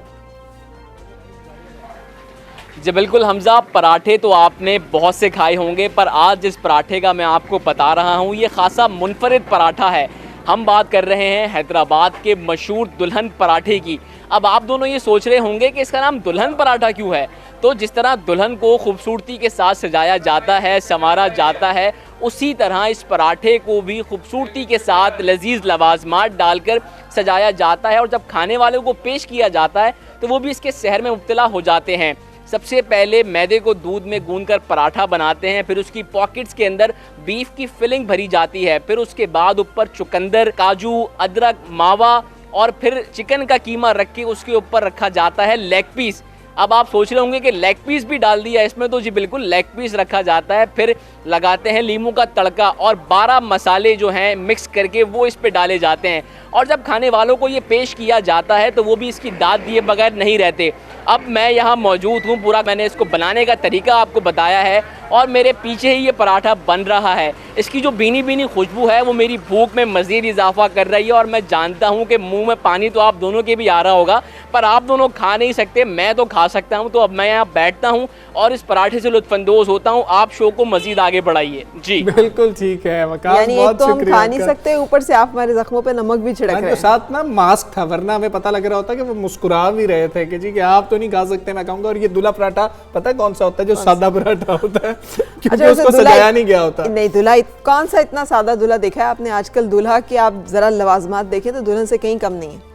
जी बिल्कुल हमजा, पराठे तो आपने बहुत से खाए होंगे, पर आज जिस पराठे का मैं आपको बता रहा हूँ ये खासा मुनफरिद पराठा है। हम बात कर रहे हैं हैदराबाद के मशहूर दुल्हन पराठे की। अब आप दोनों ये सोच रहे होंगे कि इसका नाम दुल्हन पराठा क्यों है। तो जिस तरह दुल्हन को खूबसूरती के साथ सजाया जाता है, संवारा जाता है, उसी तरह इस पराठे को भी खूबसूरती के साथ लजीज लवाजमात डालकर सजाया जाता है। और जब खाने वालों को पेश किया जाता है तो वो भी इसके सहर में मुब्तला हो जाते हैं। सबसे पहले मैदे को दूध में गूंदकर पराठा बनाते हैं, फिर उसकी पॉकेट्स के अंदर बीफ की फिलिंग भरी जाती है, फिर उसके बाद ऊपर चुकंदर, काजू, अदरक, मावा और फिर चिकन का कीमा रख के उसके ऊपर रखा जाता है लेग पीस। अब आप सोच रहे होंगे कि लेग पीस भी डाल दिया इसमें, तो जी बिल्कुल लेग पीस रखा जाता है। फिर लगाते हैं लीमू का तड़का और 12 मसाले जो हैं मिक्स करके वो इस पे डाले जाते हैं। और जब खाने वालों को ये पेश किया जाता है तो वो भी इसकी दाद दिए बगैर नहीं रहते। अब मैं यहाँ मौजूद हूँ, पूरा मैंने इसको बनाने का तरीका आपको बताया है और मेरे पीछे ही ये पराठा बन रहा है। इसकी जो बीनी बीनी खुशबू है वो मेरी भूख में मज़ीद इजाफा कर रही है। और मैं जानता हूँ कि मुंह में पानी तो आप दोनों के भी आ रहा होगा, पर आप दोनों खा नहीं सकते, मैं तो खा सकता हूँ। तो अब मैं यहाँ बैठता हूँ और इस पराठे से लुत्फानंदोज होता हूँ। आप शो को मजीद आगे बढ़ाइए। जी बिल्कुल ठीक है वकास, यानी एक तो हम खा नहीं सकते, ऊपर से आप हमारे जख्मों पे नमक भी छिड़क रहे हैं। साथ ना मास्क था, वरना हमें पता लग रहा होता कि वो मुस्कुरा भी रहे थे कि जी कि आप तो नहीं खा सकते, मैं कहूँगा। और ये दूल्हा पराठा पता है कौन सा होता है? जो सादा पराठा होता है, क्योंकि उसको सजाया नहीं गया होता। नहीं, दूल्हा कौन सा इतना सादा दूल्हा देखा है आपने आजकल? दूल्हा की आप जरा लवाजमात देखें तो दुल्हन से कहीं कम नहीं है।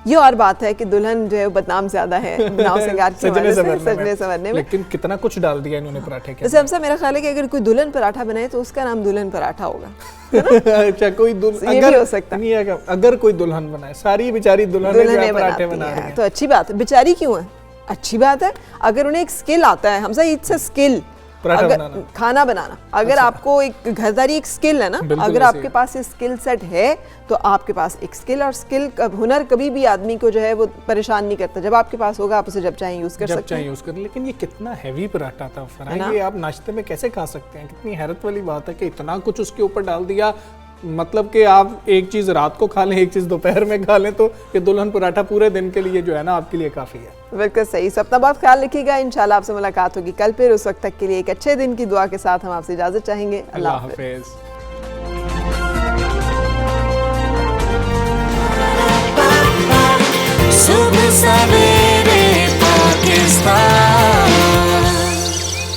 ये और बात है कि दुल्हन जो है बदनाम ज्यादा है नाव सिंगार के सजने संवरने में, लेकिन कितना कुछ डाल दिया इन्होंने पराठे के। हमसे मेरा ख्याल है कि अगर कोई दुल्हन पराठा बनाए तो उसका नाम दुल्हन पराठा होगा। अच्छा, कोई ये भी हो सकता है। अगर कोई दुल्हन बनाए, सारी बेचारी दुल्हन पराठे बना रही है, तो अच्छी बात है। बेचारी क्यों है? अच्छी बात है अगर उन्हें एक स्किल आता है। हमसे इट्स अ स्किल खाना बनाना। अगर आपको एक घरदारी एक स्किल है ना, अगर आपके पास ये स्किल सेट है तो आपके पास एक स्किल, और स्किल हुनर कभी भी आदमी को जो है वो परेशान नहीं करता। जब आपके पास होगा आप उसे जब चाहे यूज कर सकते हैं। लेकिन ये कितना हैवी पराठा था फरहान, ये आप नाश्ते में कैसे खा सकते हैं? कितनी हैरत वाली बात है कि इतना कुछ उसके ऊपर डाल दिया। मतलब कि आप एक चीज रात को खा लें, एक चीज दोपहर में खा लें, तो ये दुल्हन पराठा पूरे दिन के लिए जो है ना आपके लिए काफी है। बिल्कुल सही। सब अपना बहुत ख्याल रखिएगा। इंशाल्लाह आपसे मुलाकात होगी कल फिर। उस वक्त तक के लिए एक अच्छे दिन की दुआ के साथ हम आपसे इजाजत चाहेंगे। अल्लाह हाफिज।